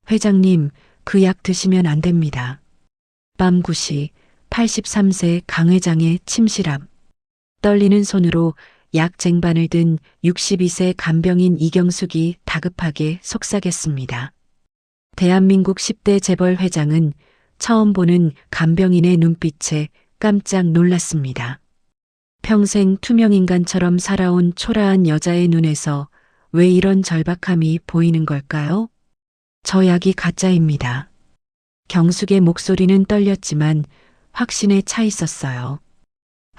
회장님, 그 약 드시면 안 됩니다. 밤 9시 83세 강 회장의 침실 앞. 떨리는 손으로 약 쟁반을 든 62세 간병인 이경숙이 다급하게 속삭였습니다. 대한민국 10대 재벌 회장은 처음 보는 간병인의 눈빛에 깜짝 놀랐습니다. 평생 투명인간처럼 살아온 초라한 여자의 눈에서 왜 이런 절박함이 보이는 걸까요? 저 약이 가짜입니다. 경숙의 목소리는 떨렸지만 확신에 차 있었어요.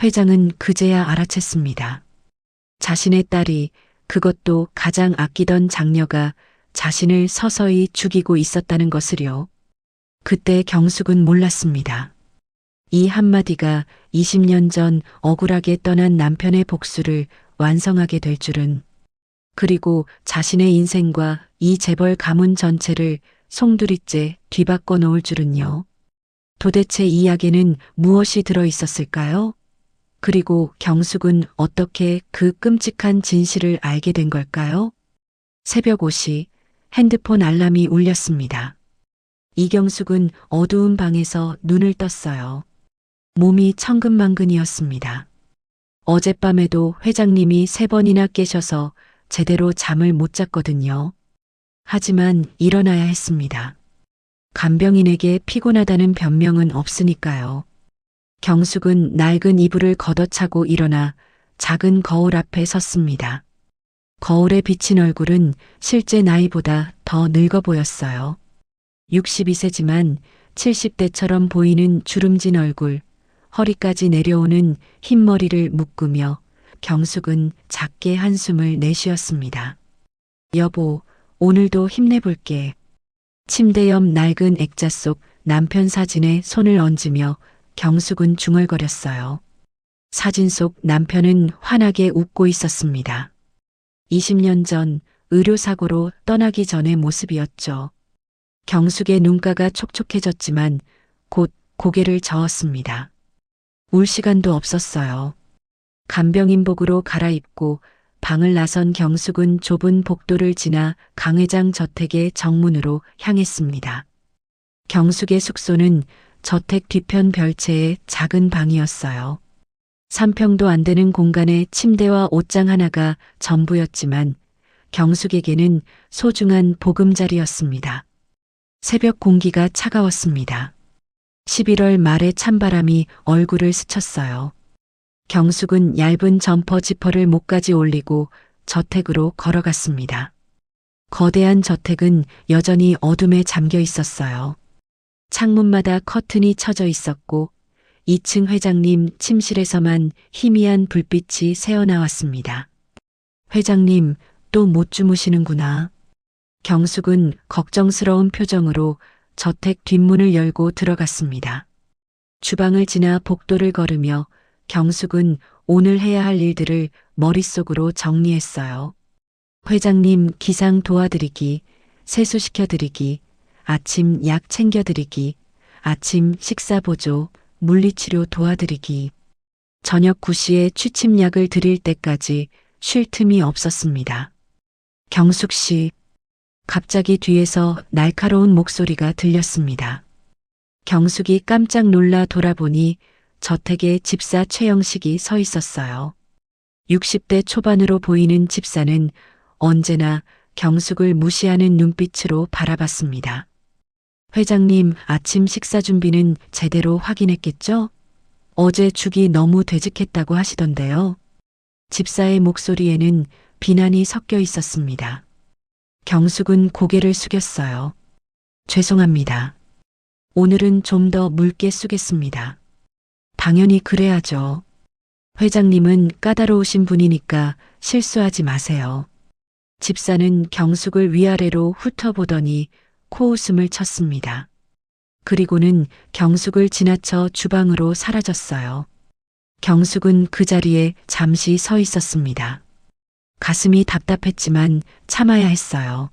회장은 그제야 알아챘습니다. 자신의 딸이, 그것도 가장 아끼던 장녀가 자신을 서서히 죽이고 있었다는 것을요. 그때 경숙은 몰랐습니다. 이 한마디가 20년 전 억울하게 떠난 남편의 복수를 완성하게 될 줄은, 그리고 자신의 인생과 이 재벌 가문 전체를 송두리째 뒤바꿔 놓을 줄은요. 도대체 이 약에는 무엇이 들어 있었을까요? 그리고 경숙은 어떻게 그 끔찍한 진실을 알게 된 걸까요? 새벽 5시 핸드폰 알람이 울렸습니다. 이경숙은 어두운 방에서 눈을 떴어요. 몸이 천근만근이었습니다. 어젯밤에도 회장님이 3번이나 깨셔서 제대로 잠을 못 잤거든요. 하지만 일어나야 했습니다. 간병인에게 피곤하다는 변명은 없으니까요. 경숙은 낡은 이불을 걷어차고 일어나 작은 거울 앞에 섰습니다. 거울에 비친 얼굴은 실제 나이보다 더 늙어 보였어요. 62세지만 70대처럼 보이는 주름진 얼굴, 허리까지 내려오는 흰머리를 묶으며 경숙은 작게 한숨을 내쉬었습니다. 여보, 오늘도 힘내볼게. 침대 옆 낡은 액자 속 남편 사진에 손을 얹으며 경숙은 중얼거렸어요. 사진 속 남편은 환하게 웃고 있었습니다. 20년 전 의료사고로 떠나기 전의 모습이었죠. 경숙의 눈가가 촉촉해졌지만 곧 고개를 저었습니다. 울 시간도 없었어요. 간병인복으로 갈아입고 방을 나선 경숙은 좁은 복도를 지나 강 회장 저택의 정문으로 향했습니다. 경숙의 숙소는 저택 뒤편 별채의 작은 방이었어요. 3평도 안 되는 공간에 침대와 옷장 하나가 전부였지만 경숙에게는 소중한 보금자리였습니다. 새벽 공기가 차가웠습니다. 11월 말의 찬바람이 얼굴을 스쳤어요. 경숙은 얇은 점퍼 지퍼를 목까지 올리고 저택으로 걸어갔습니다. 거대한 저택은 여전히 어둠에 잠겨 있었어요. 창문마다 커튼이 쳐져 있었고 2층 회장님 침실에서만 희미한 불빛이 새어나왔습니다. 회장님, 또 못 주무시는구나. 경숙은 걱정스러운 표정으로 저택 뒷문을 열고 들어갔습니다. 주방을 지나 복도를 걸으며 경숙은 오늘 해야 할 일들을 머릿속으로 정리했어요. 회장님 기상 도와드리기, 세수시켜드리기, 아침 약 챙겨드리기, 아침 식사 보조, 물리치료 도와드리기. 저녁 9시에 취침약을 드릴 때까지 쉴 틈이 없었습니다. 경숙 씨, 갑자기 뒤에서 날카로운 목소리가 들렸습니다. 경숙이 깜짝 놀라 돌아보니 저택에 집사 최영식이 서 있었어요. 60대 초반으로 보이는 집사는 언제나 경숙을 무시하는 눈빛으로 바라봤습니다. 회장님, 아침 식사 준비는 제대로 확인했겠죠? 어제 죽이 너무 되직했다고 하시던데요. 집사의 목소리에는 비난이 섞여 있었습니다. 경숙은 고개를 숙였어요. 죄송합니다. 오늘은 좀 더 묽게 쓰겠습니다. 당연히 그래야죠. 회장님은 까다로우신 분이니까 실수하지 마세요. 집사는 경숙을 위아래로 훑어보더니 코웃음을 쳤습니다. 그리고는 경숙을 지나쳐 주방으로 사라졌어요. 경숙은 그 자리에 잠시 서 있었습니다. 가슴이 답답했지만 참아야 했어요.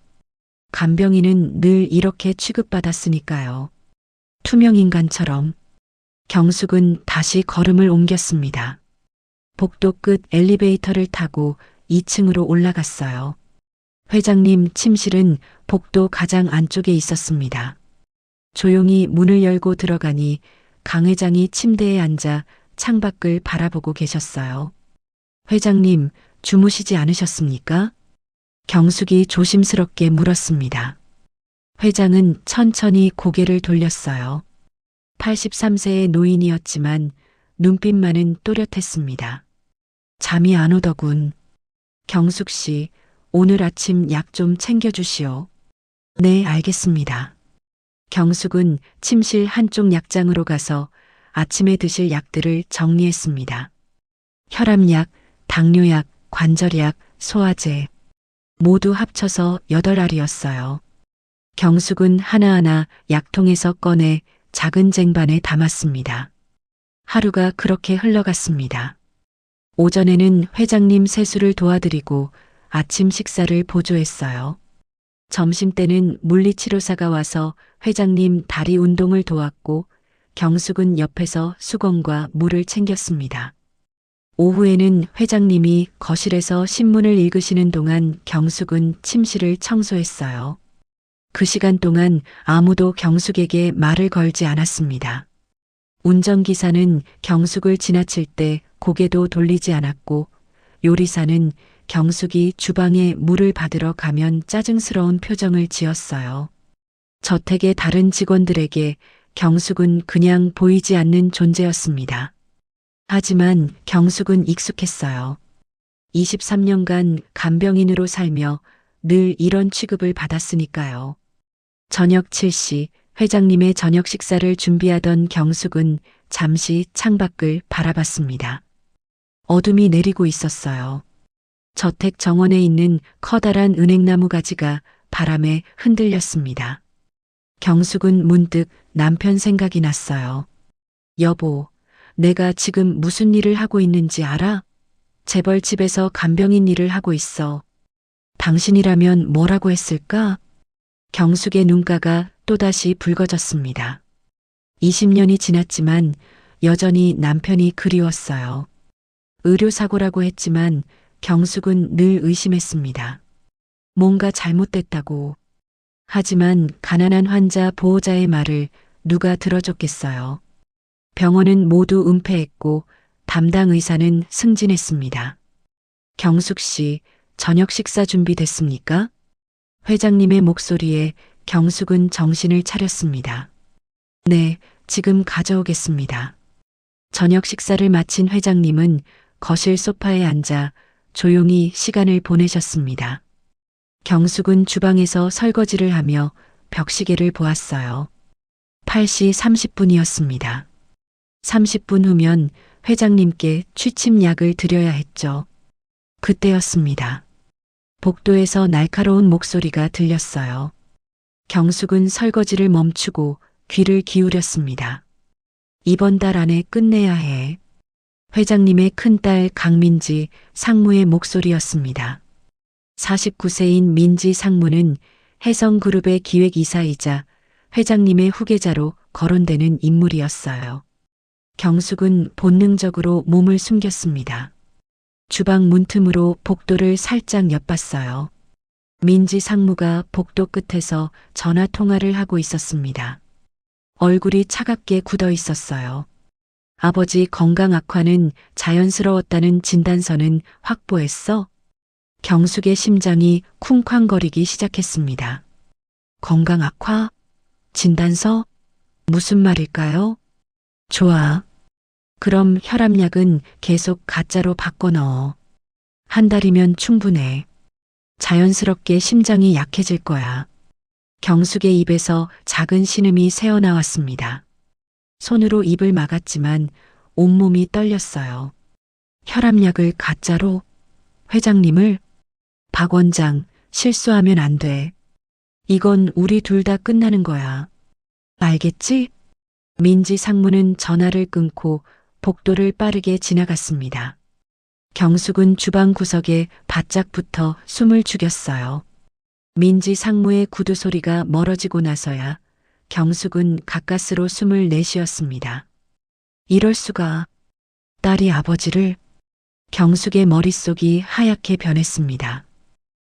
간병인은 늘 이렇게 취급받았으니까요. 투명인간처럼. 경숙은 다시 걸음을 옮겼습니다. 복도 끝 엘리베이터를 타고 2층으로 올라갔어요. 회장님 침실은 복도 가장 안쪽에 있었습니다. 조용히 문을 열고 들어가니 강 회장이 침대에 앉아 창밖을 바라보고 계셨어요. 회장님, 주무시지 않으셨습니까? 경숙이 조심스럽게 물었습니다. 회장은 천천히 고개를 돌렸어요. 83세의 노인이었지만 눈빛만은 또렷했습니다. 잠이 안 오더군. 경숙 씨, 오늘 아침 약 좀 챙겨주시오. 네, 알겠습니다. 경숙은 침실 한쪽 약장으로 가서 아침에 드실 약들을 정리했습니다. 혈압약, 당뇨약, 관절약, 소화제. 모두 합쳐서 8알이었어요. 경숙은 하나하나 약통에서 꺼내 작은 쟁반에 담았습니다. 하루가 그렇게 흘러갔습니다. 오전에는 회장님 세수를 도와드리고 아침 식사를 보조했어요. 점심때는 물리치료사가 와서 회장님 다리 운동을 도왔고 경숙은 옆에서 수건과 물을 챙겼습니다. 오후에는 회장님이 거실에서 신문을 읽으시는 동안 경숙은 침실을 청소했어요. 그 시간 동안 아무도 경숙에게 말을 걸지 않았습니다. 운전기사는 경숙을 지나칠 때 고개도 돌리지 않았고 요리사는 경숙이 주방에 물을 받으러 가면 짜증스러운 표정을 지었어요. 저택의 다른 직원들에게 경숙은 그냥 보이지 않는 존재였습니다. 하지만 경숙은 익숙했어요. 23년간 간병인으로 살며 늘 이런 취급을 받았으니까요. 저녁 7시 회장님의 저녁 식사를 준비하던 경숙은 잠시 창밖을 바라봤습니다. 어둠이 내리고 있었어요. 저택 정원에 있는 커다란 은행나무 가지가 바람에 흔들렸습니다. 경숙은 문득 남편 생각이 났어요. 여보, 내가 지금 무슨 일을 하고 있는지 알아? 재벌집에서 간병인 일을 하고 있어. 당신이라면 뭐라고 했을까? 경숙의 눈가가 또다시 붉어졌습니다. 20년이 지났지만 여전히 남편이 그리웠어요. 의료사고라고 했지만 경숙은 늘 의심했습니다. 뭔가 잘못됐다고. 하지만 가난한 환자 보호자의 말을 누가 들어줬겠어요. 병원은 모두 은폐했고 담당 의사는 승진했습니다. 경숙 씨, 저녁 식사 준비됐습니까? 회장님의 목소리에 경숙은 정신을 차렸습니다. 네, 지금 가져오겠습니다. 저녁 식사를 마친 회장님은 거실 소파에 앉아 조용히 시간을 보내셨습니다. 경숙은 주방에서 설거지를 하며 벽시계를 보았어요. 8시 30분이었습니다. 30분 후면 회장님께 취침약을 드려야 했죠. 그때였습니다. 복도에서 날카로운 목소리가 들렸어요. 경숙은 설거지를 멈추고 귀를 기울였습니다. 이번 달 안에 끝내야 해. 회장님의 큰딸 강민지 상무의 목소리였습니다. 49세인 민지 상무는 혜성그룹의 기획이사이자 회장님의 후계자로 거론되는 인물이었어요. 경숙은 본능적으로 몸을 숨겼습니다. 주방 문틈으로 복도를 살짝 엿봤어요. 민지 상무가 복도 끝에서 전화 통화를 하고 있었습니다. 얼굴이 차갑게 굳어 있었어요. 아버지 건강 악화는 자연스러웠다는 진단서는 확보했어? 경숙의 심장이 쿵쾅거리기 시작했습니다. 건강 악화? 진단서? 무슨 말일까요? 좋아. 그럼 혈압약은 계속 가짜로 바꿔 넣어. 한 달이면 충분해. 자연스럽게 심장이 약해질 거야. 경숙의 입에서 작은 신음이 새어나왔습니다. 손으로 입을 막았지만 온몸이 떨렸어요. 혈압약을 가짜로? 회장님을? 박 원장, 실수하면 안 돼. 이건 우리 둘 다 끝나는 거야. 알겠지? 민지 상무는 전화를 끊고 복도를 빠르게 지나갔습니다. 경숙은 주방 구석에 바짝 붙어 숨을 죽였어요. 민지 상무의 구두 소리가 멀어지고 나서야 경숙은 가까스로 숨을 내쉬었습니다. 이럴 수가. 딸이 아버지를. 경숙의 머릿속이 하얗게 변했습니다.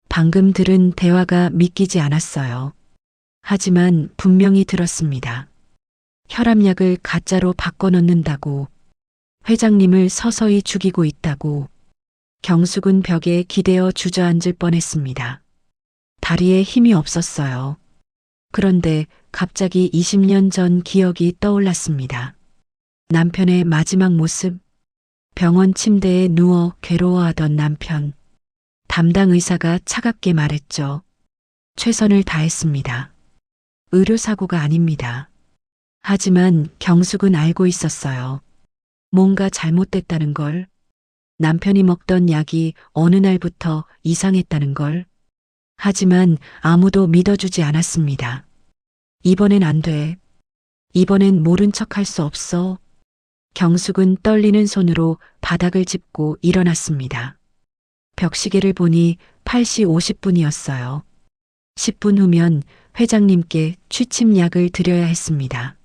방금 들은 대화가 믿기지 않았어요. 하지만 분명히 들었습니다. 혈압약을 가짜로 바꿔 넣는다고, 회장님을 서서히 죽이고 있다고. 경숙은 벽에 기대어 주저앉을 뻔했습니다. 다리에 힘이 없었어요. 그런데 갑자기 20년 전 기억이 떠올랐습니다. 남편의 마지막 모습, 병원 침대에 누워 괴로워하던 남편. 담당 의사가 차갑게 말했죠. 최선을 다했습니다. 의료사고가 아닙니다. 하지만 경숙은 알고 있었어요. 뭔가 잘못됐다는 걸. 남편이 먹던 약이 어느 날부터 이상했다는 걸. 하지만 아무도 믿어주지 않았습니다. 이번엔 안 돼. 이번엔 모른 척 할 수 없어. 경숙은 떨리는 손으로 바닥을 짚고 일어났습니다. 벽시계를 보니 8시 50분이었어요. 10분 후면 회장님께 취침약을 드려야 했습니다.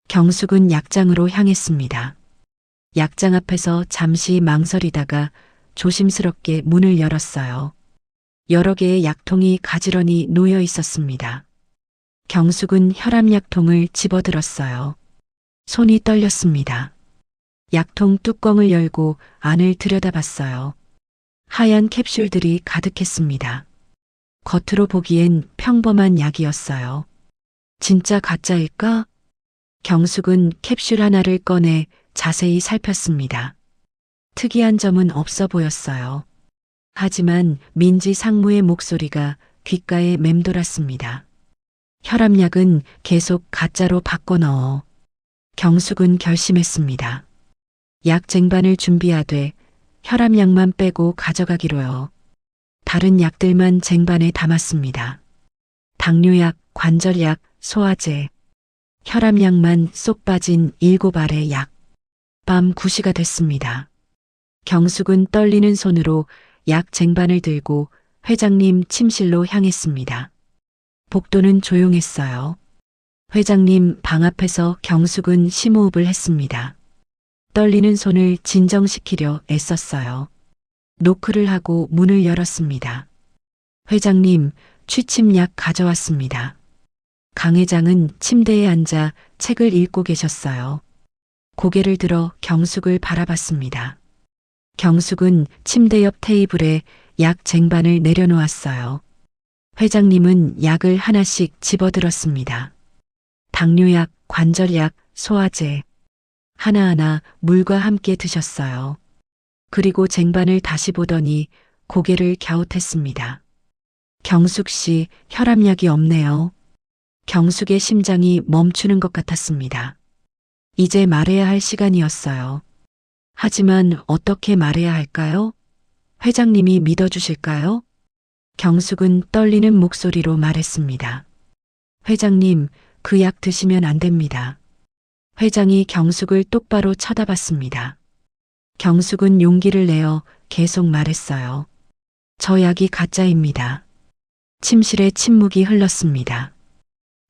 경숙은 약장으로 향했습니다. 약장 앞에서 잠시 망설이다가 조심스럽게 문을 열었어요. 여러 개의 약통이 가지런히 놓여 있었습니다. 경숙은 혈압약통을 집어들었어요. 손이 떨렸습니다. 약통 뚜껑을 열고 안을 들여다봤어요. 하얀 캡슐들이 가득했습니다. 겉으로 보기엔 평범한 약이었어요. 진짜 가짜일까? 경숙은 캡슐 하나를 꺼내 자세히 살폈습니다. 특이한 점은 없어 보였어요. 하지만 민지 상무의 목소리가 귓가에 맴돌았습니다. 혈압약은 계속 가짜로 바꿔 넣어. 경숙은 결심했습니다. 약 쟁반을 준비하되 혈압약만 빼고 가져가기로요. 다른 약들만 쟁반에 담았습니다. 당뇨약, 관절약, 소화제, 혈압약만 쏙 빠진 7알의 약. 밤 9시가 됐습니다. 경숙은 떨리는 손으로 약 쟁반을 들고 회장님 침실로 향했습니다. 복도는 조용했어요. 회장님 방 앞에서 경숙은 심호흡을 했습니다. 떨리는 손을 진정시키려 애썼어요. 노크를 하고 문을 열었습니다. 회장님, 취침약 가져왔습니다. 강 회장은 침대에 앉아 책을 읽고 계셨어요. 고개를 들어 경숙을 바라봤습니다. 경숙은 침대 옆 테이블에 약 쟁반을 내려놓았어요. 회장님은 약을 하나씩 집어들었습니다. 당뇨약, 관절약, 소화제. 하나하나 물과 함께 드셨어요. 그리고 쟁반을 다시 보더니 고개를 갸웃했습니다. 경숙 씨, 혈압약이 없네요. 경숙의 심장이 멈추는 것 같았습니다. 이제 말해야 할 시간이었어요. 하지만 어떻게 말해야 할까요? 회장님이 믿어주실까요? 경숙은 떨리는 목소리로 말했습니다. 회장님, 그 약 드시면 안 됩니다. 회장이 경숙을 똑바로 쳐다봤습니다. 경숙은 용기를 내어 계속 말했어요. 저 약이 가짜입니다. 침실에 침묵이 흘렀습니다.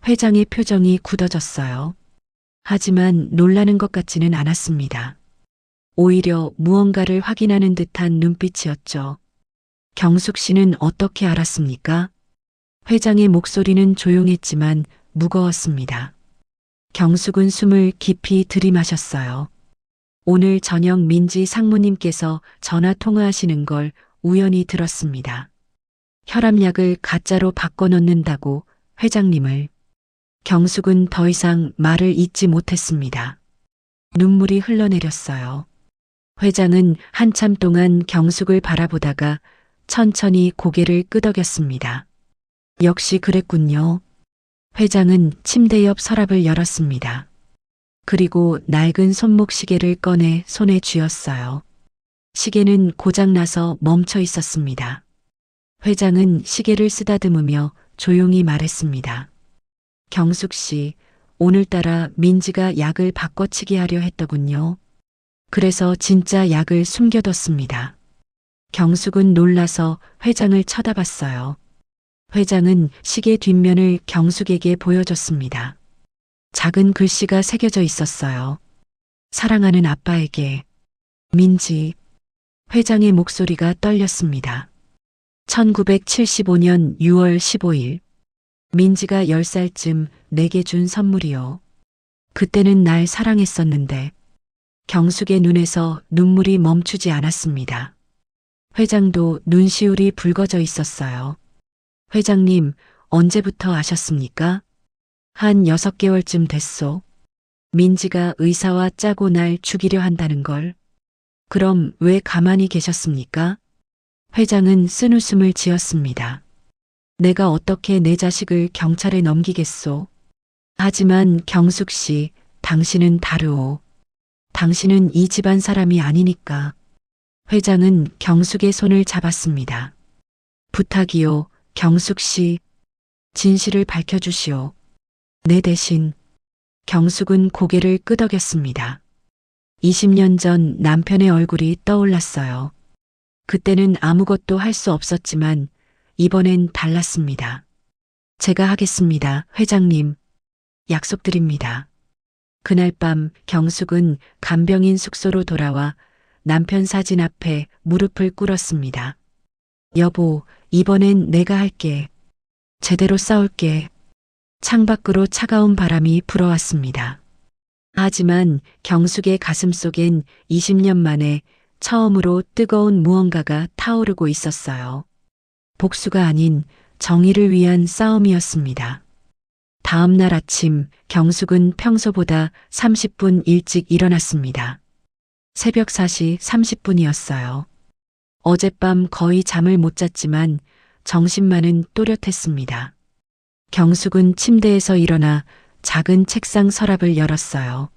회장의 표정이 굳어졌어요. 하지만 놀라는 것 같지는 않았습니다. 오히려 무언가를 확인하는 듯한 눈빛이었죠. 경숙 씨는 어떻게 알았습니까? 회장의 목소리는 조용했지만 무거웠습니다. 경숙은 숨을 깊이 들이마셨어요. 오늘 저녁 민지 상무님께서 전화 통화하시는 걸 우연히 들었습니다. 혈압약을 가짜로 바꿔 넣는다고 회장님을. 경숙은 더 이상 말을 잇지 못했습니다. 눈물이 흘러내렸어요. 회장은 한참 동안 경숙을 바라보다가 천천히 고개를 끄덕였습니다. 역시 그랬군요. 회장은 침대 옆 서랍을 열었습니다. 그리고 낡은 손목 시계를 꺼내 손에 쥐었어요. 시계는 고장나서 멈춰 있었습니다. 회장은 시계를 쓰다듬으며 조용히 말했습니다. 경숙 씨, 오늘따라 민지가 약을 바꿔치기 하려 했더군요. 그래서 진짜 약을 숨겨뒀습니다. 경숙은 놀라서 회장을 쳐다봤어요. 회장은 시계 뒷면을 경숙에게 보여줬습니다. 작은 글씨가 새겨져 있었어요. 사랑하는 아빠에게. 민지. 회장의 목소리가 떨렸습니다. 1975년 6월 15일. 민지가 10살쯤 내게 준 선물이요. 그때는 날 사랑했었는데 경숙의 눈에서 눈물이 멈추지 않았습니다. 회장도 눈시울이 붉어져 있었어요. 회장님, 언제부터 아셨습니까? 한 6개월쯤 됐소. 민지가 의사와 짜고 날 죽이려 한다는 걸. 그럼 왜 가만히 계셨습니까? 회장은 쓴웃음을 지었습니다. 내가 어떻게 내 자식을 경찰에 넘기겠소? 하지만 경숙 씨, 당신은 다르오. 당신은 이 집안 사람이 아니니까. 회장은 경숙의 손을 잡았습니다. 부탁이요, 경숙 씨. 진실을 밝혀주시오. 내 대신. 경숙은 고개를 끄덕였습니다. 20년 전 남편의 얼굴이 떠올랐어요. 그때는 아무것도 할 수 없었지만 이번엔 달랐습니다. 제가 하겠습니다, 회장님. 약속드립니다. 그날 밤 경숙은 간병인 숙소로 돌아와 남편 사진 앞에 무릎을 꿇었습니다. 여보, 이번엔 내가 할게. 제대로 싸울게. 창밖으로 차가운 바람이 불어왔습니다. 하지만 경숙의 가슴 속엔 20년 만에 처음으로 뜨거운 무언가가 타오르고 있었어요. 복수가 아닌 정의를 위한 싸움이었습니다. 다음 날 아침 경숙은 평소보다 30분 일찍 일어났습니다. 새벽 4시 30분이었어요. 어젯밤 거의 잠을 못 잤지만 정신만은 또렷했습니다. 경숙은 침대에서 일어나 작은 책상 서랍을 열었어요.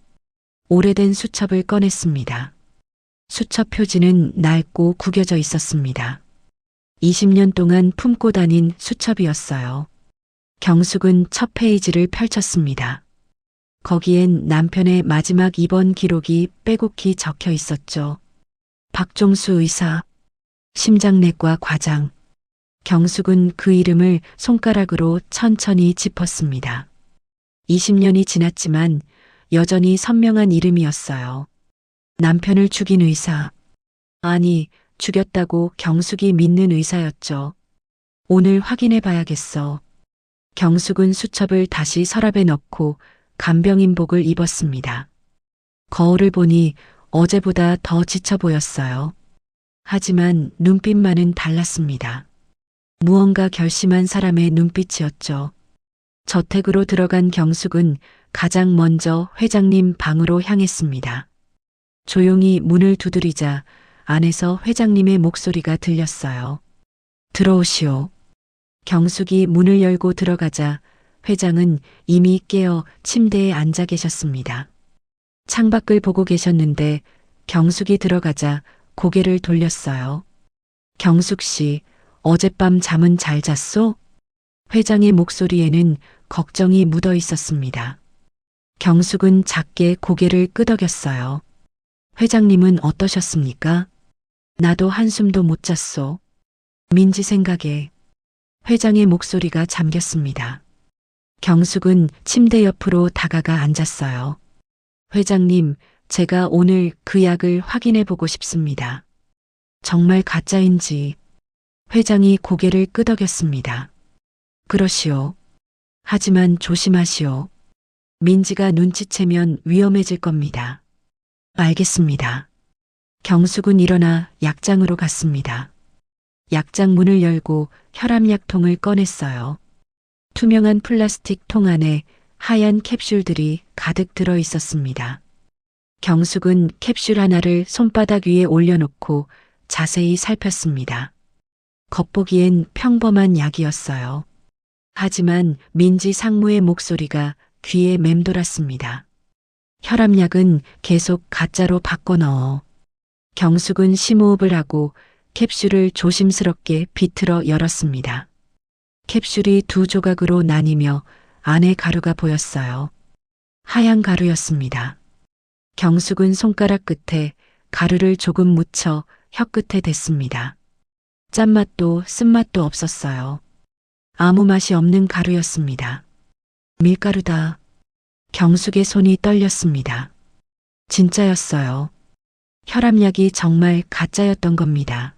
오래된 수첩을 꺼냈습니다. 수첩 표지는 낡고 구겨져 있었습니다. 20년 동안 품고 다닌 수첩이었어요. 경숙은 첫 페이지를 펼쳤습니다. 거기엔 남편의 마지막 입원 기록이 빼곡히 적혀 있었죠. 박종수 의사, 심장내과 과장. 경숙은 그 이름을 손가락으로 천천히 짚었습니다. 20년이 지났지만 여전히 선명한 이름이었어요. 남편을 죽인 의사. 아니, 죽였다고 경숙이 믿는 의사였죠. 오늘 확인해 봐야겠어. 경숙은 수첩을 다시 서랍에 넣고 간병인복을 입었습니다. 거울을 보니 어제보다 더 지쳐 보였어요. 하지만 눈빛만은 달랐습니다. 무언가 결심한 사람의 눈빛이었죠. 저택으로 들어간 경숙은 가장 먼저 회장님 방으로 향했습니다. 조용히 문을 두드리자 안에서 회장님의 목소리가 들렸어요. 들어오시오. 경숙이 문을 열고 들어가자 회장은 이미 깨어 침대에 앉아 계셨습니다. 창밖을 보고 계셨는데 경숙이 들어가자 고개를 돌렸어요. 경숙 씨, 어젯밤 잠은 잘 잤소? 회장의 목소리에는 걱정이 묻어 있었습니다. 경숙은 작게 고개를 끄덕였어요. 회장님은 어떠셨습니까? 나도 한숨도 못 잤소. 민지 생각에. 회장의 목소리가 잠겼습니다. 경숙은 침대 옆으로 다가가 앉았어요. 회장님, 제가 오늘 그 약을 확인해 보고 싶습니다. 정말 가짜인지. 회장이 고개를 끄덕였습니다. 그러시오. 하지만 조심하시오. 민지가 눈치채면 위험해질 겁니다. 알겠습니다. 경숙은 일어나 약장으로 갔습니다. 약장 문을 열고 혈압약통을 꺼냈어요. 투명한 플라스틱 통 안에 하얀 캡슐들이 가득 들어 있었습니다. 경숙은 캡슐 하나를 손바닥 위에 올려놓고 자세히 살폈습니다. 겉보기엔 평범한 약이었어요. 하지만 민지 상무의 목소리가 귀에 맴돌았습니다. 혈압약은 계속 가짜로 바꿔 넣어. 경숙은 심호흡을 하고 캡슐을 조심스럽게 비틀어 열었습니다. 캡슐이 두 조각으로 나뉘며 안에 가루가 보였어요. 하얀 가루였습니다. 경숙은 손가락 끝에 가루를 조금 묻혀 혀끝에 댔습니다. 짠맛도 쓴맛도 없었어요. 아무 맛이 없는 가루였습니다. 밀가루다. 경숙의 손이 떨렸습니다. 진짜였어요. 혈압약이 정말 가짜였던 겁니다.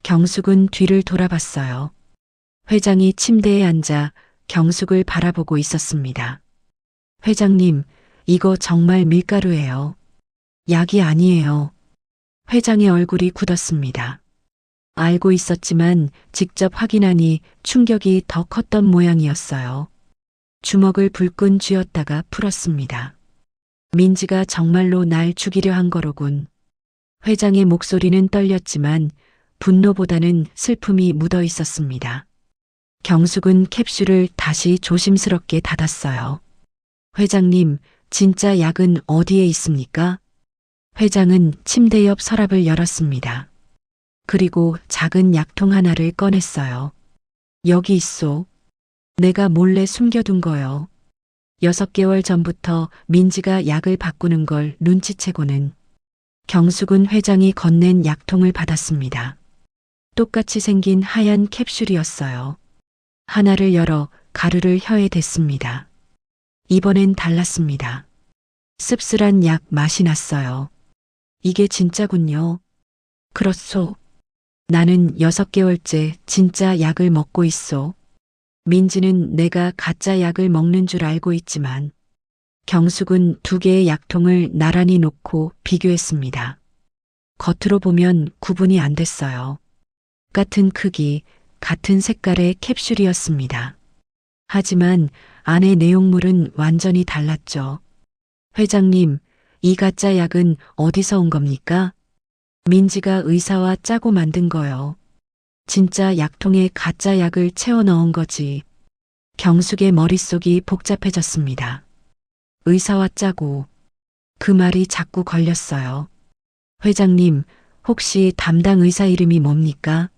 경숙은 뒤를 돌아봤어요. 회장이 침대에 앉아 경숙을 바라보고 있었습니다. 회장님, 이거 정말 밀가루예요. 약이 아니에요. 회장의 얼굴이 굳었습니다. 알고 있었지만 직접 확인하니 충격이 더 컸던 모양이었어요. 주먹을 불끈 쥐었다가 풀었습니다. 민지가 정말로 날 죽이려 한 거로군. 회장의 목소리는 떨렸지만 분노보다는 슬픔이 묻어 있었습니다. 경숙은 캡슐을 다시 조심스럽게 닫았어요. 회장님, 진짜 약은 어디에 있습니까? 회장은 침대 옆 서랍을 열었습니다. 그리고 작은 약통 하나를 꺼냈어요. 여기 있소. 내가 몰래 숨겨둔 거요. 6개월 전부터 민지가 약을 바꾸는 걸 눈치채고는 경숙은 회장이 건넨 약통을 받았습니다. 똑같이 생긴 하얀 캡슐이었어요. 하나를 열어 가루를 혀에 댔습니다. 이번엔 달랐습니다. 씁쓸한 약 맛이 났어요. 이게 진짜군요. 그렇소. 나는 6개월째 진짜 약을 먹고 있소. 민지는 내가 가짜 약을 먹는 줄 알고 있지만 경숙은 2개의 약통을 나란히 놓고 비교했습니다. 겉으로 보면 구분이 안 됐어요. 같은 크기, 같은 색깔의 캡슐이었습니다. 하지만 안의 내용물은 완전히 달랐죠. 회장님, 이 가짜 약은 어디서 온 겁니까? 민지가 의사와 짜고 만든 거요. 진짜 약통에 가짜 약을 채워 넣은 거지. 경숙의 머릿속이 복잡해졌습니다. 의사와 짜고. 그 말이 자꾸 걸렸어요. 회장님, 혹시 담당 의사 이름이 뭡니까?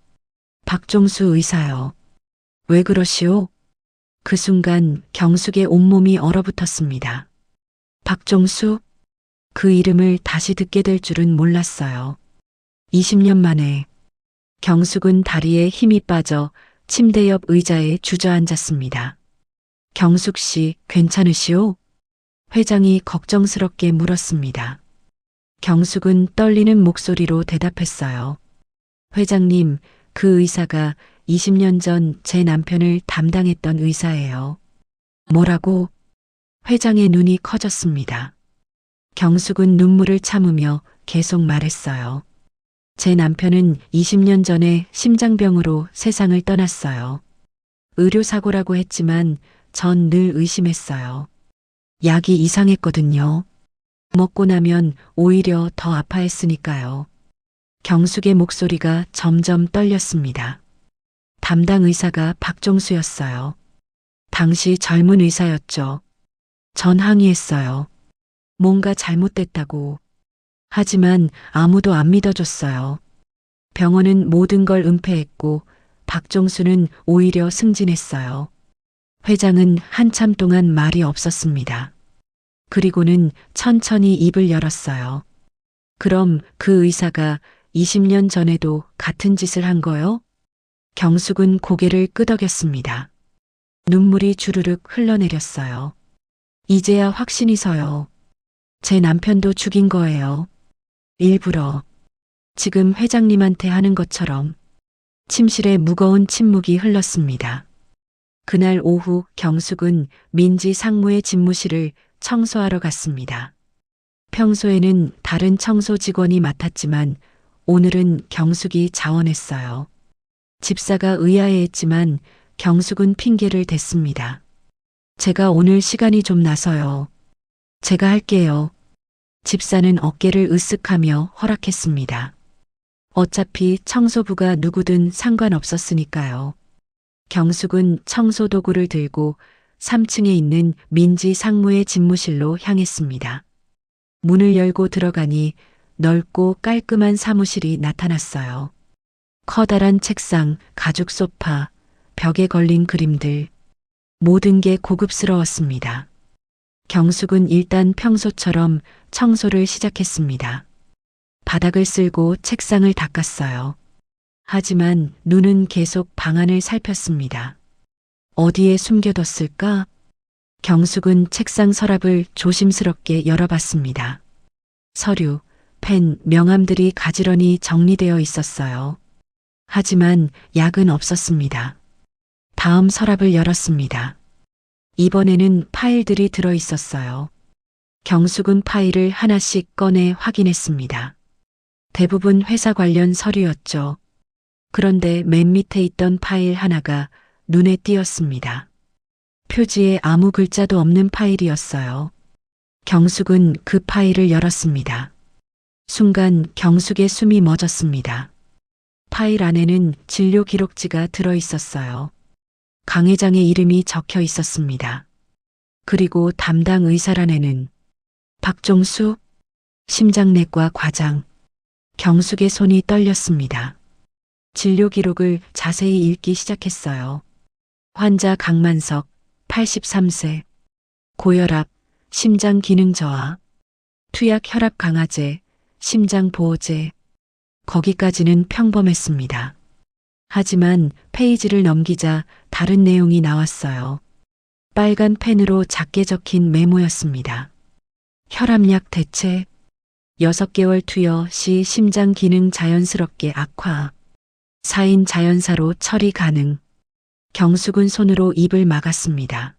박종수 의사요. 왜 그러시오? 그 순간 경숙의 온몸이 얼어붙었습니다. 박종수? 그 이름을 다시 듣게 될 줄은 몰랐어요. 20년 만에 경숙은 다리에 힘이 빠져 침대 옆 의자에 주저앉았습니다. 경숙 씨, 괜찮으시오? 회장이 걱정스럽게 물었습니다. 경숙은 떨리는 목소리로 대답했어요. 회장님, 그 의사가 20년 전 제 남편을 담당했던 의사예요. 뭐라고? 회장의 눈이 커졌습니다. 경숙은 눈물을 참으며 계속 말했어요. 제 남편은 20년 전에 심장병으로 세상을 떠났어요. 의료사고라고 했지만 전 늘 의심했어요. 약이 이상했거든요. 먹고 나면 오히려 더 아파했으니까요. 경숙의 목소리가 점점 떨렸습니다. 담당 의사가 박종수였어요. 당시 젊은 의사였죠. 전 항의했어요. 뭔가 잘못됐다고. 하지만 아무도 안 믿어줬어요. 병원은 모든 걸 은폐했고 박종수는 오히려 승진했어요. 회장은 한참 동안 말이 없었습니다. 그리고는 천천히 입을 열었어요. 그럼 그 의사가 20년 전에도 같은 짓을 한 거요? 경숙은 고개를 끄덕였습니다. 눈물이 주르륵 흘러내렸어요. 이제야 확신이 서요. 제 남편도 죽인 거예요. 일부러. 지금 회장님한테 하는 것처럼. 침실에 무거운 침묵이 흘렀습니다. 그날 오후 경숙은 민지 상무의 집무실을 청소하러 갔습니다. 평소에는 다른 청소 직원이 맡았지만 오늘은 경숙이 자원했어요. 집사가 의아해했지만 경숙은 핑계를 댔습니다. 제가 오늘 시간이 좀 나서요. 제가 할게요. 집사는 어깨를 으쓱하며 허락했습니다. 어차피 청소부가 누구든 상관없었으니까요. 경숙은 청소 도구를 들고 3층에 있는 민지 상무의 집무실로 향했습니다. 문을 열고 들어가니 넓고 깔끔한 사무실이 나타났어요. 커다란 책상, 가죽 소파, 벽에 걸린 그림들, 모든 게 고급스러웠습니다. 경숙은 일단 평소처럼 청소를 시작했습니다. 바닥을 쓸고 책상을 닦았어요. 하지만 눈은 계속 방안을 살폈습니다. 어디에 숨겨뒀을까? 경숙은 책상 서랍을 조심스럽게 열어봤습니다. 서류, 펜, 명함들이 가지런히 정리되어 있었어요. 하지만 약은 없었습니다. 다음 서랍을 열었습니다. 이번에는 파일들이 들어 있었어요. 경숙은 파일을 하나씩 꺼내 확인했습니다. 대부분 회사 관련 서류였죠. 그런데 맨 밑에 있던 파일 하나가 눈에 띄었습니다. 표지에 아무 글자도 없는 파일이었어요. 경숙은 그 파일을 열었습니다. 순간 경숙의 숨이 멎었습니다. 파일 안에는 진료 기록지가 들어 있었어요. 강 회장의 이름이 적혀 있었습니다. 그리고 담당 의사란에는 박종수 심장내과 과장. 경숙의 손이 떨렸습니다. 진료 기록을 자세히 읽기 시작했어요. 환자 강만석 83세 고혈압 심장 기능 저하 투약 혈압 강화제 심장 보호제 거기까지는 평범했습니다. 하지만 페이지를 넘기자 다른 내용이 나왔어요. 빨간 펜으로 작게 적힌 메모였습니다. 혈압약 대체 6개월 투여 시 심장 기능 자연스럽게 악화 4인 자연사로 처리 가능. 경숙은 손으로 입을 막았습니다.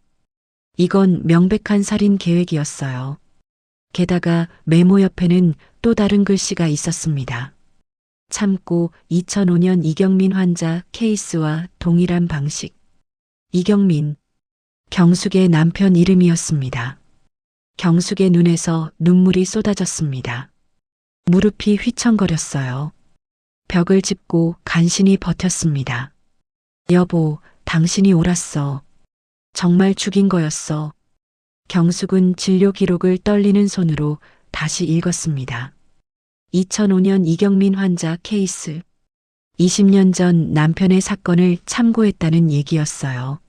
이건 명백한 살인 계획이었어요. 게다가 메모 옆에는 또 다른 글씨가 있었습니다. 참고 2005년 이경민 환자 케이스와 동일한 방식. 이경민, 경숙의 남편 이름이었습니다. 경숙의 눈에서 눈물이 쏟아졌습니다. 무릎이 휘청거렸어요. 벽을 짚고 간신히 버텼습니다. 여보, 당신이 옳았어. 정말 죽인 거였어. 경숙은 진료 기록을 떨리는 손으로 다시 읽었습니다. 2005년 이경민 환자 케이스. 20년 전 남편의 사건을 참고했다는 얘기였어요.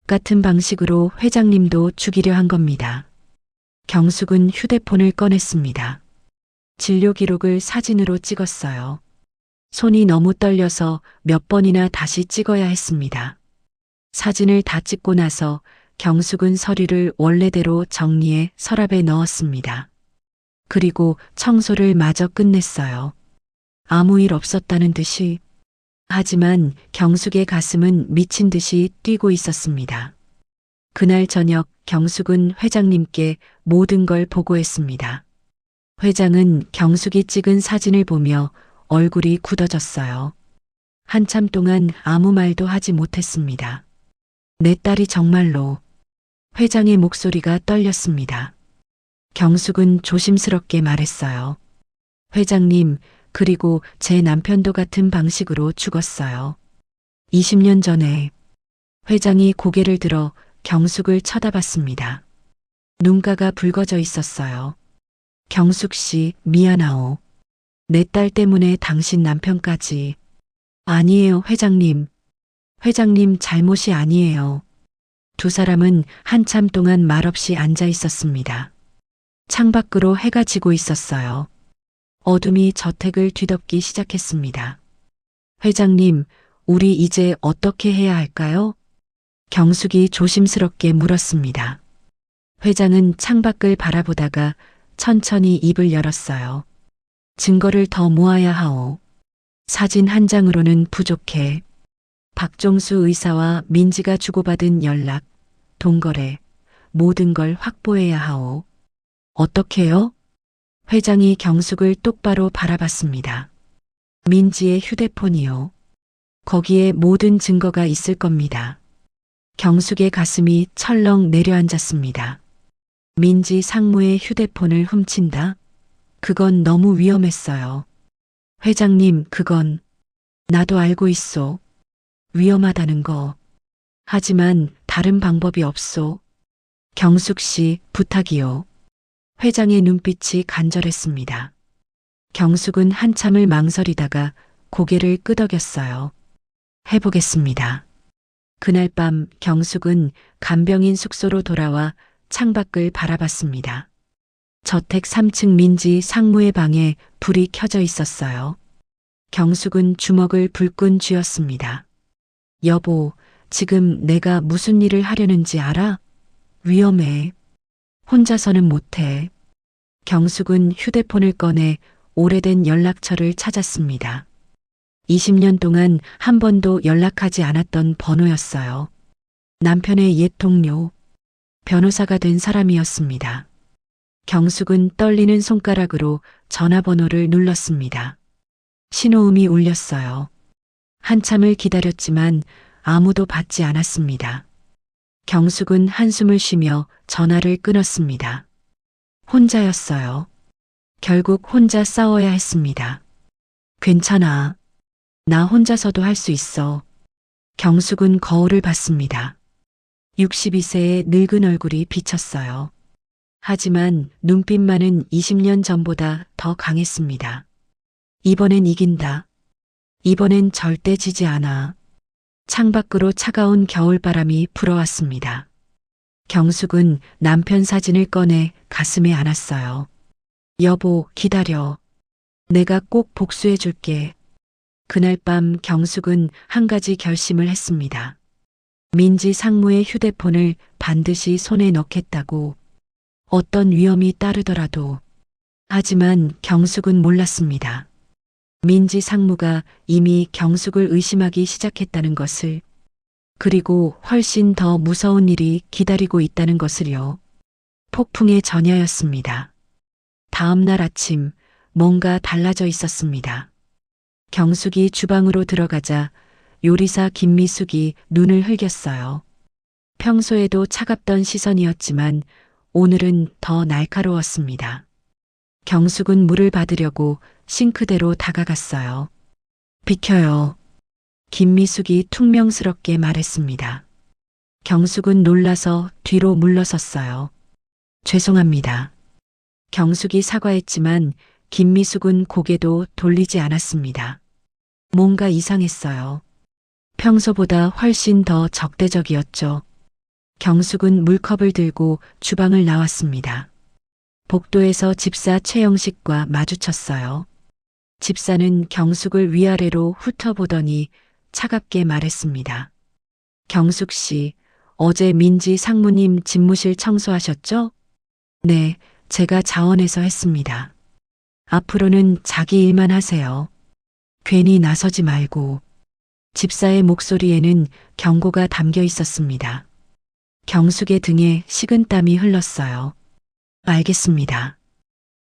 같은 방식으로 회장님도 죽이려 한 겁니다. 경숙은 휴대폰을 꺼냈습니다. 진료 기록을 사진으로 찍었어요. 손이 너무 떨려서 몇 번이나 다시 찍어야 했습니다. 사진을 다 찍고 나서 경숙은 서류를 원래대로 정리해 서랍에 넣었습니다. 그리고 청소를 마저 끝냈어요. 아무 일 없었다는 듯이. 하지만 경숙의 가슴은 미친 듯이 뛰고 있었습니다. 그날 저녁 경숙은 회장님께 모든 걸 보고했습니다. 회장은 경숙이 찍은 사진을 보며 얼굴이 굳어졌어요. 한참 동안 아무 말도 하지 못했습니다. 내 딸이 정말로. 회장의 목소리가 떨렸습니다. 경숙은 조심스럽게 말했어요. 회장님, 그리고 제 남편도 같은 방식으로 죽었어요. 20년 전에. 회장이 고개를 들어 경숙을 쳐다봤습니다. 눈가가 붉어져 있었어요. 경숙 씨, 미안하오. 내 딸 때문에 당신 남편까지. 아니에요, 회장님. 회장님 잘못이 아니에요. 두 사람은 한참 동안 말없이 앉아 있었습니다. 창밖으로 해가 지고 있었어요. 어둠이 저택을 뒤덮기 시작했습니다. 회장님, 우리 이제 어떻게 해야 할까요? 경숙이 조심스럽게 물었습니다. 회장은 창밖을 바라보다가 천천히 입을 열었어요. 증거를 더 모아야 하오. 사진 한 장으로는 부족해. 박종수 의사와 민지가 주고받은 연락, 동거래, 모든 걸 확보해야 하오. 어떻게요? 회장이 경숙을 똑바로 바라봤습니다. 민지의 휴대폰이요. 거기에 모든 증거가 있을 겁니다. 경숙의 가슴이 철렁 내려앉았습니다. 민지 상무의 휴대폰을 훔친다? 그건 너무 위험했어요. 회장님, 그건 나도 알고 있소. 위험하다는 거. 하지만 다른 방법이 없소. 경숙 씨, 부탁이요. 회장의 눈빛이 간절했습니다. 경숙은 한참을 망설이다가 고개를 끄덕였어요. 해보겠습니다. 그날 밤 경숙은 간병인 숙소로 돌아와 창밖을 바라봤습니다. 저택 3층 민지 상무의 방에 불이 켜져 있었어요. 경숙은 주먹을 불끈 쥐었습니다. 여보, 지금 내가 무슨 일을 하려는지 알아? 위험해. 혼자서는 못해. 경숙은 휴대폰을 꺼내 오래된 연락처를 찾았습니다. 20년 동안 한 번도 연락하지 않았던 번호였어요. 남편의 옛 동료, 변호사가 된 사람이었습니다. 경숙은 떨리는 손가락으로 전화번호를 눌렀습니다. 신호음이 울렸어요. 한참을 기다렸지만 아무도 받지 않았습니다. 경숙은 한숨을 쉬며 전화를 끊었습니다. 혼자였어요. 결국 혼자 싸워야 했습니다. 괜찮아. 나 혼자서도 할 수 있어. 경숙은 거울을 봤습니다. 62세의 늙은 얼굴이 비쳤어요. 하지만 눈빛만은 20년 전보다 더 강했습니다. 이번엔 이긴다. 이번엔 절대 지지 않아. 창밖으로 차가운 겨울바람이 불어왔습니다. 경숙은 남편 사진을 꺼내 가슴에 안았어요. 여보, 기다려. 내가 꼭 복수해 줄게. 그날 밤 경숙은 한 가지 결심을 했습니다. 민지 상무의 휴대폰을 반드시 손에 넣겠다고. 어떤 위험이 따르더라도. 하지만 경숙은 몰랐습니다. 민지 상무가 이미 경숙을 의심하기 시작했다는 것을, 그리고 훨씬 더 무서운 일이 기다리고 있다는 것을요. 폭풍의 전야였습니다. 다음 날 아침 뭔가 달라져 있었습니다. 경숙이 주방으로 들어가자 요리사 김미숙이 눈을 흘겼어요. 평소에도 차갑던 시선이었지만 오늘은 더 날카로웠습니다. 경숙은 물을 받으려고 싱크대로 다가갔어요. 비켜요. 김미숙이 퉁명스럽게 말했습니다. 경숙은 놀라서 뒤로 물러섰어요. 죄송합니다. 경숙이 사과했지만 김미숙은 고개도 돌리지 않았습니다. 뭔가 이상했어요. 평소보다 훨씬 더 적대적이었죠. 경숙은 물컵을 들고 주방을 나왔습니다. 복도에서 집사 최영식과 마주쳤어요. 집사는 경숙을 위아래로 훑어보더니 차갑게 말했습니다. 경숙 씨, 어제 민지 상무님 집무실 청소하셨죠? 네, 제가 자원해서 했습니다. 앞으로는 자기 일만 하세요. 괜히 나서지 말고. 집사의 목소리에는 경고가 담겨 있었습니다. 경숙의 등에 식은땀이 흘렀어요. 알겠습니다.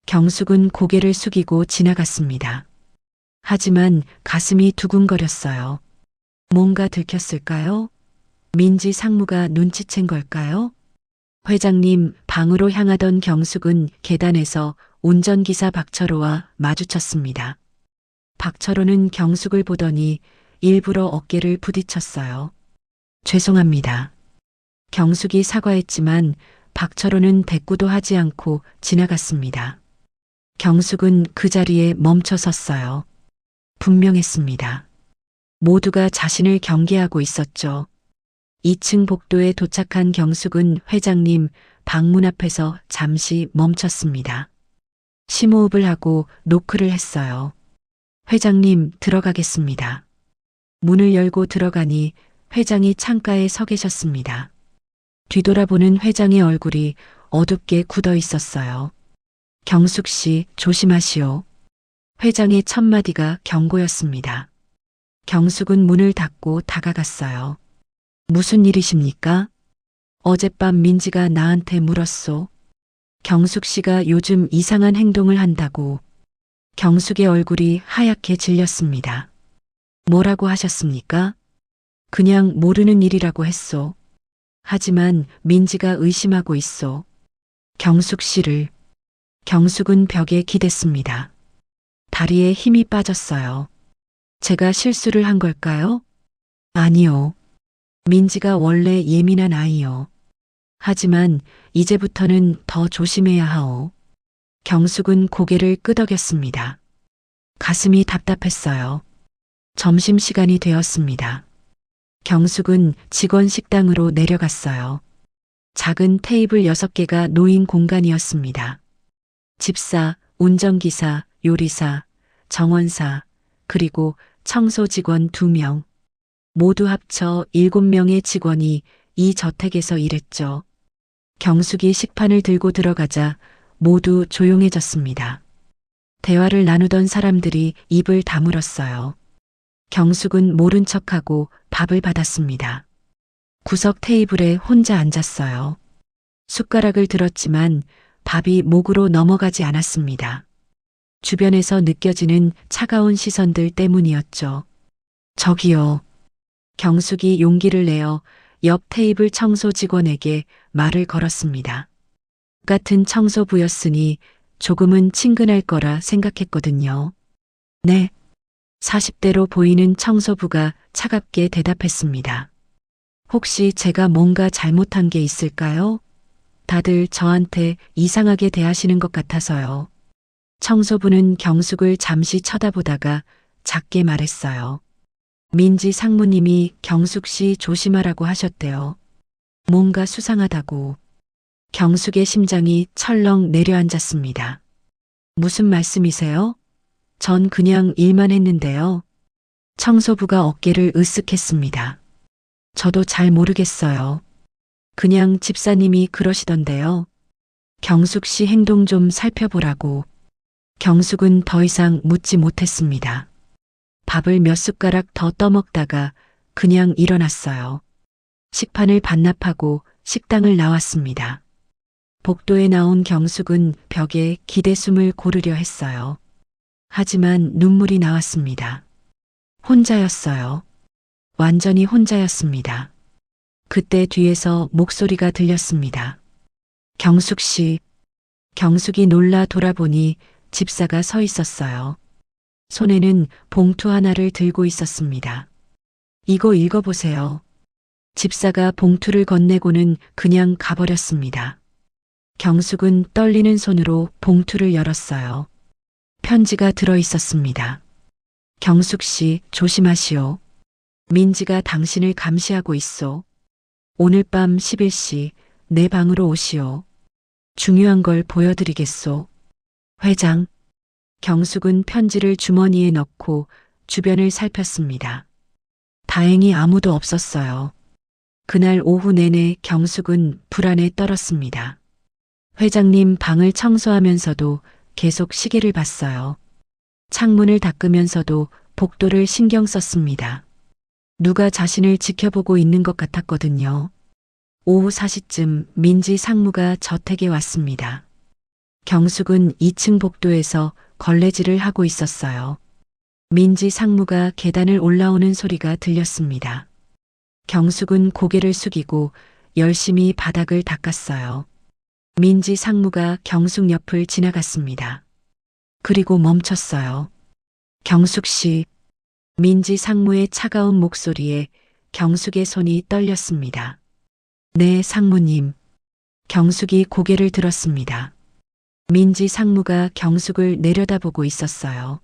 경숙은 고개를 숙이고 지나갔습니다. 하지만 가슴이 두근거렸어요. 뭔가 들켰을까요? 민지 상무가 눈치챈 걸까요? 회장님 방으로 향하던 경숙은 계단에서 운전기사 박철호와 마주쳤습니다. 박철호는 경숙을 보더니 일부러 어깨를 부딪혔어요. 죄송합니다. 경숙이 사과했지만 박철호는 대꾸도 하지 않고 지나갔습니다. 경숙은 그 자리에 멈춰 섰어요. 분명했습니다. 모두가 자신을 경계하고 있었죠. 2층 복도에 도착한 경숙은 회장님 방문 앞에서 잠시 멈췄습니다. 심호흡을 하고 노크를 했어요. 회장님 들어가겠습니다. 문을 열고 들어가니 회장이 창가에 서 계셨습니다. 뒤돌아보는 회장의 얼굴이 어둡게 굳어 있었어요. 경숙 씨 조심하시오. 회장의 첫마디가 경고였습니다. 경숙은 문을 닫고 다가갔어요. 무슨 일이십니까? 어젯밤 민지가 나한테 물었소. 경숙 씨가 요즘 이상한 행동을 한다고. 경숙의 얼굴이 하얗게 질렸습니다. 뭐라고 하셨습니까? 그냥 모르는 일이라고 했소. 하지만 민지가 의심하고 있소. 경숙 씨를. 경숙은 벽에 기댔습니다. 다리에 힘이 빠졌어요. 제가 실수를 한 걸까요? 아니요. 민지가 원래 예민한 아이요. 하지만 이제부터는 더 조심해야 하오. 경숙은 고개를 끄덕였습니다. 가슴이 답답했어요. 점심시간이 되었습니다. 경숙은 직원 식당으로 내려갔어요. 작은 테이블 6개가 놓인 공간이었습니다. 집사, 운전기사, 요리사, 정원사, 그리고 청소 직원 2명. 모두 합쳐 7명의 직원이 이 저택에서 일했죠. 경숙이 식판을 들고 들어가자 모두 조용해졌습니다. 대화를 나누던 사람들이 입을 다물었어요. 경숙은 모른 척하고 밥을 받았습니다. 구석 테이블에 혼자 앉았어요. 숟가락을 들었지만 밥이 목으로 넘어가지 않았습니다. 주변에서 느껴지는 차가운 시선들 때문이었죠. 저기요. 경숙이 용기를 내어 옆 테이블 청소 직원에게 말을 걸었습니다. 같은 청소부였으니 조금은 친근할 거라 생각했거든요. 네. 40대로 보이는 청소부가 차갑게 대답했습니다. 혹시 제가 뭔가 잘못한 게 있을까요? 다들 저한테 이상하게 대하시는 것 같아서요. 청소부는 경숙을 잠시 쳐다보다가 작게 말했어요. 민지 상무님이 경숙 씨 조심하라고 하셨대요. 뭔가 수상하다고. 경숙의 심장이 철렁 내려앉았습니다. 무슨 말씀이세요? 전 그냥 일만 했는데요. 청소부가 어깨를 으쓱했습니다. 저도 잘 모르겠어요. 그냥 집사님이 그러시던데요. 경숙 씨 행동 좀 살펴보라고. 경숙은 더 이상 묻지 못했습니다. 밥을 몇 숟가락 더 떠먹다가 그냥 일어났어요. 식판을 반납하고 식당을 나왔습니다. 복도에 나온 경숙은 벽에 기대숨을 고르려 했어요. 하지만 눈물이 나왔습니다. 혼자였어요. 완전히 혼자였습니다. 그때 뒤에서 목소리가 들렸습니다. 경숙 씨. 경숙이 놀라 돌아보니 집사가 서 있었어요. 손에는 봉투 하나를 들고 있었습니다. 이거 읽어보세요. 집사가 봉투를 건네고는 그냥 가버렸습니다. 경숙은 떨리는 손으로 봉투를 열었어요. 편지가 들어 있었습니다. 경숙 씨, 조심하시오. 민지가 당신을 감시하고 있소. 오늘 밤 11시 내 방으로 오시오. 중요한 걸 보여드리겠소. 회장. 경숙은 편지를 주머니에 넣고 주변을 살폈습니다. 다행히 아무도 없었어요. 그날 오후 내내 경숙은 불안에 떨었습니다. 회장님 방을 청소하면서도 계속 시계를 봤어요. 창문을 닦으면서도 복도를 신경 썼습니다. 누가 자신을 지켜보고 있는 것 같았거든요. 오후 4시쯤 민지 상무가 저택에 왔습니다. 경숙은 2층 복도에서 걸레질을 하고 있었어요. 민지 상무가 계단을 올라오는 소리가 들렸습니다. 경숙은 고개를 숙이고 열심히 바닥을 닦았어요. 민지 상무가 경숙 옆을 지나갔습니다. 그리고 멈췄어요. 경숙 씨. 민지 상무의 차가운 목소리에 경숙의 손이 떨렸습니다. 네, 상무님. 경숙이 고개를 들었습니다. 민지 상무가 경숙을 내려다보고 있었어요.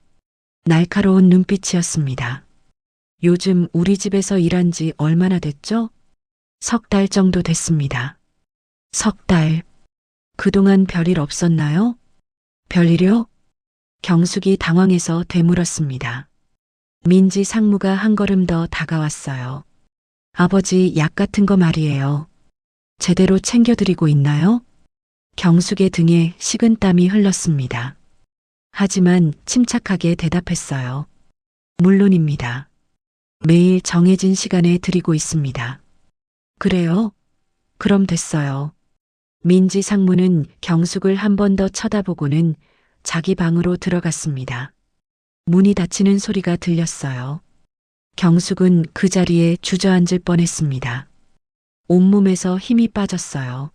날카로운 눈빛이었습니다. 요즘 우리 집에서 일한 지 얼마나 됐죠? 3달 정도 됐습니다. 3달. 그동안 별일 없었나요? 별일이요? 경숙이 당황해서 되물었습니다. 민지 상무가 한 걸음 더 다가왔어요. 아버지 약 같은 거 말이에요. 제대로 챙겨드리고 있나요? 경숙의 등에 식은땀이 흘렀습니다. 하지만 침착하게 대답했어요. 물론입니다. 매일 정해진 시간에 드리고 있습니다. 그래요? 그럼 됐어요. 민지 상무는 경숙을 한 번 더 쳐다보고는 자기 방으로 들어갔습니다. 문이 닫히는 소리가 들렸어요. 경숙은 그 자리에 주저앉을 뻔했습니다. 온몸에서 힘이 빠졌어요.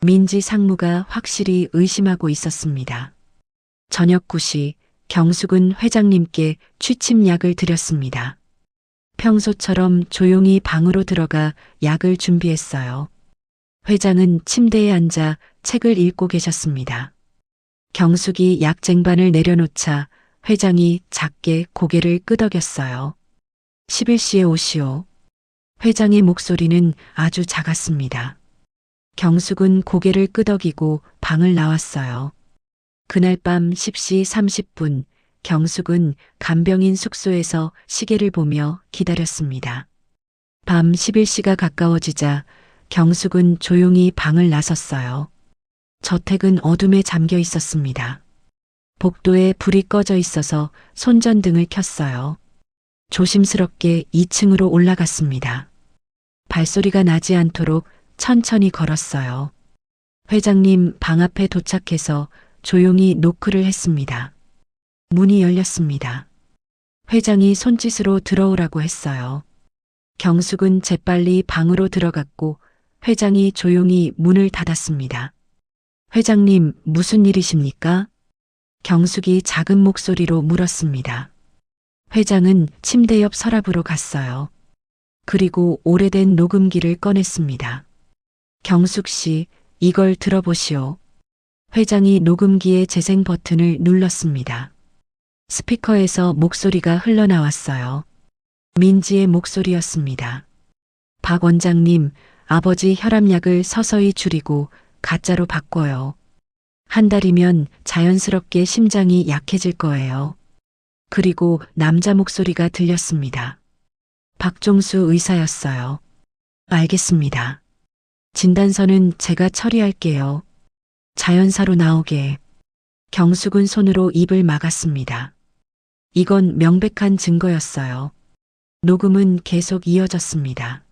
민지 상무가 확실히 의심하고 있었습니다. 저녁 9시 경숙은 회장님께 취침약을 드렸습니다. 평소처럼 조용히 방으로 들어가 약을 준비했어요. 회장은 침대에 앉아 책을 읽고 계셨습니다. 경숙이 약 쟁반을 내려놓자 회장이 작게 고개를 끄덕였어요. 11시에 오시오. 회장의 목소리는 아주 작았습니다. 경숙은 고개를 끄덕이고 방을 나왔어요. 그날 밤 10시 30분 경숙은 간병인 숙소에서 시계를 보며 기다렸습니다. 밤 11시가 가까워지자 경숙은 조용히 방을 나섰어요. 저택은 어둠에 잠겨 있었습니다. 복도에 불이 꺼져 있어서 손전등을 켰어요. 조심스럽게 2층으로 올라갔습니다. 발소리가 나지 않도록 천천히 걸었어요. 회장님 방 앞에 도착해서 조용히 노크를 했습니다. 문이 열렸습니다. 회장이 손짓으로 들어오라고 했어요. 경숙은 재빨리 방으로 들어갔고 회장이 조용히 문을 닫았습니다. 회장님, 무슨 일이십니까? 경숙이 작은 목소리로 물었습니다. 회장은 침대 옆 서랍으로 갔어요. 그리고 오래된 녹음기를 꺼냈습니다. 경숙 씨, 이걸 들어보시오. 회장이 녹음기의 재생 버튼을 눌렀습니다. 스피커에서 목소리가 흘러나왔어요. 민지의 목소리였습니다. 박 원장님, 아버지 혈압약을 서서히 줄이고 가짜로 바꿔요. 한 달이면 자연스럽게 심장이 약해질 거예요. 그리고 남자 목소리가 들렸습니다. 박종수 의사였어요. 알겠습니다. 진단서는 제가 처리할게요. 자연사로 나오게. 경숙은 손으로 입을 막았습니다. 이건 명백한 증거였어요. 녹음은 계속 이어졌습니다.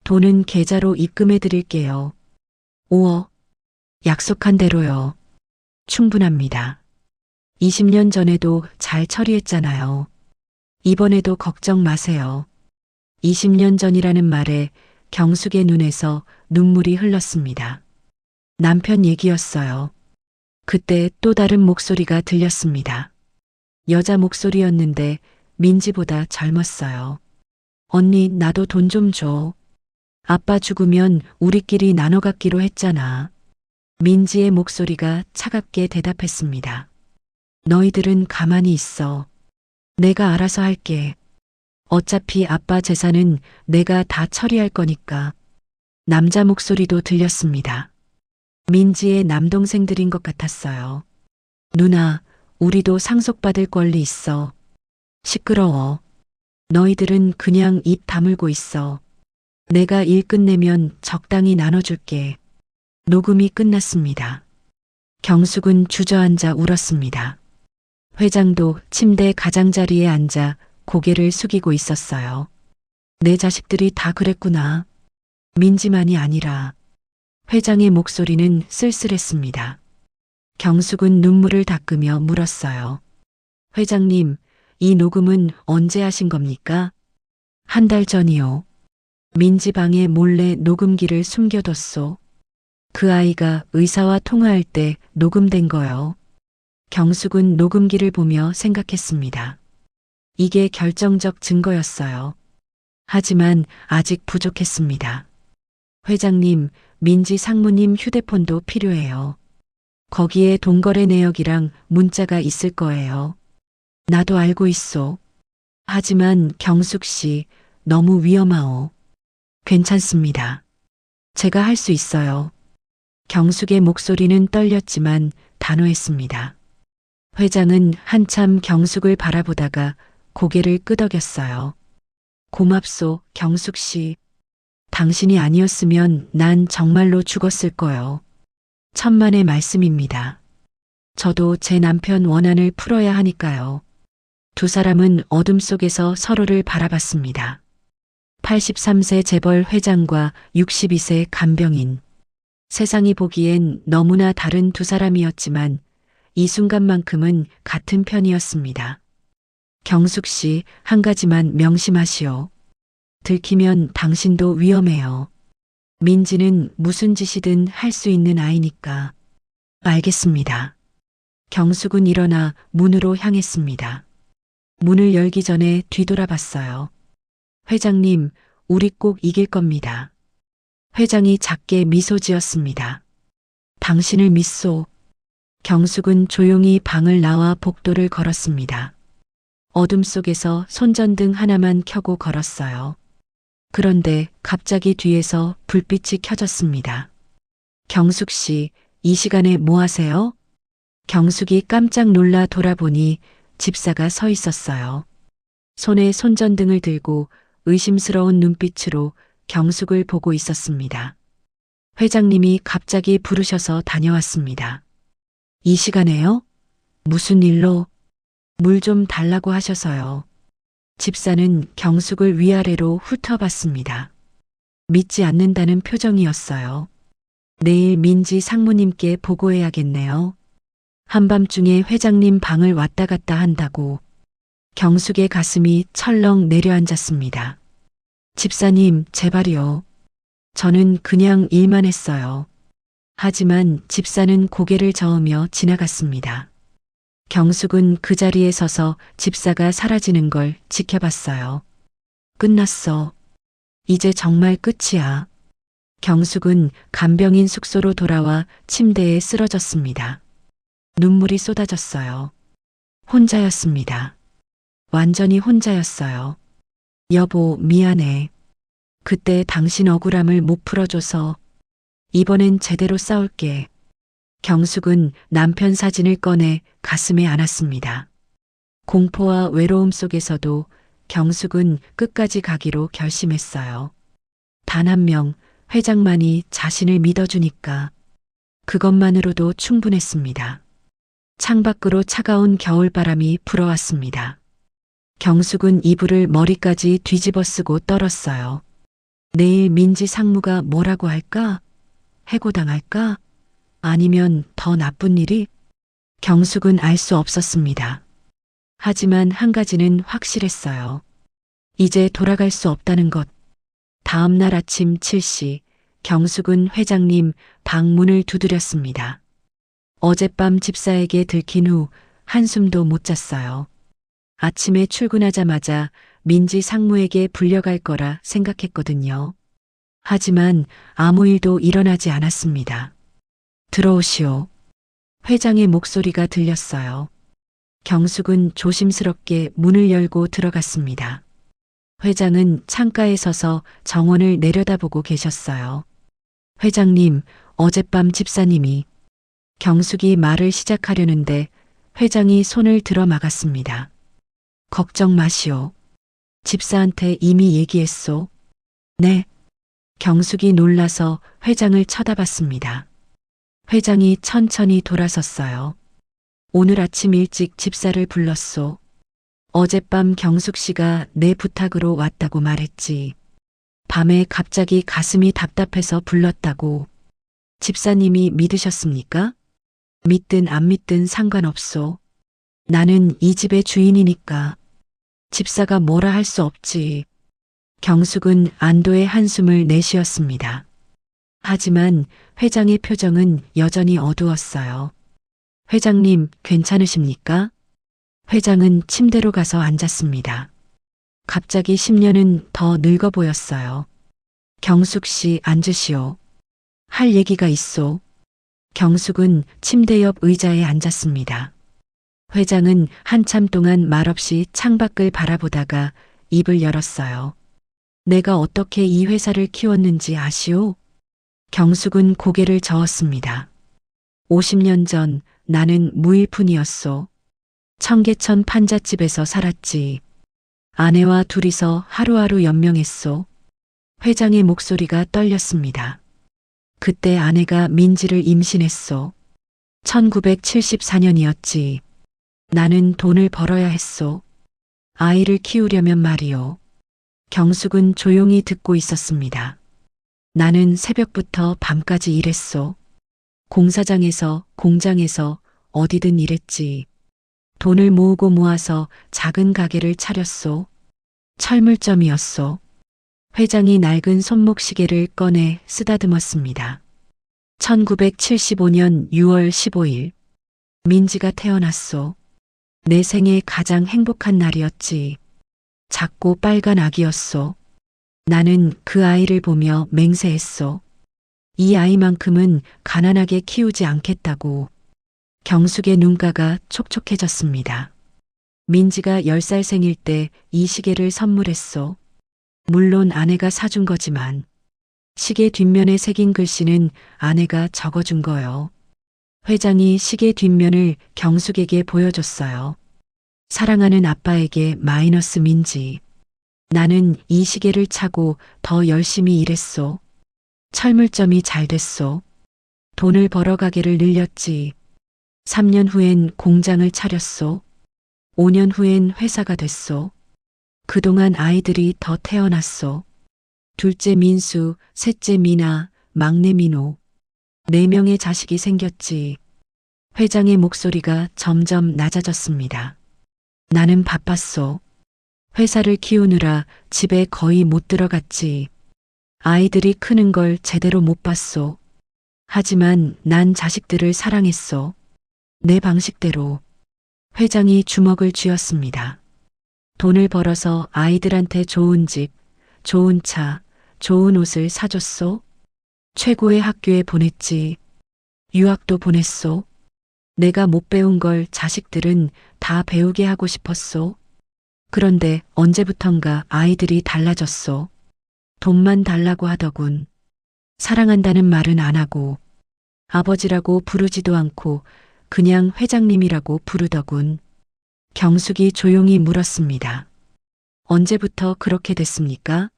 돈은 계좌로 입금해 드릴게요. 5억. 약속한 대로요. 충분합니다. 20년 전에도 잘 처리했잖아요. 이번에도 걱정 마세요. 20년 전이라는 말에 경숙의 눈에서 눈물이 흘렀습니다. 남편 얘기였어요. 그때 또 다른 목소리가 들렸습니다. 여자 목소리였는데 민지보다 젊었어요. 언니, 나도 돈 좀 줘. 아빠 죽으면 우리끼리 나눠 갖기로 했잖아. 민지의 목소리가 차갑게 대답했습니다. 너희들은 가만히 있어. 내가 알아서 할게. 어차피 아빠 재산은 내가 다 처리할 거니까. 남자 목소리도 들렸습니다. 민지의 남동생들인 것 같았어요. 누나, 우리도 상속받을 권리 있어. 시끄러워. 너희들은 그냥 입 다물고 있어. 내가 일 끝내면 적당히 나눠줄게. 녹음이 끝났습니다. 경숙은 주저앉아 울었습니다. 회장도 침대 가장자리에 앉아 고개를 숙이고 있었어요. 내 자식들이 다 그랬구나. 민지만이 아니라. 회장의 목소리는 쓸쓸했습니다. 경숙은 눈물을 닦으며 물었어요. 회장님, 이 녹음은 언제 하신 겁니까? 한 달 전이요. 민지 방에 몰래 녹음기를 숨겨뒀소. 그 아이가 의사와 통화할 때 녹음된 거요. 경숙은 녹음기를 보며 생각했습니다. 이게 결정적 증거였어요. 하지만 아직 부족했습니다. 회장님, 민지 상무님 휴대폰도 필요해요. 거기에 동거래 내역이랑 문자가 있을 거예요. 나도 알고 있어. 하지만 경숙 씨, 너무 위험하오. 괜찮습니다. 제가 할 수 있어요. 경숙의 목소리는 떨렸지만 단호했습니다. 회장은 한참 경숙을 바라보다가 고개를 끄덕였어요. 고맙소, 경숙 씨. 당신이 아니었으면 난 정말로 죽었을 거요. 천만의 말씀입니다. 저도 제 남편 원한을 풀어야 하니까요. 두 사람은 어둠 속에서 서로를 바라봤습니다. 83세 재벌 회장과 62세 간병인. 세상이 보기엔 너무나 다른 두 사람이었지만 이 순간만큼은 같은 편이었습니다. 경숙 씨, 한 가지만 명심하시오. 들키면 당신도 위험해요. 민지는 무슨 짓이든 할 수 있는 아이니까. 알겠습니다. 경숙은 일어나 문으로 향했습니다. 문을 열기 전에 뒤돌아봤어요. 회장님, 우리 꼭 이길 겁니다. 회장이 작게 미소 지었습니다. 당신을 믿소. 경숙은 조용히 방을 나와 복도를 걸었습니다. 어둠 속에서 손전등 하나만 켜고 걸었어요. 그런데 갑자기 뒤에서 불빛이 켜졌습니다. 경숙 씨, 이 시간에 뭐 하세요? 경숙이 깜짝 놀라 돌아보니 집사가 서 있었어요. 손에 손전등을 들고 의심스러운 눈빛으로 경숙을 보고 있었습니다. 회장님이 갑자기 부르셔서 다녀왔습니다. 이 시간에요? 무슨 일로? 물 좀 달라고 하셔서요. 집사는 경숙을 위아래로 훑어봤습니다. 믿지 않는다는 표정이었어요. 내일 민지 상무님께 보고해야겠네요. 한밤중에 회장님 방을 왔다 갔다 한다고. 경숙의 가슴이 철렁 내려앉았습니다. 집사님, 제발요. 저는 그냥 일만 했어요. 하지만 집사는 고개를 저으며 지나갔습니다. 경숙은 그 자리에 서서 집사가 사라지는 걸 지켜봤어요. 끝났어. 이제 정말 끝이야. 경숙은 간병인 숙소로 돌아와 침대에 쓰러졌습니다. 눈물이 쏟아졌어요. 혼자였습니다. 완전히 혼자였어요. 여보, 미안해. 그때 당신 억울함을 못 풀어줘서 이번엔 제대로 싸울게. 경숙은 남편 사진을 꺼내 가슴에 안았습니다. 공포와 외로움 속에서도 경숙은 끝까지 가기로 결심했어요. 단 한 명, 회장만이 자신을 믿어주니까 그것만으로도 충분했습니다. 창밖으로 차가운 겨울바람이 불어왔습니다. 경숙은 이불을 머리까지 뒤집어 쓰고 떨었어요. 내일 민지 상무가 뭐라고 할까? 해고당할까? 아니면 더 나쁜 일이? 경숙은 알 수 없었습니다. 하지만 한 가지는 확실했어요. 이제 돌아갈 수 없다는 것. 다음 날 아침 7시, 경숙은 회장님 방 문을 두드렸습니다. 어젯밤 집사에게 들킨 후 한숨도 못 잤어요. 아침에 출근하자마자 민지 상무에게 불려갈 거라 생각했거든요. 하지만 아무 일도 일어나지 않았습니다. 들어오시오. 회장의 목소리가 들렸어요. 경숙은 조심스럽게 문을 열고 들어갔습니다. 회장은 창가에 서서 정원을 내려다보고 계셨어요. 회장님, 어젯밤 집사님이. 경숙이 말을 시작하려는데 회장이 손을 들어 막았습니다. 걱정 마시오. 집사한테 이미 얘기했소. 네. 경숙이 놀라서 회장을 쳐다봤습니다. 회장이 천천히 돌아섰어요. 오늘 아침 일찍 집사를 불렀소. 어젯밤 경숙 씨가 내 부탁으로 왔다고 말했지. 밤에 갑자기 가슴이 답답해서 불렀다고. 집사님이 믿으셨습니까? 믿든 안 믿든 상관없소. 나는 이 집의 주인이니까. 집사가 뭐라 할 수 없지. 경숙은 안도의 한숨을 내쉬었습니다. 하지만 회장의 표정은 여전히 어두웠어요. 회장님, 괜찮으십니까? 회장은 침대로 가서 앉았습니다. 갑자기 10년은 더 늙어 보였어요. 경숙 씨, 앉으시오. 할 얘기가 있소. 경숙은 침대 옆 의자에 앉았습니다. 회장은 한참 동안 말없이 창밖을 바라보다가 입을 열었어요. 내가 어떻게 이 회사를 키웠는지 아시오? 경숙은 고개를 저었습니다. 50년 전 나는 무일푼이었소. 청계천 판잣집에서 살았지. 아내와 둘이서 하루하루 연명했소. 회장의 목소리가 떨렸습니다. 그때 아내가 민지를 임신했소. 1974년이었지. 나는 돈을 벌어야 했소. 아이를 키우려면 말이요. 경숙은 조용히 듣고 있었습니다. 나는 새벽부터 밤까지 일했소. 공사장에서, 공장에서, 어디든 일했지. 돈을 모으고 모아서 작은 가게를 차렸소. 철물점이었소. 회장이 낡은 손목시계를 꺼내 쓰다듬었습니다. 1975년 6월 15일. 민지가 태어났소. 내 생애 가장 행복한 날이었지. 작고 빨간 아기였소. 나는 그 아이를 보며 맹세했소. 이 아이만큼은 가난하게 키우지 않겠다고. 경숙의 눈가가 촉촉해졌습니다. 민지가 10살 생일 때 이 시계를 선물했소. 물론 아내가 사준 거지만 시계 뒷면에 새긴 글씨는 아내가 적어준 거요. 회장이 시계 뒷면을 경숙에게 보여줬어요. 사랑하는 아빠에게 마이너스 민지. 나는 이 시계를 차고 더 열심히 일했소. 철물점이 잘 됐소. 돈을 벌어 가게를 늘렸지. 3년 후엔 공장을 차렸소. 5년 후엔 회사가 됐소. 그동안 아이들이 더 태어났소. 둘째 민수, 셋째 미나, 막내 민호. 4명의 자식이 생겼지. 회장의 목소리가 점점 낮아졌습니다. 나는 바빴소. 회사를 키우느라 집에 거의 못 들어갔지. 아이들이 크는 걸 제대로 못 봤소. 하지만 난 자식들을 사랑했소. 내 방식대로. 회장이 주먹을 쥐었습니다. 돈을 벌어서 아이들한테 좋은 집, 좋은 차, 좋은 옷을 사줬소. 최고의 학교에 보냈지. 유학도 보냈소. 내가 못 배운 걸 자식들은 다 배우게 하고 싶었소. 그런데 언제부턴가 아이들이 달라졌소. 돈만 달라고 하더군. 사랑한다는 말은 안 하고, 아버지라고 부르지도 않고 그냥 회장님이라고 부르더군. 경숙이 조용히 물었습니다. 언제부터 그렇게 됐습니까?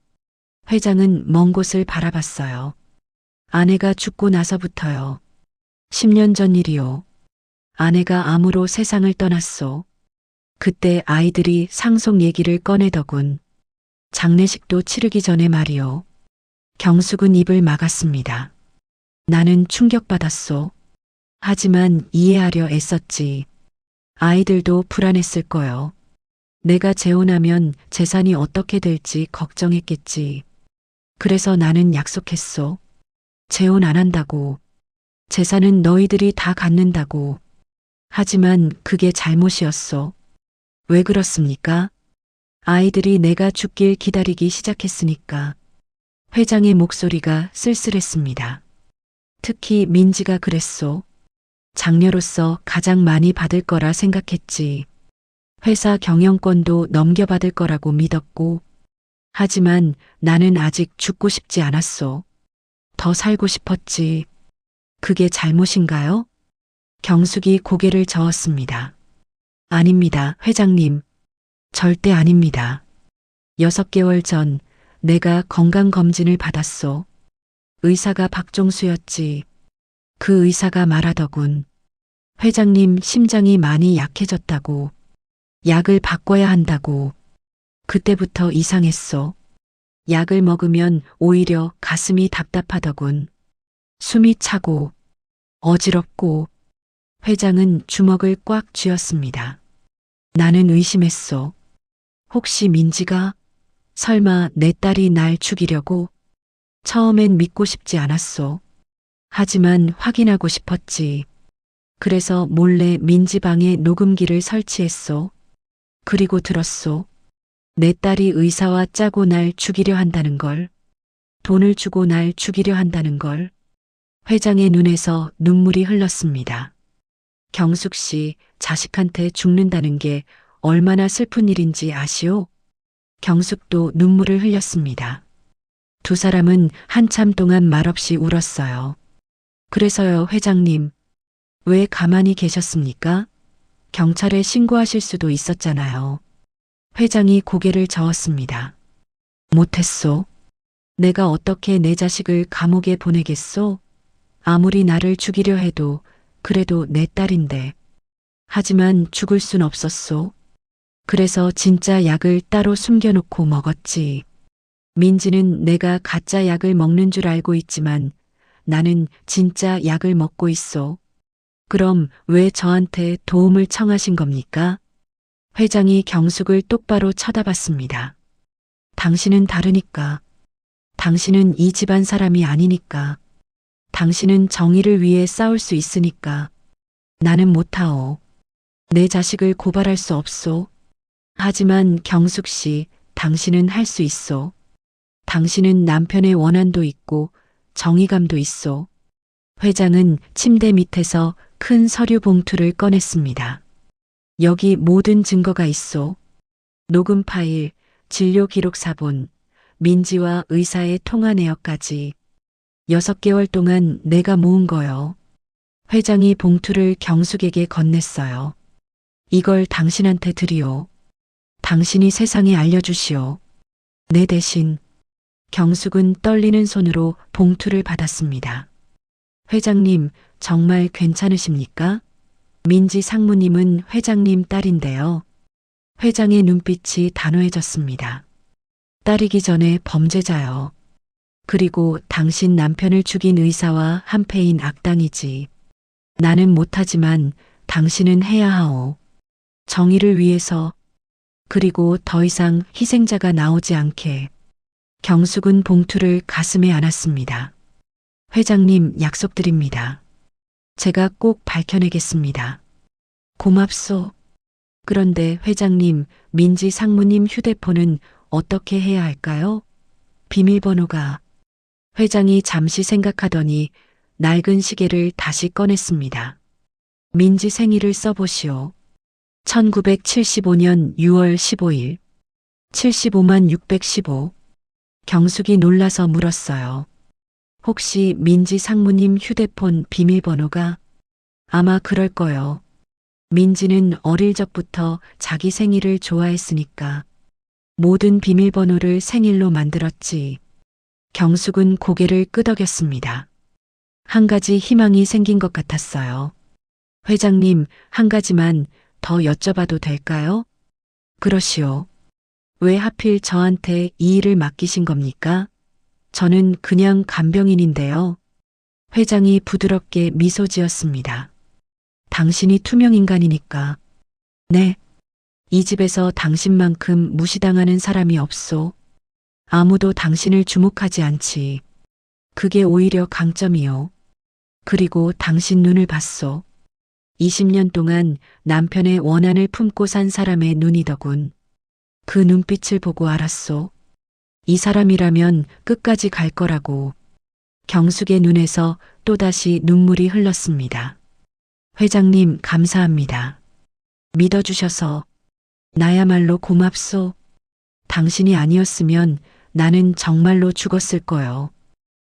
회장은 먼 곳을 바라봤어요. 아내가 죽고 나서부터요. 10년 전 일이요. 아내가 암으로 세상을 떠났소. 그때 아이들이 상속 얘기를 꺼내더군. 장례식도 치르기 전에 말이요. 경숙은 입을 막았습니다. 나는 충격받았소. 하지만 이해하려 애썼지. 아이들도 불안했을 거요. 내가 재혼하면 재산이 어떻게 될지 걱정했겠지. 그래서 나는 약속했소. 재혼 안 한다고. 재산은 너희들이 다 갖는다고. 하지만 그게 잘못이었소. 왜 그렇습니까? 아이들이 내가 죽길 기다리기 시작했으니까. 회장의 목소리가 쓸쓸했습니다. 특히 민지가 그랬소. 장녀로서 가장 많이 받을 거라 생각했지. 회사 경영권도 넘겨받을 거라고 믿었고. 하지만 나는 아직 죽고 싶지 않았소. 더 살고 싶었지. 그게 잘못인가요? 경숙이 고개를 저었습니다. 아닙니다, 회장님. 절대 아닙니다. 6개월 전 내가 건강검진을 받았소. 의사가 박종수였지. 그 의사가 말하더군. 회장님 심장이 많이 약해졌다고. 약을 바꿔야 한다고. 그때부터 이상했어. 약을 먹으면 오히려 가슴이 답답하더군. 숨이 차고 어지럽고. 회장은 주먹을 꽉 쥐었습니다. 나는 의심했어. 혹시 민지가? 설마 내 딸이 날 죽이려고? 처음엔 믿고 싶지 않았어. 하지만 확인하고 싶었지. 그래서 몰래 민지 방에 녹음기를 설치했어. 그리고 들었소. 내 딸이 의사와 짜고 날 죽이려 한다는 걸. 돈을 주고 날 죽이려 한다는 걸. 회장의 눈에서 눈물이 흘렀습니다. 경숙 씨, 자식한테 죽는다는 게 얼마나 슬픈 일인지 아시오? 경숙도 눈물을 흘렸습니다. 두 사람은 한참 동안 말없이 울었어요. 그래서요, 회장님. 왜 가만히 계셨습니까? 경찰에 신고하실 수도 있었잖아요. 회장이 고개를 저었습니다. 못했소. 내가 어떻게 내 자식을 감옥에 보내겠소? 아무리 나를 죽이려 해도 그래도 내 딸인데. 하지만 죽을 순 없었소. 그래서 진짜 약을 따로 숨겨놓고 먹었지. 민지는 내가 가짜 약을 먹는 줄 알고 있지만 나는 진짜 약을 먹고 있어. 그럼 왜 저한테 도움을 청하신 겁니까? 회장이 경숙을 똑바로 쳐다봤습니다. 당신은 다르니까. 당신은 이 집안 사람이 아니니까. 당신은 정의를 위해 싸울 수 있으니까. 나는 못하오. 내 자식을 고발할 수 없소. 하지만 경숙 씨, 당신은 할 수 있소. 당신은 남편의 원한도 있고 정의감도 있소. 회장은 침대 밑에서 큰 서류 봉투를 꺼냈습니다. 여기 모든 증거가 있소. 녹음 파일, 진료 기록 사본, 민지와 의사의 통화 내역까지. 6개월 동안 내가 모은 거요. 회장이 봉투를 경숙에게 건넸어요. 이걸 당신한테 드리오. 당신이 세상에 알려주시오. 내 대신. 경숙은 떨리는 손으로 봉투를 받았습니다. 회장님, 정말 괜찮으십니까? 민지 상무님은 회장님 딸인데요. 회장의 눈빛이 단호해졌습니다. 따르기 전에 범죄자요. 그리고 당신 남편을 죽인 의사와 한패인 악당이지. 나는 못하지만 당신은 해야 하오. 정의를 위해서. 그리고 더 이상 희생자가 나오지 않게. 경숙은 봉투를 가슴에 안았습니다. 회장님, 약속드립니다. 제가 꼭 밝혀내겠습니다. 고맙소. 그런데 회장님, 민지 상무님 휴대폰은 어떻게 해야 할까요? 비밀번호가. 회장이 잠시 생각하더니 낡은 시계를 다시 꺼냈습니다. 민지 생일을 써보시오. 1975년 6월 15일. 75만 615. 경숙이 놀라서 물었어요. 혹시 민지 상무님 휴대폰 비밀번호가? 아마 그럴 거요. 민지는 어릴 적부터 자기 생일을 좋아했으니까 모든 비밀번호를 생일로 만들었지. 경숙은 고개를 끄덕였습니다. 한 가지 희망이 생긴 것 같았어요. 회장님, 한 가지만 더 여쭤봐도 될까요? 그러시오. 왜 하필 저한테 이 일을 맡기신 겁니까? 저는 그냥 간병인인데요. 회장이 부드럽게 미소 지었습니다. 당신이 투명인간이니까. 네. 이 집에서 당신만큼 무시당하는 사람이 없소. 아무도 당신을 주목하지 않지. 그게 오히려 강점이요. 그리고 당신 눈을 봤소. 20년 동안 남편의 원한을 품고 산 사람의 눈이더군. 그 눈빛을 보고 알았소. 이 사람이라면 끝까지 갈 거라고. 경숙의 눈에서 또다시 눈물이 흘렀습니다. 회장님, 감사합니다. 믿어주셔서. 나야말로 고맙소. 당신이 아니었으면 나는 정말로 죽었을 거요.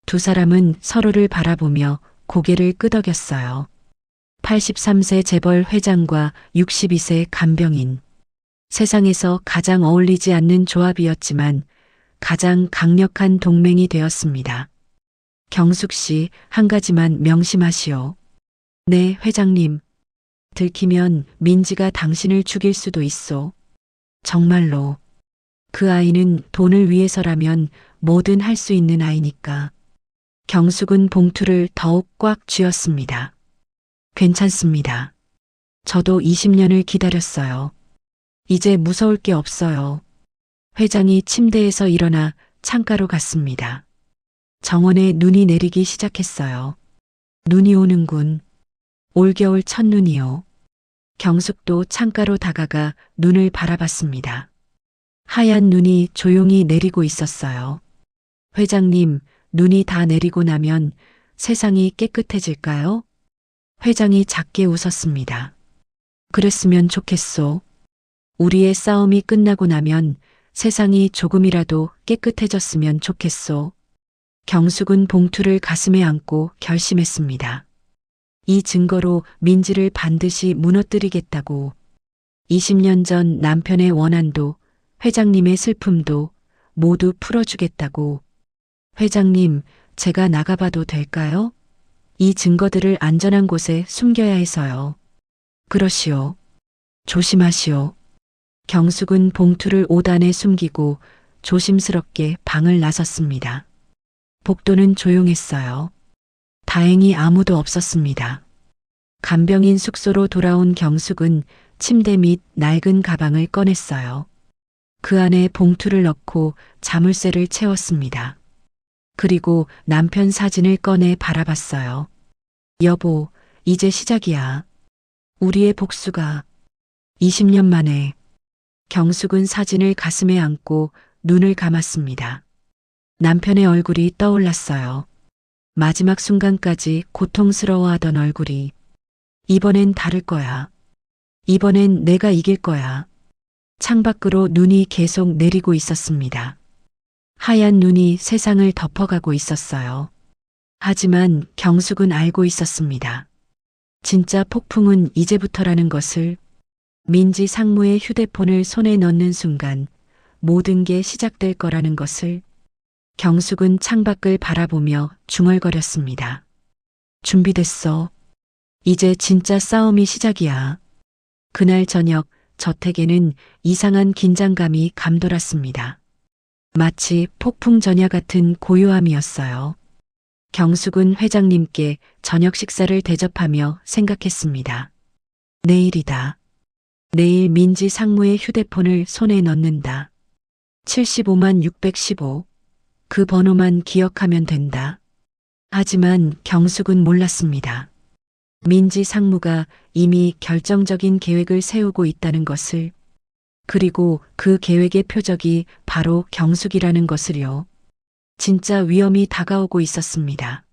두 사람은 서로를 바라보며 고개를 끄덕였어요. 83세 재벌 회장과 62세 간병인. 세상에서 가장 어울리지 않는 조합이었지만 가장 강력한 동맹이 되었습니다. 경숙 씨, 한 가지만 명심하시오. 네, 회장님. 들키면 민지가 당신을 죽일 수도 있소. 정말로. 그 아이는 돈을 위해서라면 뭐든 할 수 있는 아이니까. 경숙은 봉투를 더욱 꽉 쥐었습니다. 괜찮습니다. 저도 20년을 기다렸어요. 이제 무서울 게 없어요. 회장이 침대에서 일어나 창가로 갔습니다. 정원에 눈이 내리기 시작했어요. 눈이 오는군. 올겨울 첫눈이요. 경숙도 창가로 다가가 눈을 바라봤습니다. 하얀 눈이 조용히 내리고 있었어요. 회장님, 눈이 다 내리고 나면 세상이 깨끗해질까요? 회장이 작게 웃었습니다. 그랬으면 좋겠소. 우리의 싸움이 끝나고 나면 세상이 조금이라도 깨끗해졌으면 좋겠소. 경숙은 봉투를 가슴에 안고 결심했습니다. 이 증거로 민지를 반드시 무너뜨리겠다고. 20년 전 남편의 원한도 회장님의 슬픔도 모두 풀어주겠다고. 회장님, 제가 나가봐도 될까요? 이 증거들을 안전한 곳에 숨겨야 해서요. 그러시오. 조심하시오. 경숙은 봉투를 옷안에 숨기고 조심스럽게 방을 나섰습니다. 복도는 조용했어요. 다행히 아무도 없었습니다. 간병인 숙소로 돌아온 경숙은 침대 밑 낡은 가방을 꺼냈어요. 그 안에 봉투를 넣고 자물쇠를 채웠습니다. 그리고 남편 사진을 꺼내 바라봤어요. 여보, 이제 시작이야. 우리의 복수가. 20년 만에. 경숙은 사진을 가슴에 안고 눈을 감았습니다. 남편의 얼굴이 떠올랐어요. 마지막 순간까지 고통스러워하던 얼굴이. 이번엔 다를 거야. 이번엔 내가 이길 거야. 창밖으로 눈이 계속 내리고 있었습니다. 하얀 눈이 세상을 덮어가고 있었어요. 하지만 경숙은 알고 있었습니다. 진짜 폭풍은 이제부터라는 것을. 민지 상무의 휴대폰을 손에 넣는 순간 모든 게 시작될 거라는 것을. 경숙은 창밖을 바라보며 중얼거렸습니다. 준비됐어. 이제 진짜 싸움이 시작이야. 그날 저녁 저택에는 이상한 긴장감이 감돌았습니다. 마치 폭풍 전야 같은 고요함이었어요. 경숙은 회장님께 저녁 식사를 대접하며 생각했습니다. 내일이다. 내일 민지 상무의 휴대폰을 손에 넣는다. 75만 615. 그 번호만 기억하면 된다. 하지만 경숙은 몰랐습니다. 민지 상무가 이미 결정적인 계획을 세우고 있다는 것을, 그리고 그 계획의 표적이 바로 경숙이라는 것을요. 진짜 위험이 다가오고 있었습니다.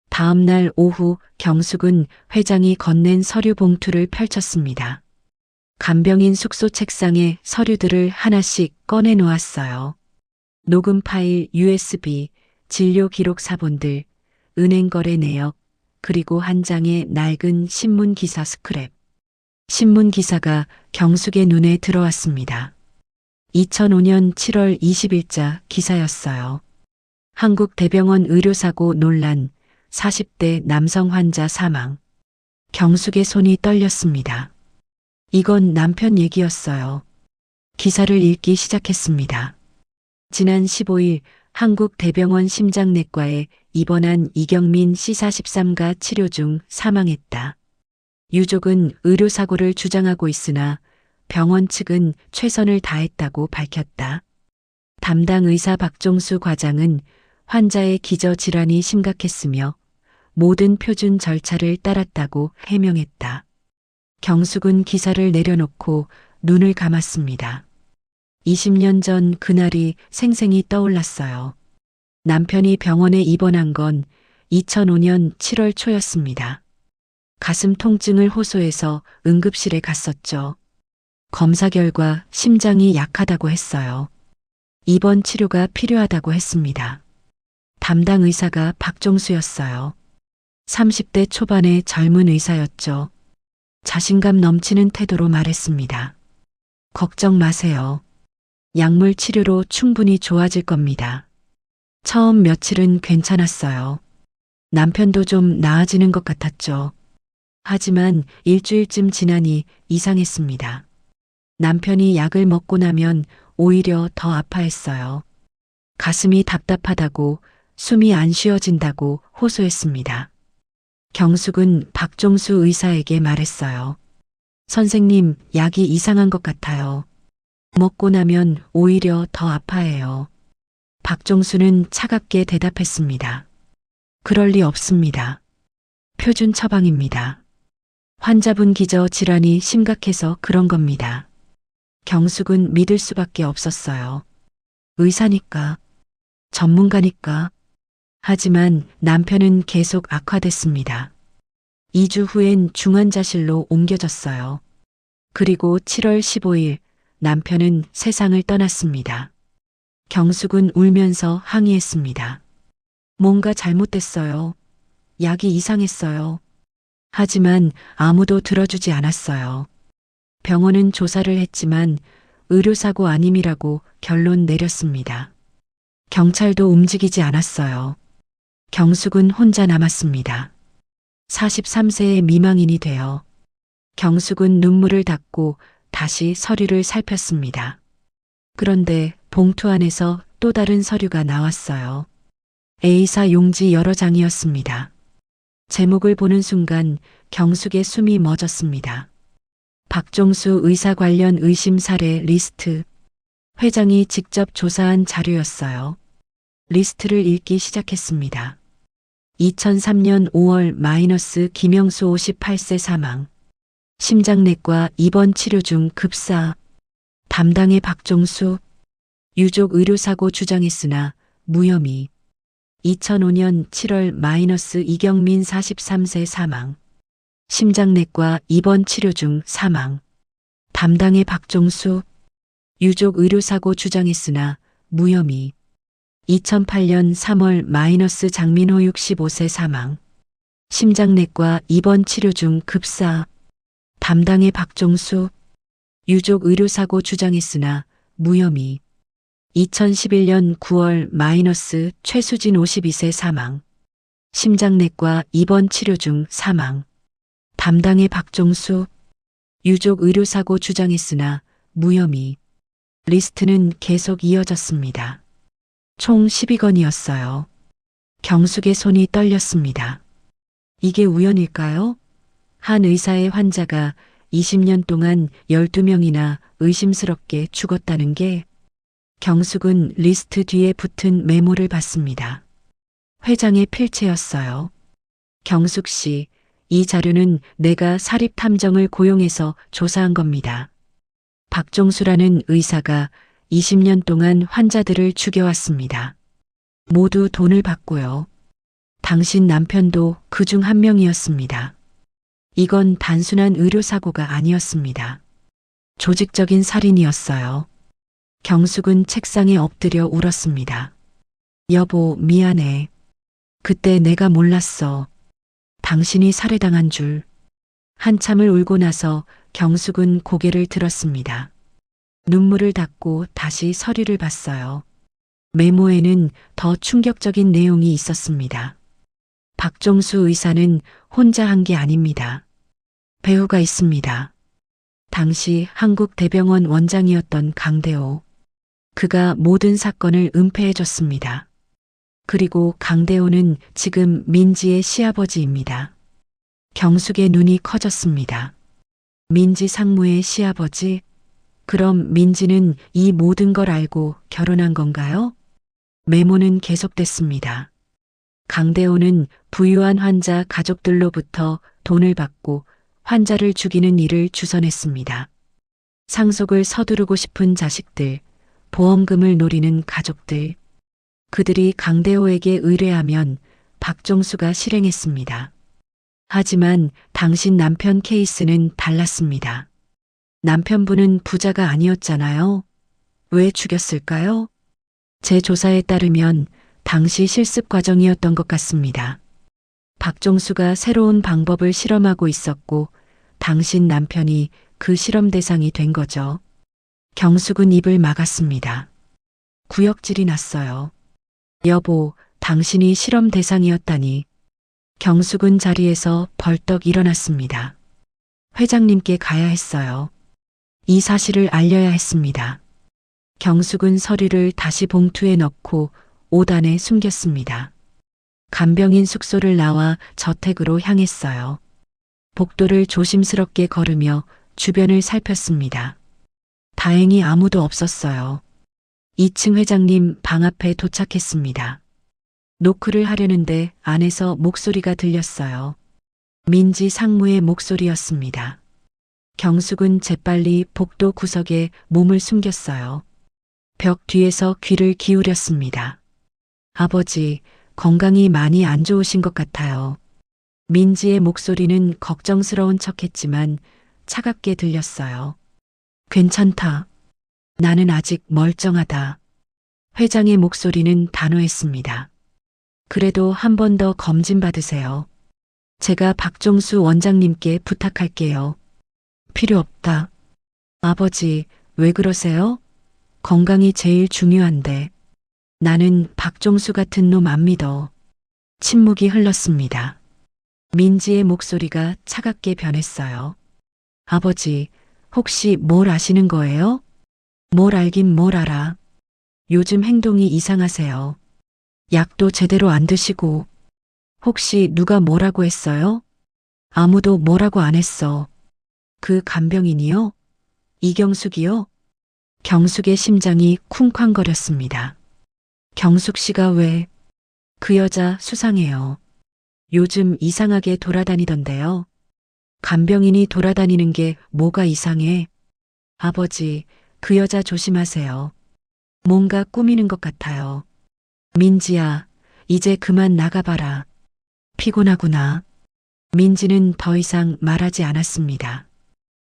다음 날 오후 경숙은 회장이 건넨 서류 봉투를 펼쳤습니다. 간병인 숙소 책상에 서류들을 하나씩 꺼내 놓았어요. 녹음 파일, USB, 진료 기록 사본들, 은행 거래 내역, 그리고 한 장의 낡은 신문 기사 스크랩. 신문 기사가 경숙의 눈에 들어왔습니다. 2005년 7월 20일자 기사였어요. 한국 대병원 의료사고 논란, 40대 남성 환자 사망. 경숙의 손이 떨렸습니다. 이건 남편 얘기였어요. 기사를 읽기 시작했습니다. 지난 15일 한국 대병원 심장내과에 입원한 이경민 씨 43가 치료 중 사망했다. 유족은 의료사고를 주장하고 있으나 병원 측은 최선을 다했다고 밝혔다. 담당 의사 박종수 과장은 환자의 기저질환이 심각했으며 모든 표준 절차를 따랐다고 해명했다. 경숙은 기사를 내려놓고 눈을 감았습니다. 20년 전 그날이 생생히 떠올랐어요. 남편이 병원에 입원한 건 2005년 7월 초였습니다. 가슴 통증을 호소해서 응급실에 갔었죠. 검사 결과 심장이 약하다고 했어요. 입원 치료가 필요하다고 했습니다. 담당 의사가 박종수였어요. 30대 초반의 젊은 의사였죠. 자신감 넘치는 태도로 말했습니다. 걱정 마세요. 약물 치료로 충분히 좋아질 겁니다. 처음 며칠은 괜찮았어요. 남편도 좀 나아지는 것 같았죠. 하지만 일주일쯤 지나니 이상했습니다. 남편이 약을 먹고 나면 오히려 더 아파했어요. 가슴이 답답하다고, 숨이 안 쉬어진다고 호소했습니다. 경숙은 박종수 의사에게 말했어요. 선생님, 약이 이상한 것 같아요. 먹고 나면 오히려 더 아파해요. 박종수는 차갑게 대답했습니다. 그럴 리 없습니다. 표준 처방입니다. 환자분 기저 질환이 심각해서 그런 겁니다. 경숙은 믿을 수밖에 없었어요. 의사니까, 전문가니까. 하지만 남편은 계속 악화됐습니다. 2주 후엔 중환자실로 옮겨졌어요. 그리고 7월 15일 남편은 세상을 떠났습니다. 경숙은 울면서 항의했습니다. 뭔가 잘못됐어요. 약이 이상했어요. 하지만 아무도 들어주지 않았어요. 병원은 조사를 했지만 의료사고 아님이라고 결론 내렸습니다. 경찰도 움직이지 않았어요. 경숙은 혼자 남았습니다. 43세의 미망인이 되어 경숙은 눈물을 닦고 다시 서류를 살폈습니다. 그런데 봉투 안에서 또 다른 서류가 나왔어요. A사 용지 여러 장이었습니다. 제목을 보는 순간 경숙의 숨이 멎었습니다. 박종수 의사 관련 의심 사례 리스트. 회장이 직접 조사한 자료였어요. 리스트를 읽기 시작했습니다. 2003년 5월 마이너스 김영수 58세 사망. 심장내과 입원 치료 중 급사. 담당의 박종수. 유족 의료사고 주장했으나 무혐의. 2005년 7월 마이너스 이경민 43세 사망. 심장내과 입원 치료 중 사망. 담당의 박종수. 유족 의료사고 주장했으나 무혐의. 2008년 3월 마이너스 장민호 65세 사망. 심장내과 입원 치료 중 급사. 담당의 박종수. 유족 의료사고 주장했으나 무혐의. 2011년 9월 마이너스 최수진 52세 사망. 심장내과 입원 치료 중 사망. 담당의 박종수. 유족 의료사고 주장했으나 무혐의. 리스트는 계속 이어졌습니다. 총 12건이었어요. 경숙의 손이 떨렸습니다. 이게 우연일까요? 한 의사의 환자가 20년 동안 12명이나 의심스럽게 죽었다는 게. 경숙은 리스트 뒤에 붙은 메모를 봤습니다. 회장의 필체였어요. 경숙 씨, 이 자료는 내가 사립탐정을 고용해서 조사한 겁니다. 박종수라는 의사가 20년 동안 환자들을 죽여왔습니다. 모두 돈을 받고요. 당신 남편도 그 중 한 명이었습니다. 이건 단순한 의료사고가 아니었습니다. 조직적인 살인이었어요. 경숙은 책상에 엎드려 울었습니다. 여보, 미안해. 그때 내가 몰랐어. 당신이 살해당한 줄. 한참을 울고 나서 경숙은 고개를 들었습니다. 눈물을 닦고 다시 서류를 봤어요. 메모에는 더 충격적인 내용이 있었습니다. 박종수 의사는 혼자 한 게 아닙니다. 배우가 있습니다. 당시 한국대병원 원장이었던 강대호. 그가 모든 사건을 은폐해줬습니다. 그리고 강대호는 지금 민지의 시아버지입니다. 경숙의 눈이 커졌습니다. 민지 상무의 시아버지? 그럼 민지는 이 모든 걸 알고 결혼한 건가요? 메모는 계속됐습니다. 강대호는 부유한 환자 가족들로부터 돈을 받고 환자를 죽이는 일을 주선했습니다. 상속을 서두르고 싶은 자식들, 보험금을 노리는 가족들. 그들이 강대호에게 의뢰하면 박종수가 실행했습니다. 하지만 당신 남편 케이스는 달랐습니다. 남편분은 부자가 아니었잖아요. 왜 죽였을까요? 제 조사에 따르면 당시 실습 과정이었던 것 같습니다. 박종수가 새로운 방법을 실험하고 있었고 당신 남편이 그 실험 대상이 된 거죠. 경숙은 입을 막았습니다. 구역질이 났어요. 여보, 당신이 실험 대상이었다니. 경숙은 자리에서 벌떡 일어났습니다. 회장님께 가야 했어요. 이 사실을 알려야 했습니다. 경숙은 서류를 다시 봉투에 넣고 5단에 숨겼습니다. 간병인 숙소를 나와 저택으로 향했어요. 복도를 조심스럽게 걸으며 주변을 살폈습니다. 다행히 아무도 없었어요. 2층 회장님 방 앞에 도착했습니다. 노크를 하려는데 안에서 목소리가 들렸어요. 민지 상무의 목소리였습니다. 경숙은 재빨리 복도 구석에 몸을 숨겼어요. 벽 뒤에서 귀를 기울였습니다. 아버지, 건강이 많이 안 좋으신 것 같아요. 민지의 목소리는 걱정스러운 척했지만 차갑게 들렸어요. 괜찮다. 나는 아직 멀쩡하다. 회장의 목소리는 단호했습니다. 그래도 한 번 더 검진 받으세요. 제가 박종수 원장님께 부탁할게요. 필요 없다. 아버지, 왜 그러세요? 건강이 제일 중요한데. 나는 박종수 같은 놈 안 믿어. 침묵이 흘렀습니다. 민지의 목소리가 차갑게 변했어요. 아버지, 혹시 뭘 아시는 거예요? 뭘 알긴 뭘 알아. 요즘 행동이 이상하세요. 약도 제대로 안 드시고. 혹시 누가 뭐라고 했어요? 아무도 뭐라고 안 했어. 그 간병인이요? 이경숙이요? 경숙의 심장이 쿵쾅거렸습니다. 경숙 씨가 왜? 그 여자 수상해요. 요즘 이상하게 돌아다니던데요. 간병인이 돌아다니는 게 뭐가 이상해? 아버지, 그 여자 조심하세요. 뭔가 꾸미는 것 같아요. 민지야, 이제 그만 나가봐라. 피곤하구나. 민지는 더 이상 말하지 않았습니다.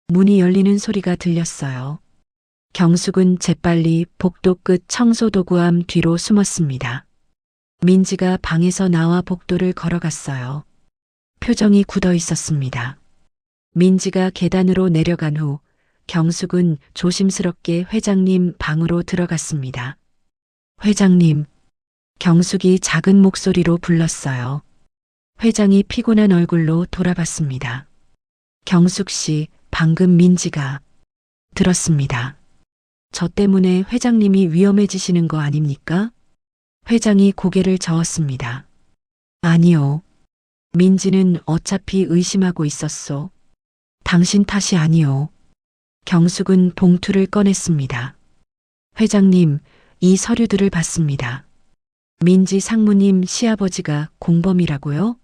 문이 열리는 소리가 들렸어요. 경숙은 재빨리 복도 끝 청소도구함 뒤로 숨었습니다. 민지가 방에서 나와 복도를 걸어갔어요. 표정이 굳어 있었습니다. 민지가 계단으로 내려간 후 경숙은 조심스럽게 회장님 방으로 들어갔습니다. 회장님, 경숙이 작은 목소리로 불렀어요. 회장이 피곤한 얼굴로 돌아봤습니다. 경숙 씨, 방금 민지가 들었습니다. 저 때문에 회장님이 위험해지시는 거 아닙니까? 회장이 고개를 저었습니다. 아니요. 민지는 어차피 의심하고 있었소. 당신 탓이 아니요. 경숙은 봉투를 꺼냈습니다. 회장님, 이 서류들을 봤습니다. 민지 상무님 시아버지가 공범이라고요?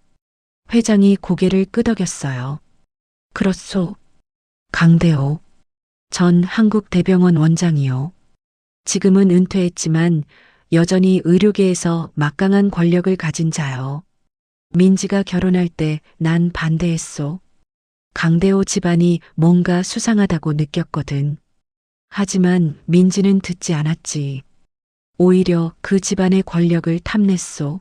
회장이 고개를 끄덕였어요. 그렇소. 강대호. 전 한국대병원 원장이요. 지금은 은퇴했지만 여전히 의료계에서 막강한 권력을 가진 자요. 민지가 결혼할 때 난 반대했소. 강대호 집안이 뭔가 수상하다고 느꼈거든. 하지만 민지는 듣지 않았지. 오히려 그 집안의 권력을 탐냈소.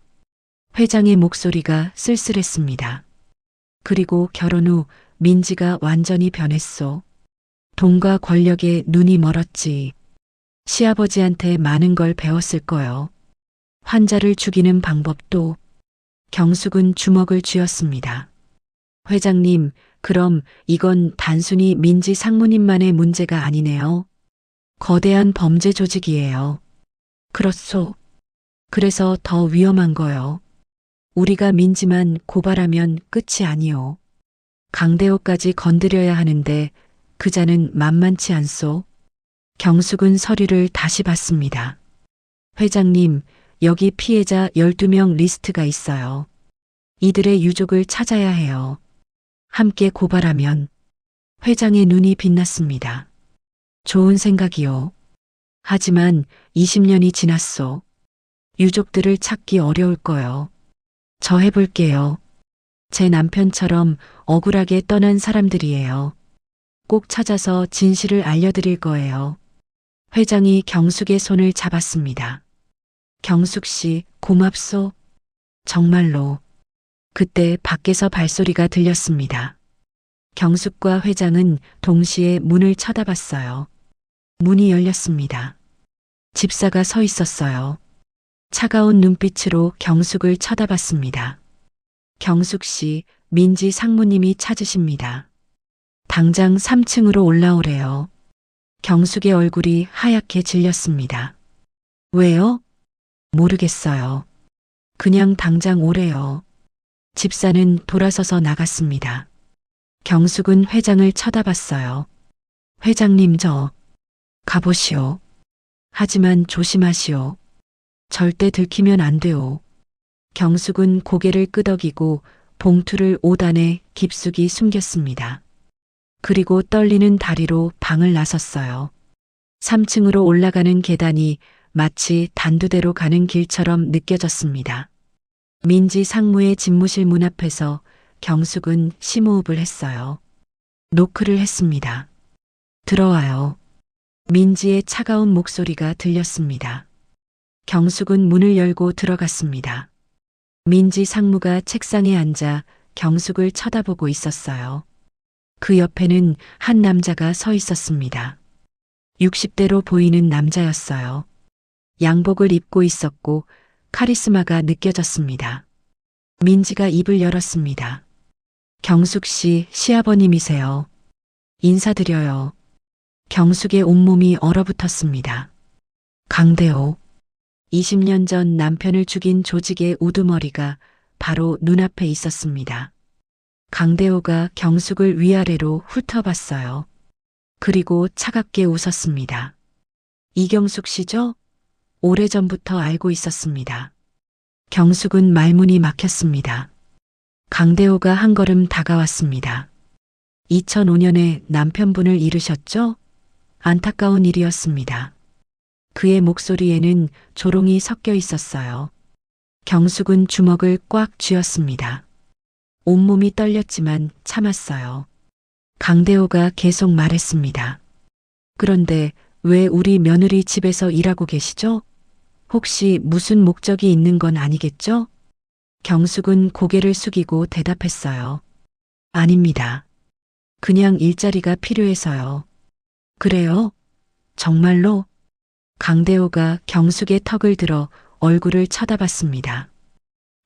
회장의 목소리가 쓸쓸했습니다. 그리고 결혼 후 민지가 완전히 변했소. 돈과 권력에 눈이 멀었지. 시아버지한테 많은 걸 배웠을 거요. 환자를 죽이는 방법도. 경숙은 주먹을 쥐었습니다. 회장님, 그럼 이건 단순히 민지 상무님만의 문제가 아니네요. 거대한 범죄 조직이에요. 그렇소. 그래서 더 위험한 거요. 우리가 민지만 고발하면 끝이 아니오. 강대호까지 건드려야 하는데 그자는 만만치 않소. 경숙은 서류를 다시 봤습니다. 회장님, 여기 피해자 12명 리스트가 있어요. 이들의 유족을 찾아야 해요. 함께 고발하면. 회장의 눈이 빛났습니다. 좋은 생각이요. 하지만 20년이 지났소. 유족들을 찾기 어려울 거요. 저 해볼게요. 제 남편처럼 억울하게 떠난 사람들이에요. 꼭 찾아서 진실을 알려드릴 거예요. 회장이 경숙의 손을 잡았습니다. 경숙 씨, 고맙소. 정말로. 그때 밖에서 발소리가 들렸습니다. 경숙과 회장은 동시에 문을 쳐다봤어요. 문이 열렸습니다. 집사가 서 있었어요. 차가운 눈빛으로 경숙을 쳐다봤습니다. 경숙 씨, 민지 상무님이 찾으십니다. 당장 3층으로 올라오래요. 경숙의 얼굴이 하얗게 질렸습니다. 왜요? 모르겠어요. 그냥 당장 오래요. 집사는 돌아서서 나갔습니다. 경숙은 회장을 쳐다봤어요. 회장님 저 가보시오. 하지만 조심하시오. 절대 들키면 안 돼요. 경숙은 고개를 끄덕이고 봉투를 5단에 깊숙이 숨겼습니다. 그리고 떨리는 다리로 방을 나섰어요. 3층으로 올라가는 계단이 마치 단두대로 가는 길처럼 느껴졌습니다. 민지 상무의 집무실 문 앞에서 경숙은 심호흡을 했어요. 노크를 했습니다. 들어와요. 민지의 차가운 목소리가 들렸습니다. 경숙은 문을 열고 들어갔습니다. 민지 상무가 책상에 앉아 경숙을 쳐다보고 있었어요. 그 옆에는 한 남자가 서 있었습니다. 60대로 보이는 남자였어요. 양복을 입고 있었고 카리스마가 느껴졌습니다. 민지가 입을 열었습니다. 경숙 씨 시아버님이세요. 인사드려요. 경숙의 온몸이 얼어붙었습니다. 강대호. 20년 전 남편을 죽인 조직의 우두머리가 바로 눈앞에 있었습니다. 강대호가 경숙을 위아래로 훑어봤어요. 그리고 차갑게 웃었습니다. 이경숙 씨죠? 오래전부터 알고 있었습니다. 경숙은 말문이 막혔습니다. 강대호가 한 걸음 다가왔습니다. 2005년에 남편분을 잃으셨죠? 안타까운 일이었습니다. 그의 목소리에는 조롱이 섞여 있었어요. 경숙은 주먹을 꽉 쥐었습니다. 온몸이 떨렸지만 참았어요. 강대호가 계속 말했습니다. 그런데 왜 우리 며느리 집에서 일하고 계시죠? 혹시 무슨 목적이 있는 건 아니겠죠? 경숙은 고개를 숙이고 대답했어요. 아닙니다. 그냥 일자리가 필요해서요. 그래요? 정말로? 강대호가 경숙의 턱을 들어 얼굴을 쳐다봤습니다.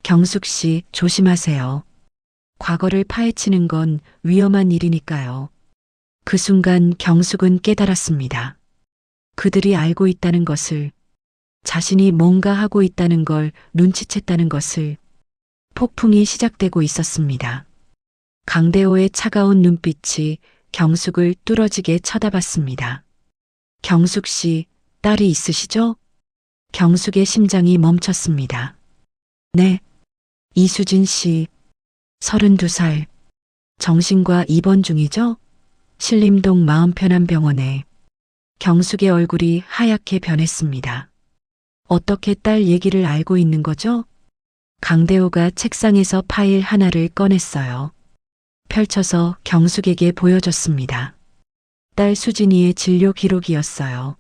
경숙 씨, 조심하세요. 과거를 파헤치는 건 위험한 일이니까요. 그 순간 경숙은 깨달았습니다. 그들이 알고 있다는 것을, 자신이 뭔가 하고 있다는 걸 눈치챘다는 것을. 폭풍이 시작되고 있었습니다. 강대호의 차가운 눈빛이 경숙을 뚫어지게 쳐다봤습니다. 경숙 씨, 딸이 있으시죠? 경숙의 심장이 멈췄습니다. 네. 이수진 씨, 32살. 정신과 입원 중이죠? 신림동 마음편한 병원에. 경숙의 얼굴이 하얗게 변했습니다. 어떻게 딸 얘기를 알고 있는 거죠? 강대호가 책상에서 파일 하나를 꺼냈어요. 펼쳐서 경숙에게 보여줬습니다. 딸 수진이의 진료 기록이었어요.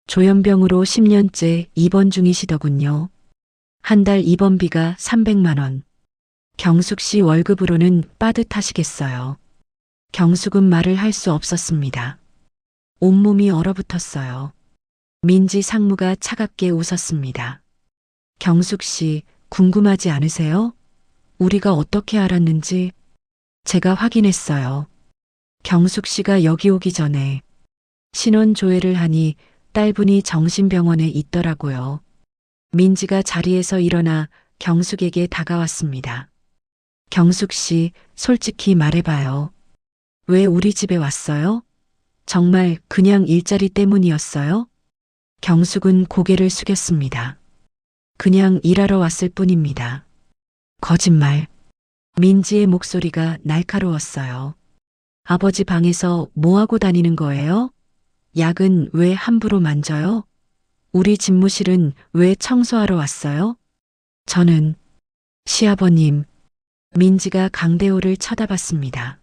조현병으로 10년째 입원 중이시더군요. 한 달 입원비가 300만 원. 경숙 씨 월급으로는 빠듯하시겠어요. 경숙은 말을 할 수 없었습니다. 온몸이 얼어붙었어요. 민지 상무가 차갑게 웃었습니다. 경숙 씨, 궁금하지 않으세요? 우리가 어떻게 알았는지 제가 확인했어요. 경숙 씨가 여기 오기 전에 신원 조회를 하니 딸분이 정신병원에 있더라고요. 민지가 자리에서 일어나 경숙에게 다가왔습니다. 경숙 씨, 솔직히 말해봐요. 왜 우리 집에 왔어요? 정말 그냥 일자리 때문이었어요? 경숙은 고개를 숙였습니다. 그냥 일하러 왔을 뿐입니다. 거짓말. 민지의 목소리가 날카로웠어요. 아버지 방에서 뭐하고 다니는 거예요? 약은 왜 함부로 만져요? 우리 집무실은 왜 청소하러 왔어요? 저는 시아버님. 민지가 강대호를 쳐다봤습니다.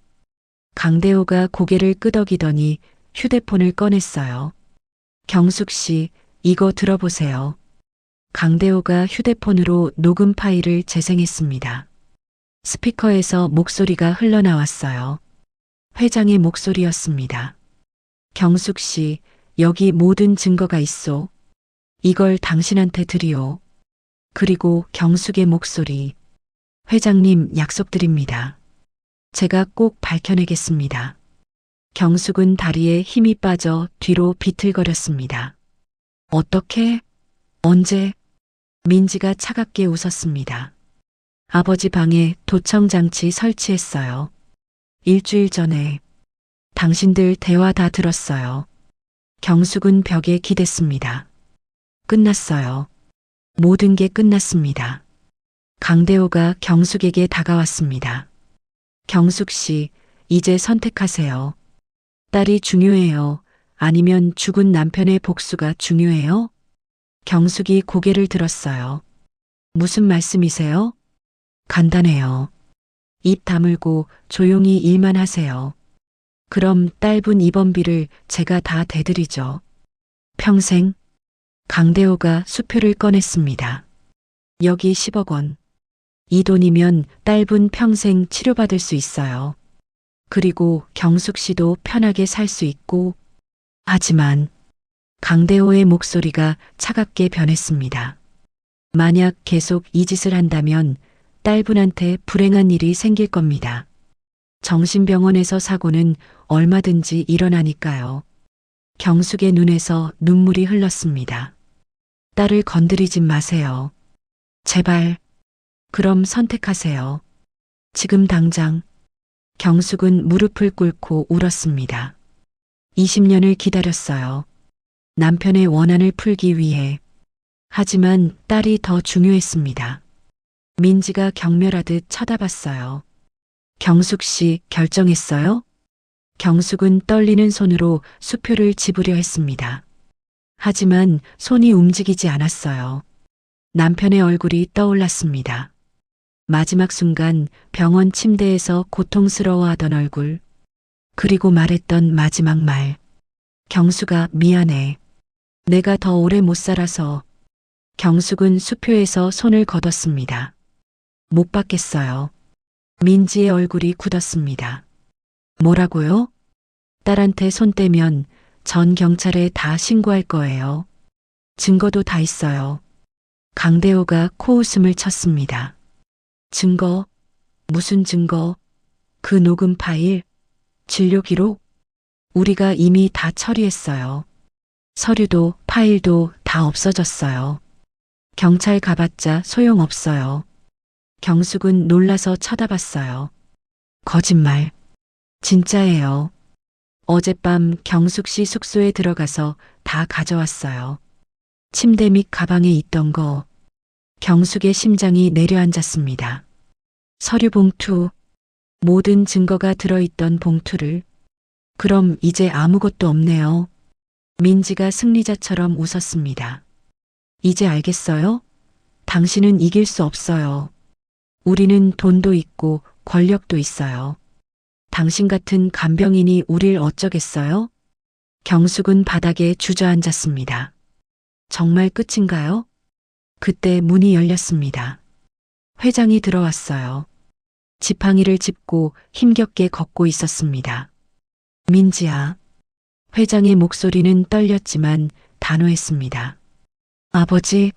강대호가 고개를 끄덕이더니 휴대폰을 꺼냈어요. 경숙 씨, 이거 들어보세요. 강대호가 휴대폰으로 녹음 파일을 재생했습니다. 스피커에서 목소리가 흘러나왔어요. 회장의 목소리였습니다. 경숙 씨, 여기 모든 증거가 있소. 이걸 당신한테 드리오. 그리고 경숙의 목소리. 회장님, 약속드립니다. 제가 꼭 밝혀내겠습니다. 경숙은 다리에 힘이 빠져 뒤로 비틀거렸습니다. 어떻게? 언제? 민지가 차갑게 웃었습니다. 아버지 방에 도청장치 설치했어요. 일주일 전에. 당신들 대화 다 들었어요. 경숙은 벽에 기댔습니다. 끝났어요. 모든 게 끝났습니다. 강대호가 경숙에게 다가왔습니다. 경숙 씨, 이제 선택하세요. 딸이 중요해요? 아니면 죽은 남편의 복수가 중요해요? 경숙이 고개를 들었어요. 무슨 말씀이세요? 간단해요. 입 다물고 조용히 일만 하세요. 그럼 딸분 입원비를 제가 다 대드리죠. 평생? 강대호가 수표를 꺼냈습니다. 여기 10억 원. 이 돈이면 딸분 평생 치료받을 수 있어요. 그리고 경숙 씨도 편하게 살 수 있고. 하지만 강대호의 목소리가 차갑게 변했습니다. 만약 계속 이 짓을 한다면 딸분한테 불행한 일이 생길 겁니다. 정신병원에서 사고는 얼마든지 일어나니까요. 경숙의 눈에서 눈물이 흘렀습니다. 딸을 건드리지 마세요. 제발. 그럼 선택하세요. 지금 당장. 경숙은 무릎을 꿇고 울었습니다. 20년을 기다렸어요. 남편의 원한을 풀기 위해. 하지만 딸이 더 중요했습니다. 민지가 경멸하듯 쳐다봤어요. 경숙 씨, 결정했어요? 경숙은 떨리는 손으로 수표를 집으려 했습니다. 하지만 손이 움직이지 않았어요. 남편의 얼굴이 떠올랐습니다. 마지막 순간 병원 침대에서 고통스러워하던 얼굴. 그리고 말했던 마지막 말. 경숙아, 미안해. 내가 더 오래 못 살아서. 경숙은 수표에서 손을 걷었습니다. 못 받겠어요. 민지의 얼굴이 굳었습니다. 뭐라고요? 딸한테 손 떼면 전 경찰에 다 신고할 거예요. 증거도 다 있어요. 강대호가 코웃음을 쳤습니다. 증거? 무슨 증거? 그 녹음 파일? 진료 기록? 우리가 이미 다 처리했어요. 서류도 파일도 다 없어졌어요. 경찰 가봤자 소용없어요. 경숙은 놀라서 쳐다봤어요. 거짓말. 진짜예요. 어젯밤 경숙 씨 숙소에 들어가서 다 가져왔어요. 침대 밑 가방에 있던 거. 경숙의 심장이 내려앉았습니다. 서류 봉투, 모든 증거가 들어있던 봉투를. 그럼 이제 아무것도 없네요. 민지가 승리자처럼 웃었습니다. 이제 알겠어요? 당신은 이길 수 없어요. 우리는 돈도 있고 권력도 있어요. 당신 같은 간병인이 우릴 어쩌겠어요? 경숙은 바닥에 주저앉았습니다. 정말 끝인가요? 그때 문이 열렸습니다. 회장이 들어왔어요. 지팡이를 짚고 힘겹게 걷고 있었습니다. 민지야. 회장의 목소리는 떨렸지만 단호했습니다. 아버지.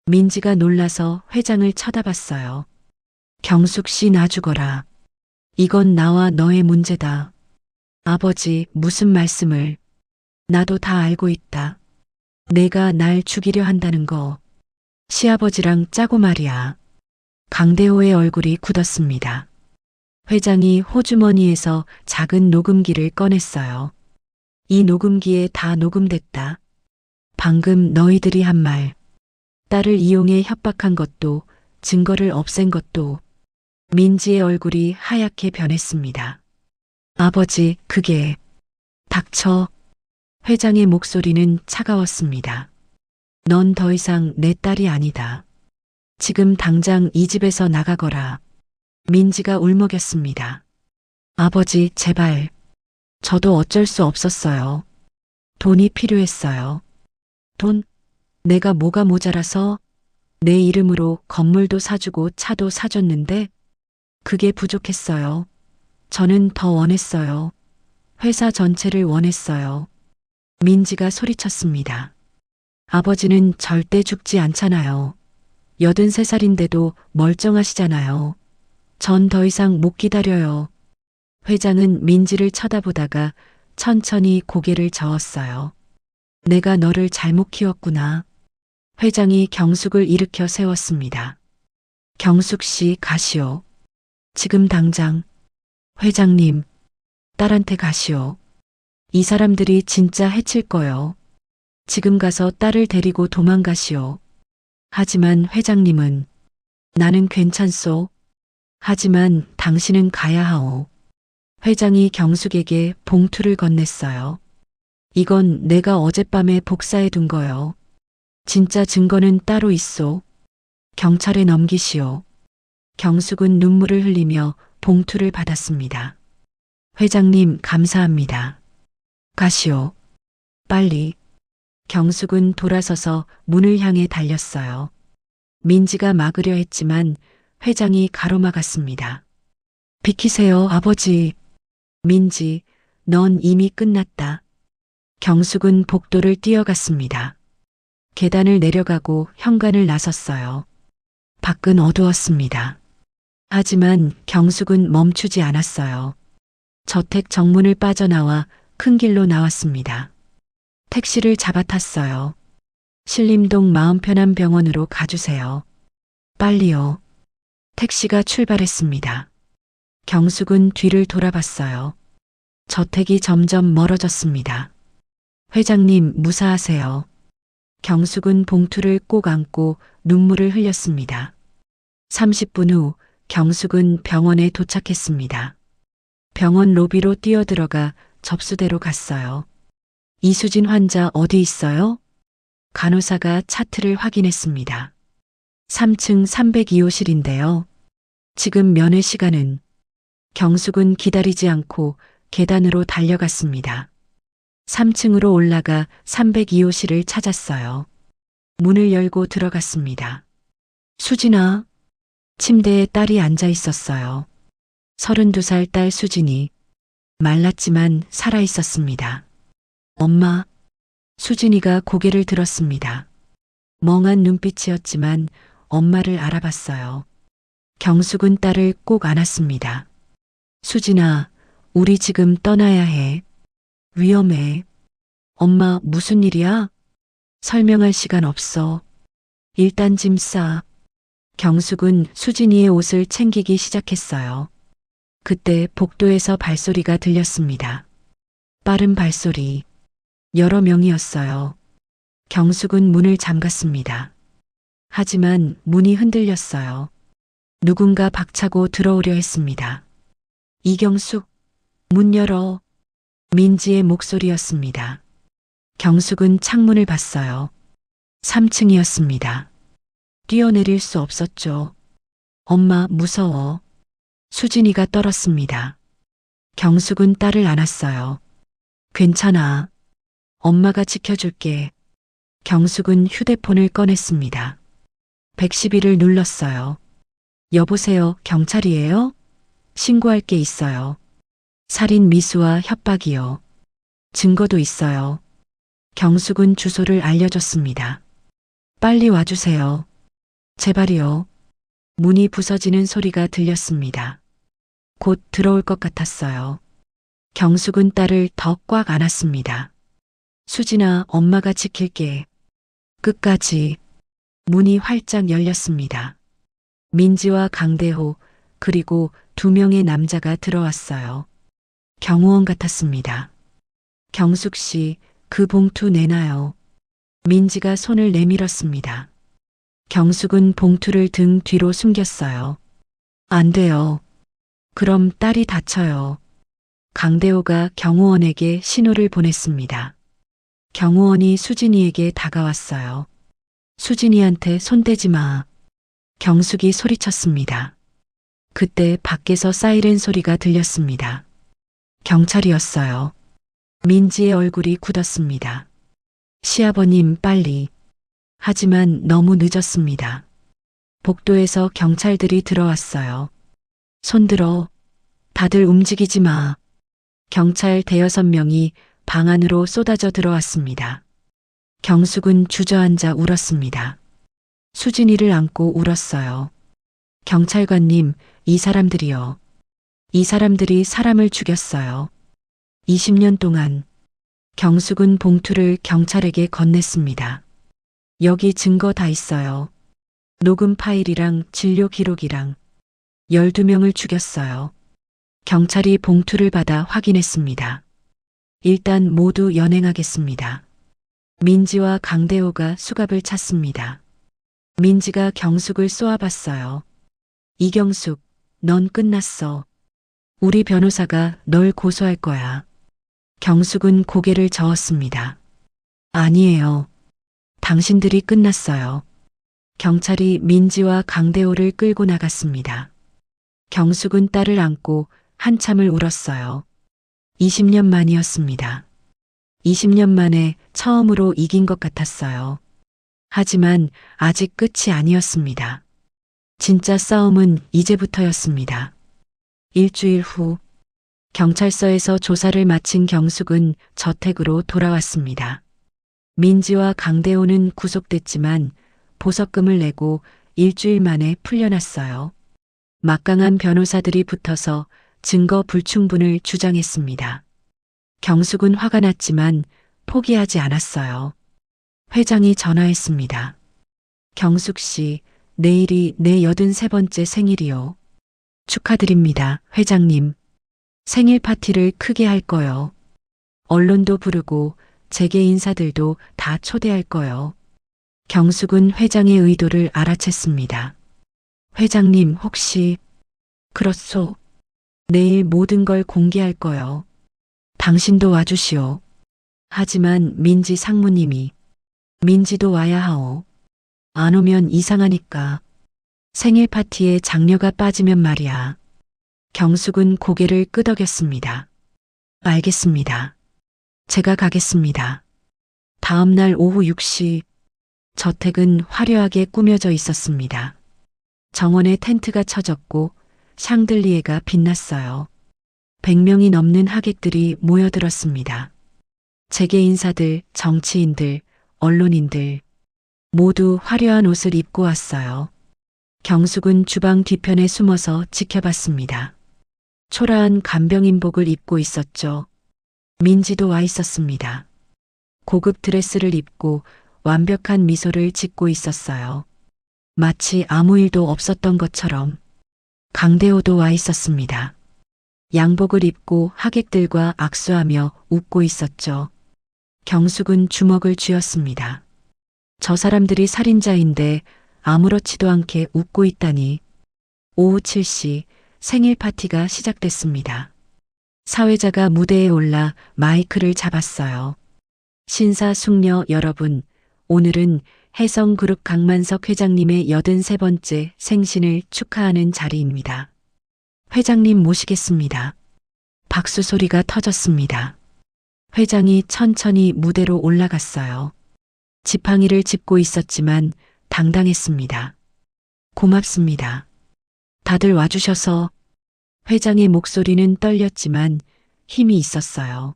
민지가 놀라서 회장을 쳐다봤어요. 경숙 씨 놔주거라. 이건 나와 너의 문제다. 아버지, 무슨 말씀을. 나도 다 알고 있다. 내가 날 죽이려 한다는 거. 시아버지랑 짜고 말이야. 강대호의 얼굴이 굳었습니다. 회장이 호주머니에서 작은 녹음기를 꺼냈어요. 이 녹음기에 다 녹음됐다. 방금 너희들이 한 말. 딸을 이용해 협박한 것도, 증거를 없앤 것도. 민지의 얼굴이 하얗게 변했습니다. 아버지, 그게. 닥쳐. 회장의 목소리는 차가웠습니다. 넌 더 이상 내 딸이 아니다. 지금 당장 이 집에서 나가거라. 민지가 울먹였습니다. 아버지, 제발. 저도 어쩔 수 없었어요. 돈이 필요했어요. 돈? 내가 뭐가 모자라서? 내 이름으로 건물도 사주고 차도 사줬는데 그게 부족했어요. 저는 더 원했어요. 회사 전체를 원했어요. 민지가 소리쳤습니다. 아버지는 절대 죽지 않잖아요. 83살인데도 멀쩡하시잖아요. 전 더 이상 못 기다려요. 회장은 민지를 쳐다보다가 천천히 고개를 저었어요. 내가 너를 잘못 키웠구나. 회장이 경숙을 일으켜 세웠습니다. 경숙 씨, 가시오. 지금 당장. 회장님, 딸한테 가시오. 이 사람들이 진짜 해칠 거요. 지금 가서 딸을 데리고 도망가시오. 하지만 회장님은. 나는 괜찮소. 하지만 당신은 가야 하오. 회장이 경숙에게 봉투를 건넸어요. 이건 내가 어젯밤에 복사해 둔 거요. 진짜 증거는 따로 있소. 경찰에 넘기시오. 경숙은 눈물을 흘리며 봉투를 받았습니다. 회장님, 감사합니다. 가시오. 빨리. 경숙은 돌아서서 문을 향해 달렸어요. 민지가 막으려 했지만 회장이 가로막았습니다. 비키세요, 아버지. 민지, 넌 이미 끝났다. 경숙은 복도를 뛰어갔습니다. 계단을 내려가고 현관을 나섰어요. 밖은 어두웠습니다. 하지만 경숙은 멈추지 않았어요. 저택 정문을 빠져나와 큰 길로 나왔습니다. 택시를 잡아탔어요. 신림동 마음편한 병원으로 가주세요. 빨리요. 택시가 출발했습니다. 경숙은 뒤를 돌아봤어요. 저택이 점점 멀어졌습니다. 회장님, 무사하세요. 경숙은 봉투를 꼭 안고 눈물을 흘렸습니다. 30분 후 경숙은 병원에 도착했습니다. 병원 로비로 뛰어들어가 접수대로 갔어요. 이수진 환자 어디 있어요? 간호사가 차트를 확인했습니다. 3층 302호실인데요. 지금 면회 시간은? 경숙은 기다리지 않고 계단으로 달려갔습니다. 3층으로 올라가 302호실을 찾았어요. 문을 열고 들어갔습니다. 수진아. 침대에 딸이 앉아 있었어요. 32살 딸 수진이. 말랐지만 살아 있었습니다. 엄마. 수진이가 고개를 들었습니다. 멍한 눈빛이었지만 엄마를 알아봤어요. 경숙은 딸을 꼭 안았습니다. 수진아, 우리 지금 떠나야 해. 위험해. 엄마, 무슨 일이야? 설명할 시간 없어. 일단 짐 싸. 경숙은 수진이의 옷을 챙기기 시작했어요. 그때 복도에서 발소리가 들렸습니다. 빠른 발소리. 여러 명이었어요. 경숙은 문을 잠갔습니다. 하지만 문이 흔들렸어요. 누군가 박차고 들어오려 했습니다. 이경숙, 문 열어. 민지의 목소리였습니다. 경숙은 창문을 봤어요. 3층이었습니다. 뛰어내릴 수 없었죠. 엄마, 무서워. 수진이가 떨었습니다. 경숙은 딸을 안았어요. 괜찮아. 엄마가 지켜줄게. 경숙은 휴대폰을 꺼냈습니다. 112를 눌렀어요. 여보세요, 경찰이에요? 신고할 게 있어요. 살인 미수와 협박이요. 증거도 있어요. 경숙은 주소를 알려줬습니다. 빨리 와주세요. 제발이요. 문이 부서지는 소리가 들렸습니다. 곧 들어올 것 같았어요. 경숙은 딸을 더 꽉 안았습니다. 수진아, 엄마가 지킬게. 끝까지. 문이 활짝 열렸습니다. 민지와 강대호, 그리고 2명의 남자가 들어왔어요. 경호원 같았습니다. 경숙 씨, 그 봉투 내놔요. 민지가 손을 내밀었습니다. 경숙은 봉투를 등 뒤로 숨겼어요. 안 돼요. 그럼 딸이 다쳐요. 강대호가 경호원에게 신호를 보냈습니다. 경호원이 수진이에게 다가왔어요. 수진이한테 손대지 마. 경숙이 소리쳤습니다. 그때 밖에서 사이렌 소리가 들렸습니다. 경찰이었어요. 민지의 얼굴이 굳었습니다. 시아버님, 빨리. 하지만 너무 늦었습니다. 복도에서 경찰들이 들어왔어요. 손들어. 다들 움직이지 마. 경찰 5~6명이 방 안으로 쏟아져 들어왔습니다. 경숙은 주저앉아 울었습니다. 수진이를 안고 울었어요. 경찰관님, 이 사람들이요. 이 사람들이 사람을 죽였어요. 20년 동안. 경숙은 봉투를 경찰에게 건넸습니다. 여기 증거 다 있어요. 녹음 파일이랑 진료 기록이랑. 12명을 죽였어요. 경찰이 봉투를 받아 확인했습니다. 일단 모두 연행하겠습니다. 민지와 강대호가 수갑을 찼습니다. 민지가 경숙을 쏘아봤어요. 이경숙, 넌 끝났어. 우리 변호사가 널 고소할 거야. 경숙은 고개를 저었습니다. 아니에요. 당신들이 끝났어요. 경찰이 민지와 강대호를 끌고 나갔습니다. 경숙은 딸을 안고 한참을 울었어요. 20년 만이었습니다. 20년 만에 처음으로 이긴 것 같았어요. 하지만 아직 끝이 아니었습니다. 진짜 싸움은 이제부터였습니다. 일주일 후, 경찰서에서 조사를 마친 경숙은 저택으로 돌아왔습니다. 민지와 강대호는 구속됐지만 보석금을 내고 일주일 만에 풀려났어요. 막강한 변호사들이 붙어서 증거 불충분을 주장했습니다. 경숙은 화가 났지만 포기하지 않았어요. 회장이 전화했습니다. 경숙 씨, 내일이 내 83번째 생일이요. 축하드립니다, 회장님. 생일 파티를 크게 할 거요. 언론도 부르고 재계 인사들도 다 초대할 거요. 경숙은 회장의 의도를 알아챘습니다. 회장님, 혹시... 그렇소. 내일 모든 걸 공개할 거요. 당신도 와주시오. 하지만 민지 상무님이 민지도 와야 하오. 안 오면 이상하니까. 생일 파티에 장녀가 빠지면 말이야. 경숙은 고개를 끄덕였습니다. 알겠습니다. 제가 가겠습니다. 다음 날 오후 6시 저택은 화려하게 꾸며져 있었습니다. 정원에 텐트가 쳐졌고 샹들리에가 빛났어요. 100명이 넘는 하객들이 모여들었습니다. 재계 인사들, 정치인들, 언론인들 모두 화려한 옷을 입고 왔어요. 경숙은 주방 뒤편에 숨어서 지켜봤습니다. 초라한 간병인복을 입고 있었죠. 민지도 와 있었습니다. 고급 드레스를 입고 완벽한 미소를 짓고 있었어요. 마치 아무 일도 없었던 것처럼. 강대호도 와 있었습니다. 양복을 입고 하객들과 악수하며 웃고 있었죠. 경숙은 주먹을 쥐었습니다. 저 사람들이 살인자인데 아무렇지도 않게 웃고 있다니. 오후 7시 생일 파티가 시작됐습니다. 사회자가 무대에 올라 마이크를 잡았어요. 신사숙녀 여러분, 오늘은 혜성그룹 강만석 회장님의 83번째 생신을 축하하는 자리입니다. 회장님 모시겠습니다. 박수 소리가 터졌습니다. 회장이 천천히 무대로 올라갔어요. 지팡이를 짚고 있었지만 당당했습니다. 고맙습니다. 다들 와주셔서. 회장의 목소리는 떨렸지만 힘이 있었어요.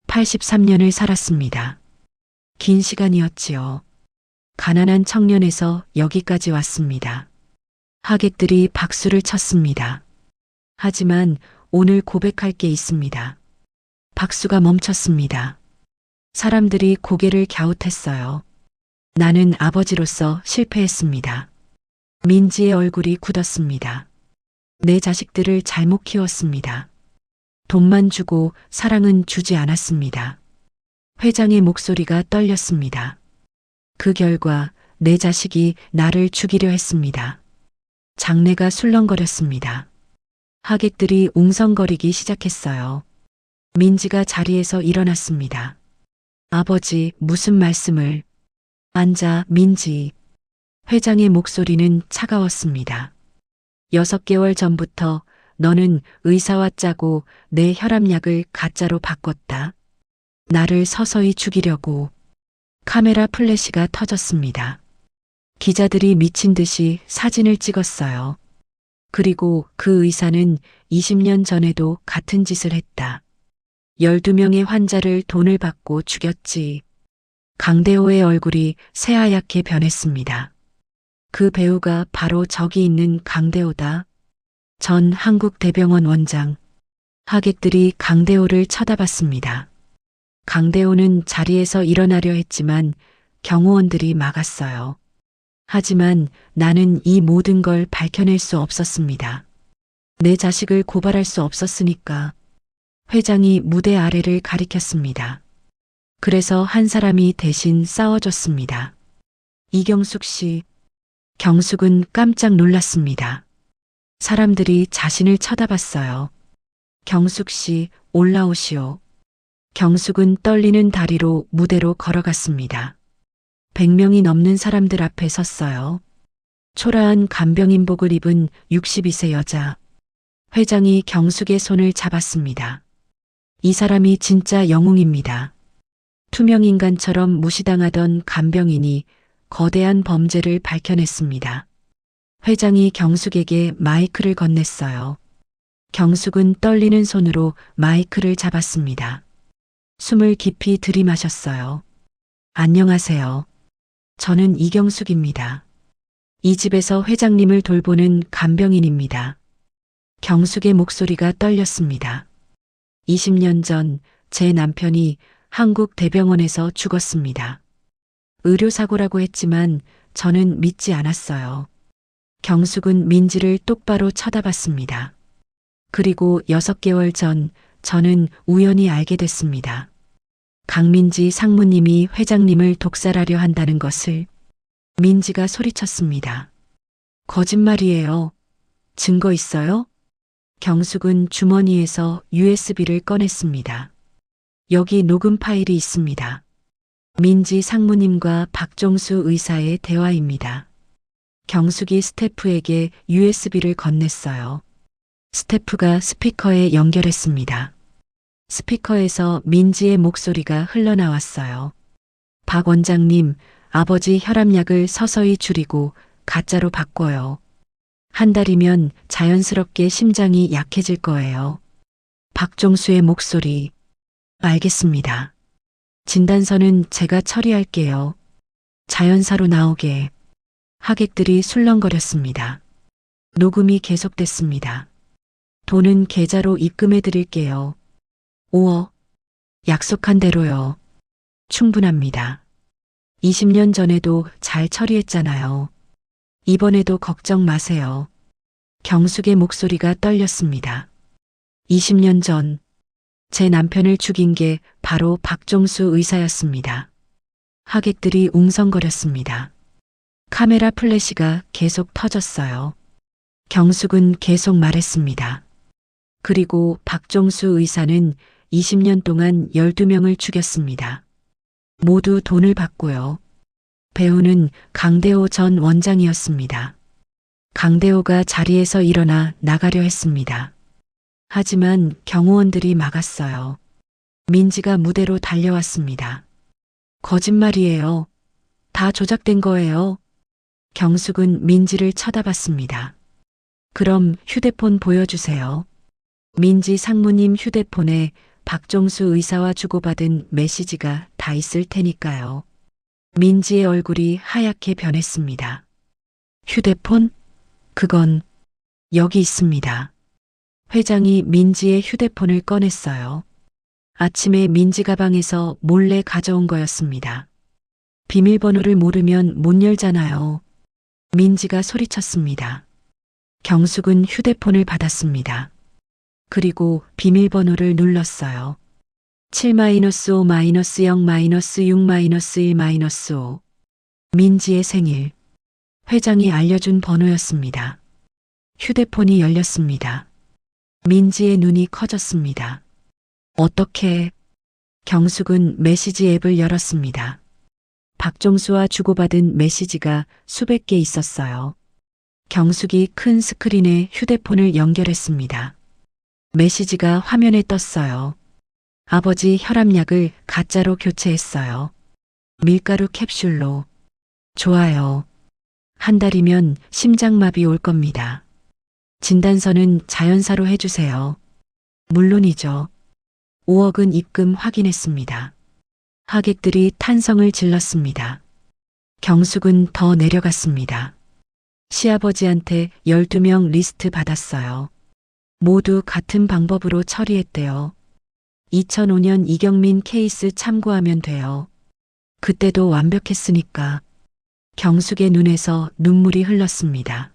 83년을 살았습니다. 긴 시간이었지요. 가난한 청년에서 여기까지 왔습니다. 하객들이 박수를 쳤습니다. 하지만 오늘 고백할 게 있습니다. 박수가 멈췄습니다. 사람들이 고개를 갸웃했어요. 나는 아버지로서 실패했습니다. 민지의 얼굴이 굳었습니다. 내 자식들을 잘못 키웠습니다. 돈만 주고 사랑은 주지 않았습니다. 회장의 목소리가 떨렸습니다. 그 결과 내 자식이 나를 죽이려 했습니다. 장내가 술렁거렸습니다. 하객들이 웅성거리기 시작했어요. 민지가 자리에서 일어났습니다. 아버지, 무슨 말씀을. 앉아, 민지. 회장의 목소리는 차가웠습니다. 6개월 전부터 너는 의사와 짜고 내 혈압약을 가짜로 바꿨다. 나를 서서히 죽이려고. 카메라 플래시가 터졌습니다. 기자들이 미친 듯이 사진을 찍었어요. 그리고 그 의사는 20년 전에도 같은 짓을 했다. 12명의 환자를 돈을 받고 죽였지. 강대호의 얼굴이 새하얗게 변했습니다. 그 배우가 바로 저기 있는 강대호다. 전 한국대병원 원장. 하객들이 강대호를 쳐다봤습니다. 강대호는 자리에서 일어나려 했지만 경호원들이 막았어요. 하지만 나는 이 모든 걸 밝혀낼 수 없었습니다. 내 자식을 고발할 수 없었으니까. 회장이 무대 아래를 가리켰습니다. 그래서 한 사람이 대신 싸워줬습니다. 이경숙 씨. 경숙은 깜짝 놀랐습니다. 사람들이 자신을 쳐다봤어요. 경숙 씨, 올라오시오. 경숙은 떨리는 다리로 무대로 걸어갔습니다. 100명이 넘는 사람들 앞에 섰어요. 초라한 간병인복을 입은 62세 여자. 회장이 경숙의 손을 잡았습니다. 이 사람이 진짜 영웅입니다. 투명인간처럼 무시당하던 간병인이 거대한 범죄를 밝혀냈습니다. 회장이 경숙에게 마이크를 건넸어요. 경숙은 떨리는 손으로 마이크를 잡았습니다. 숨을 깊이 들이마셨어요. 안녕하세요. 저는 이경숙입니다. 이 집에서 회장님을 돌보는 간병인입니다. 경숙의 목소리가 떨렸습니다. 20년 전 제 남편이 한국대병원에서 죽었습니다. 의료사고라고 했지만 저는 믿지 않았어요. 경숙은 민지를 똑바로 쳐다봤습니다. 그리고 6개월 전 저는 우연히 알게 됐습니다. 강민지 상무님이 회장님을 독살하려 한다는 것을. 민지가 소리쳤습니다. 거짓말이에요. 증거 있어요? 경숙은 주머니에서 USB를 꺼냈습니다. 여기 녹음 파일이 있습니다. 민지 상무님과 박종수 의사의 대화입니다. 경숙이 스태프에게 USB를 건넸어요. 스태프가 스피커에 연결했습니다. 스피커에서 민지의 목소리가 흘러나왔어요. 박 원장님, 아버지 혈압약을 서서히 줄이고 가짜로 바꿔요. 한 달이면 자연스럽게 심장이 약해질 거예요. 박종수의 목소리. 알겠습니다. 진단서는 제가 처리할게요. 자연사로 나오게. 하객들이 술렁거렸습니다. 녹음이 계속됐습니다. 돈은 계좌로 입금해 드릴게요. 5억. 약속한 대로요. 충분합니다. 20년 전에도 잘 처리했잖아요. 이번에도 걱정 마세요. 경숙의 목소리가 떨렸습니다. 20년 전, 제 남편을 죽인 게 바로 박종수 의사였습니다. 하객들이 웅성거렸습니다. 카메라 플래시가 계속 터졌어요. 경숙은 계속 말했습니다. 그리고 박종수 의사는 20년 동안 12명을 죽였습니다. 모두 돈을 받고요. 배우는 강대호 전 원장이었습니다. 강대호가 자리에서 일어나 나가려 했습니다. 하지만 경호원들이 막았어요. 민지가 무대로 달려왔습니다. 거짓말이에요. 다 조작된 거예요. 경숙은 민지를 쳐다봤습니다. 그럼 휴대폰 보여주세요. 민지 상무님 휴대폰에 박종수 의사와 주고받은 메시지가 다 있을 테니까요. 민지의 얼굴이 하얗게 변했습니다. 휴대폰? 그건 여기 있습니다. 회장이 민지의 휴대폰을 꺼냈어요. 아침에 민지 가방에서 몰래 가져온 거였습니다. 비밀번호를 모르면 못 열잖아요. 민지가 소리쳤습니다. 경숙은 휴대폰을 받았습니다. 그리고 비밀번호를 눌렀어요. 7-5-0-6-1-5 민지의 생일. 회장이 알려준 번호였습니다. 휴대폰이 열렸습니다. 민지의 눈이 커졌습니다. 어떻게? 경숙은 메시지 앱을 열었습니다. 박종수와 주고받은 메시지가 수백 개 있었어요. 경숙이 큰 스크린에 휴대폰을 연결했습니다. 메시지가 화면에 떴어요. 아버지 혈압약을 가짜로 교체했어요. 밀가루 캡슐로. 좋아요. 한 달이면 심장마비 올 겁니다. 진단서는 자연사로 해주세요. 물론이죠. 5억은 입금 확인했습니다. 하객들이 탄성을 질렀습니다. 경숙은 더 내려갔습니다. 시아버지한테 12명 리스트 받았어요. 모두 같은 방법으로 처리했대요. 2005년 이경민 케이스 참고하면 돼요. 그때도 완벽했으니까. 경숙의 눈에서 눈물이 흘렀습니다.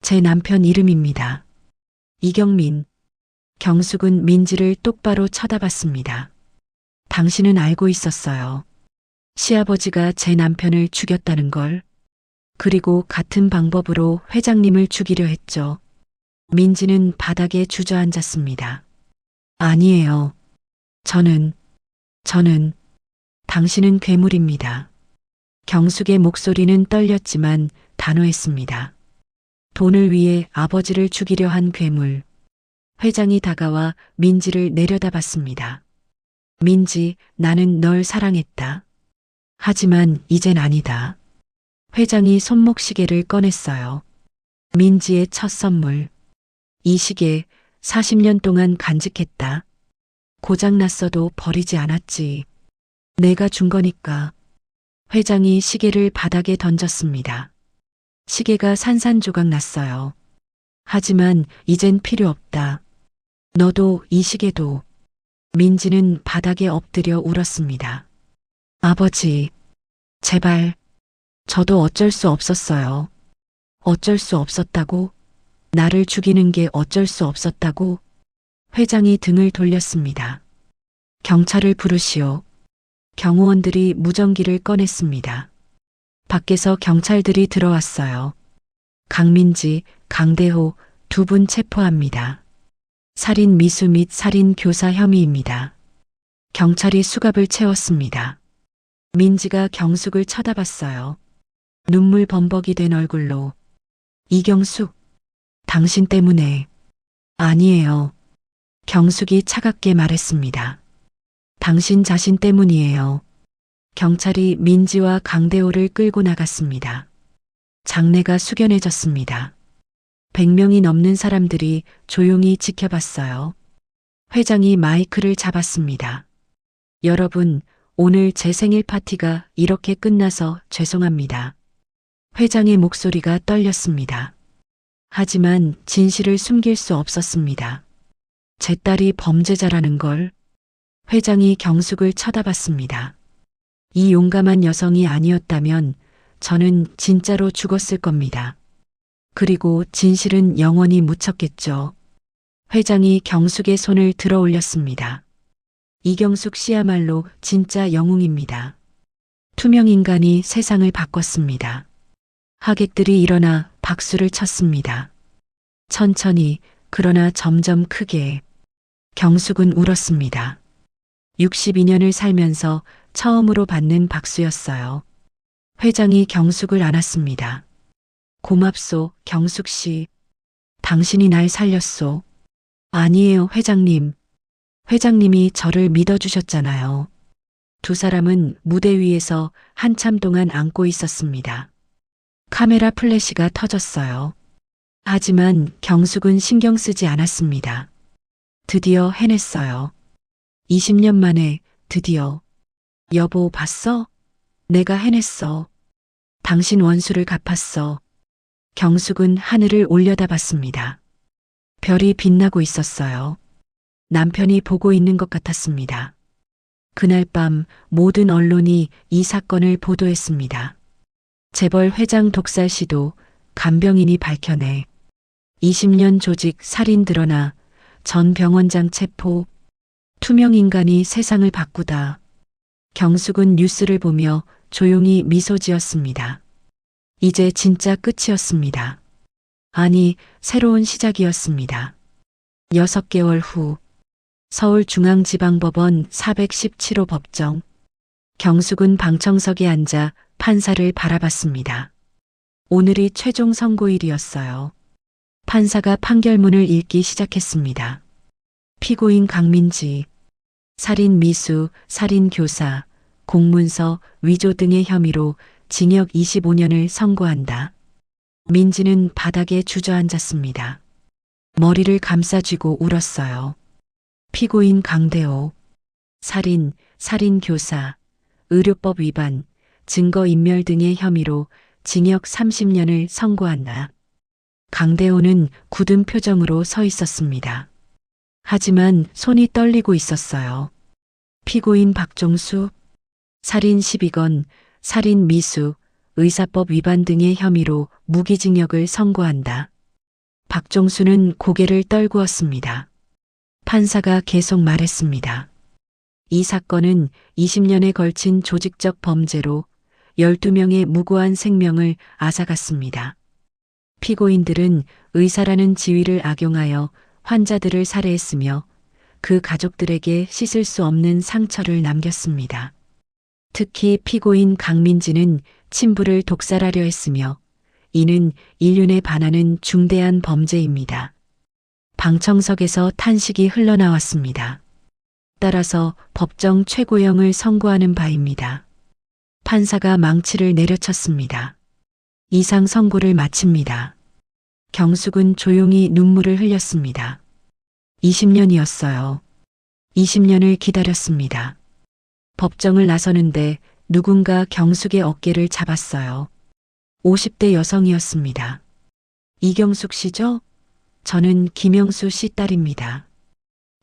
제 남편 이름입니다. 이경민. 경숙은 민지를 똑바로 쳐다봤습니다. 당신은 알고 있었어요. 시아버지가 제 남편을 죽였다는 걸. 그리고 같은 방법으로 회장님을 죽이려 했죠. 민지는 바닥에 주저앉았습니다. 아니에요. 저는, 당신은 괴물입니다. 경숙의 목소리는 떨렸지만 단호했습니다. 돈을 위해 아버지를 죽이려 한 괴물. 회장이 다가와 민지를 내려다봤습니다. 민지, 나는 널 사랑했다. 하지만 이젠 아니다. 회장이 손목시계를 꺼냈어요. 민지의 첫 선물. 이 시계 40년 동안 간직했다. 고장났어도 버리지 않았지. 내가 준 거니까. 회장이 시계를 바닥에 던졌습니다. 시계가 산산조각 났어요. 하지만 이젠 필요 없다. 너도 이 시계도. 민지는 바닥에 엎드려 울었습니다. 아버지, 제발. 저도 어쩔 수 없었어요. 어쩔 수 없었다고? 나를 죽이는 게 어쩔 수 없었다고? 회장이 등을 돌렸습니다. 경찰을 부르시오. 경호원들이 무전기를 꺼냈습니다. 밖에서 경찰들이 들어왔어요. 강민지, 강대호 두 분 체포합니다. 살인 미수 및 살인 교사 혐의입니다. 경찰이 수갑을 채웠습니다. 민지가 경숙을 쳐다봤어요. 눈물 범벅이 된 얼굴로. 이경숙, 당신 때문에. 아니에요. 경숙이 차갑게 말했습니다. 당신 자신 때문이에요. 경찰이 민지와 강대호를 끌고 나갔습니다. 장내가 숙연해졌습니다. 100명이 넘는 사람들이 조용히 지켜봤어요. 회장이 마이크를 잡았습니다. 여러분, 오늘 제 생일 파티가 이렇게 끝나서 죄송합니다. 회장의 목소리가 떨렸습니다. 하지만 진실을 숨길 수 없었습니다. 제 딸이 범죄자라는 걸. 회장이 경숙을 쳐다봤습니다. 이 용감한 여성이 아니었다면 저는 진짜로 죽었을 겁니다. 그리고 진실은 영원히 묻혔겠죠. 회장이 경숙의 손을 들어 올렸습니다. 이경숙 씨야말로 진짜 영웅입니다. 투명 인간이 세상을 바꿨습니다. 하객들이 일어나 박수를 쳤습니다. 천천히, 그러나 점점 크게 경숙은 울었습니다. 62년을 살면서 처음으로 받는 박수였어요. 회장이 경숙을 안았습니다. 고맙소, 경숙 씨. 당신이 날 살렸소. 아니에요, 회장님. 회장님이 저를 믿어주셨잖아요. 두 사람은 무대 위에서 한참 동안 안고 있었습니다. 카메라 플래시가 터졌어요. 하지만 경숙은 신경 쓰지 않았습니다. 드디어 해냈어요. 20년 만에 드디어. 여보, 봤어? 내가 해냈어. 당신 원수를 갚았어. 경숙은 하늘을 올려다봤습니다. 별이 빛나고 있었어요. 남편이 보고 있는 것 같았습니다. 그날 밤 모든 언론이 이 사건을 보도했습니다. 재벌 회장 독살 시도 간병인이 밝혀내. 20년 조직 살인 드러나. 전 병원장 체포. 투명 인간이 세상을 바꾸다. 경숙은 뉴스를 보며 조용히 미소 지었습니다. 이제 진짜 끝이었습니다. 아니, 새로운 시작이었습니다. 6개월 후 서울중앙지방법원 417호 법정. 경숙은 방청석에 앉아 판사를 바라봤습니다. 오늘이 최종 선고일이었어요. 판사가 판결문을 읽기 시작했습니다. 피고인 강민지, 살인 미수, 살인 교사, 공문서, 위조 등의 혐의로 징역 25년을 선고한다. 민지는 바닥에 주저앉았습니다. 머리를 감싸쥐고 울었어요. 피고인 강대호, 살인, 살인 교사, 의료법 위반, 증거인멸 등의 혐의로 징역 30년을 선고한다. 강대호는 굳은 표정으로 서 있었습니다. 하지만 손이 떨리고 있었어요. 피고인 박종수, 살인 12건, 살인 미수, 의사법 위반 등의 혐의로 무기징역을 선고한다. 박종수는 고개를 떨구었습니다. 판사가 계속 말했습니다. 이 사건은 20년에 걸친 조직적 범죄로 12명의 무고한 생명을 앗아갔습니다. 피고인들은 의사라는 지위를 악용하여 환자들을 살해했으며 그 가족들에게 씻을 수 없는 상처를 남겼습니다. 특히 피고인 강민지는 친부를 독살하려 했으며 이는 인륜에 반하는 중대한 범죄입니다. 방청석에서 탄식이 흘러나왔습니다. 따라서 법정 최고형을 선고하는 바입니다. 판사가 망치를 내려쳤습니다. 이상 선고를 마칩니다. 경숙은 조용히 눈물을 흘렸습니다. 20년이었어요. 20년을 기다렸습니다. 법정을 나서는데 누군가 경숙의 어깨를 잡았어요. 50대 여성이었습니다. 이경숙 씨죠? 저는 김영수 씨 딸입니다.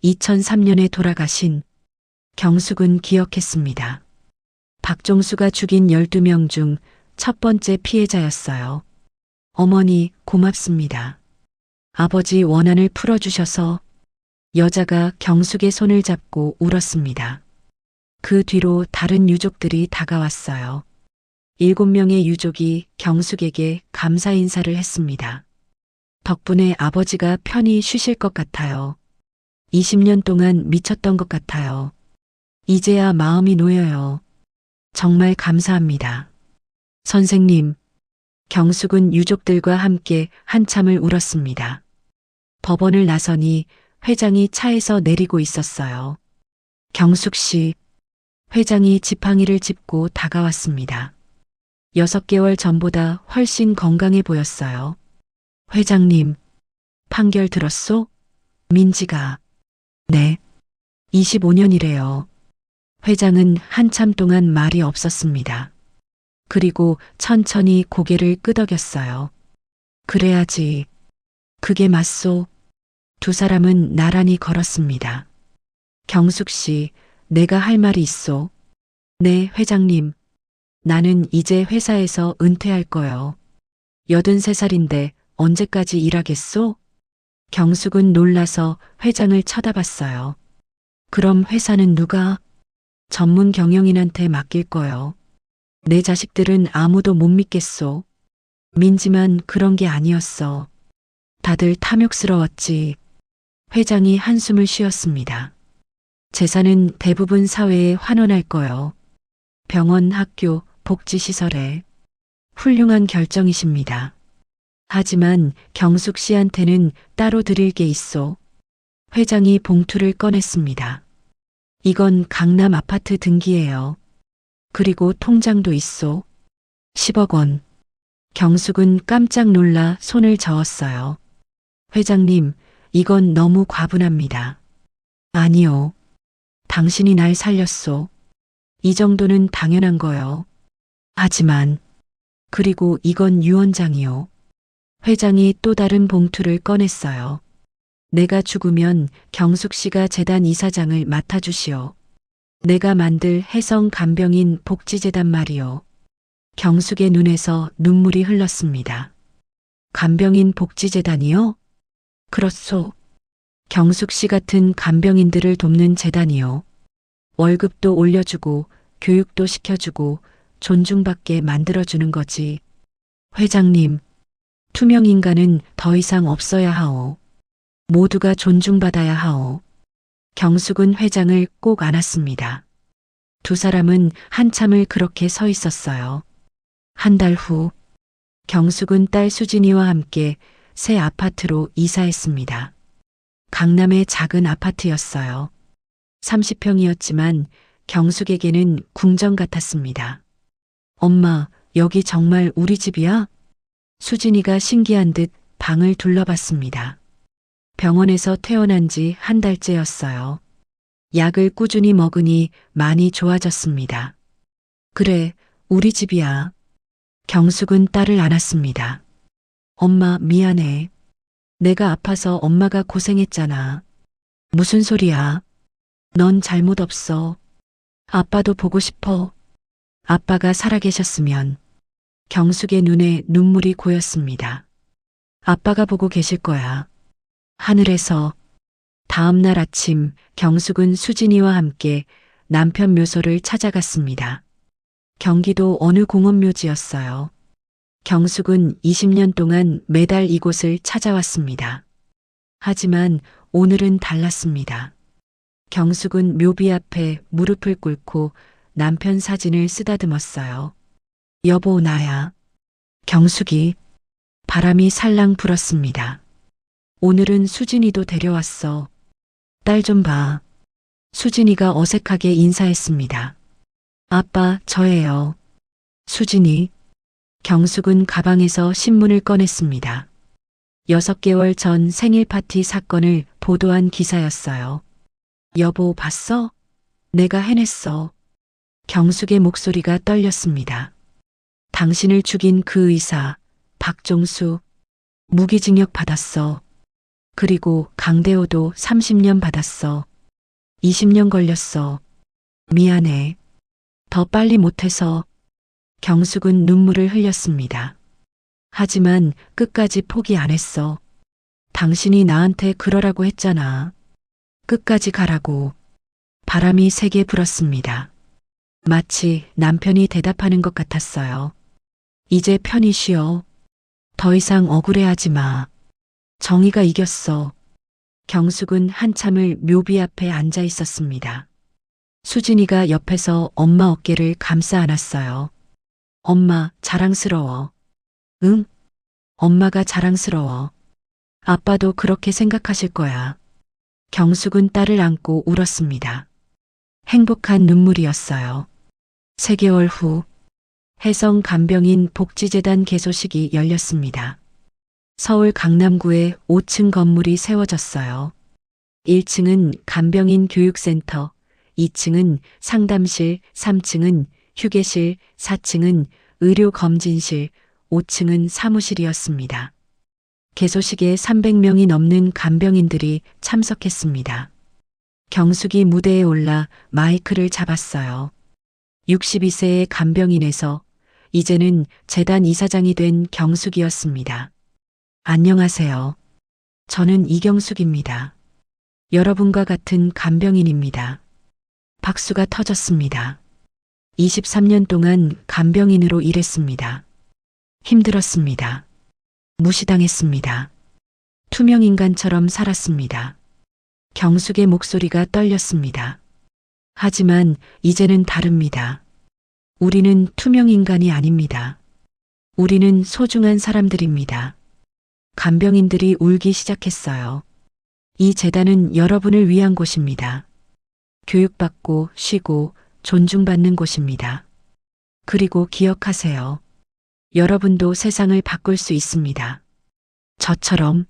2003년에 돌아가신. 경숙은 기억했습니다. 박종수가 죽인 12명 중 첫 번째 피해자였어요. 어머니, 고맙습니다. 아버지 원한을 풀어주셔서. 여자가 경숙의 손을 잡고 울었습니다. 그 뒤로 다른 유족들이 다가왔어요. 7명의 유족이 경숙에게 감사 인사를 했습니다. 덕분에 아버지가 편히 쉬실 것 같아요. 20년 동안 미쳤던 것 같아요. 이제야 마음이 놓여요. 정말 감사합니다. 선생님, 경숙은 유족들과 함께 한참을 울었습니다. 법원을 나서니 회장이 차에서 내리고 있었어요. 경숙 씨, 회장이 지팡이를 짚고 다가왔습니다. 6개월 전보다 훨씬 건강해 보였어요. 회장님, 판결 들었소? 민지가. 네. 25년이래요. 회장은 한참 동안 말이 없었습니다. 그리고 천천히 고개를 끄덕였어요. 그래야지. 그게 맞소. 두 사람은 나란히 걸었습니다. 경숙 씨, 내가 할 말이 있어. 네, 회장님. 나는 이제 회사에서 은퇴할 거요. 83살인데 언제까지 일하겠소? 경숙은 놀라서 회장을 쳐다봤어요. 그럼 회사는 누가? 전문 경영인한테 맡길 거요. 내 자식들은 아무도 못 믿겠소. 민지만 그런 게 아니었어. 다들 탐욕스러웠지. 회장이 한숨을 쉬었습니다. 재산은 대부분 사회에 환원할 거요. 병원, 학교, 복지시설에. 훌륭한 결정이십니다. 하지만 경숙 씨한테는 따로 드릴 게 있어. 회장이 봉투를 꺼냈습니다. 이건 강남 아파트 등기예요. 그리고 통장도 있어. 10억 원. 경숙은 깜짝 놀라 손을 저었어요. 회장님, 이건 너무 과분합니다. 아니요. 당신이 날 살렸소. 이 정도는 당연한 거요. 하지만, 그리고 이건 유언장이요. 회장이 또 다른 봉투를 꺼냈어요. 내가 죽으면 경숙 씨가 재단 이사장을 맡아주시오. 내가 만들 해성 간병인 복지재단 말이요. 경숙의 눈에서 눈물이 흘렀습니다. 간병인 복지재단이요? 그렇소. 경숙 씨 같은 간병인들을 돕는 재단이요. 월급도 올려주고 교육도 시켜주고 존중받게 만들어주는 거지. 회장님, 투명 인간은 더 이상 없어야 하오. 모두가 존중받아야 하오. 경숙은 회장을 꼭 안았습니다. 두 사람은 한참을 그렇게 서 있었어요. 한 달 후, 경숙은 딸 수진이와 함께 새 아파트로 이사했습니다. 강남의 작은 아파트였어요. 30평이었지만 경숙에게는 궁전 같았습니다. 엄마, 여기 정말 우리 집이야? 수진이가 신기한 듯 방을 둘러봤습니다. 병원에서 퇴원한 지 한 달째였어요. 약을 꾸준히 먹으니 많이 좋아졌습니다. 그래, 우리 집이야. 경숙은 딸을 안았습니다. 엄마, 미안해. 내가 아파서 엄마가 고생했잖아. 무슨 소리야? 넌 잘못 없어. 아빠도 보고 싶어. 아빠가 살아계셨으면. 경숙의 눈에 눈물이 고였습니다. 아빠가 보고 계실 거야. 하늘에서. 다음 날 아침 경숙은 수진이와 함께 남편 묘소를 찾아갔습니다. 경기도 어느 공원묘지였어요. 경숙은 20년 동안 매달 이곳을 찾아왔습니다. 하지만 오늘은 달랐습니다. 경숙은 묘비 앞에 무릎을 꿇고 남편 사진을 쓰다듬었어요. 여보, 나야. 경숙이. 바람이 살랑 불었습니다. 오늘은 수진이도 데려왔어. 딸 좀 봐. 수진이가 어색하게 인사했습니다. 아빠, 저예요. 수진이. 경숙은 가방에서 신문을 꺼냈습니다. 6개월 전 생일 파티 사건을 보도한 기사였어요. 여보, 봤어? 내가 해냈어. 경숙의 목소리가 떨렸습니다. 당신을 죽인 그 의사, 박종수, 무기징역 받았어. 그리고 강대호도 30년 받았어. 20년 걸렸어. 미안해. 더 빨리 못해서. 경숙은 눈물을 흘렸습니다. 하지만 끝까지 포기 안 했어. 당신이 나한테 그러라고 했잖아. 끝까지 가라고. 바람이 세게 불었습니다. 마치 남편이 대답하는 것 같았어요. 이제 편히 쉬어. 더 이상 억울해하지 마. 정의가 이겼어. 경숙은 한참을 묘비 앞에 앉아 있었습니다. 수진이가 옆에서 엄마 어깨를 감싸 안았어요. 엄마, 자랑스러워. 응? 엄마가 자랑스러워. 아빠도 그렇게 생각하실 거야. 경숙은 딸을 안고 울었습니다. 행복한 눈물이었어요. 3개월 후, 해성 간병인 복지재단 개소식이 열렸습니다. 서울 강남구에 5층 건물이 세워졌어요. 1층은 간병인 교육센터, 2층은 상담실, 3층은 휴게실, 4층은 의료검진실, 5층은 사무실이었습니다. 개소식에 300명이 넘는 간병인들이 참석했습니다. 경숙이 무대에 올라 마이크를 잡았어요. 62세의 간병인에서 이제는 재단 이사장이 된 경숙이었습니다. 안녕하세요. 저는 이경숙입니다. 여러분과 같은 간병인입니다. 박수가 터졌습니다. 23년 동안 간병인으로 일했습니다. 힘들었습니다. 무시당했습니다. 투명인간처럼 살았습니다. 경숙의 목소리가 떨렸습니다. 하지만 이제는 다릅니다. 우리는 투명인간이 아닙니다. 우리는 소중한 사람들입니다. 간병인들이 울기 시작했어요. 이 재단은 여러분을 위한 곳입니다. 교육받고 쉬고 존중받는 곳입니다. 그리고 기억하세요. 여러분도 세상을 바꿀 수 있습니다. 저처럼.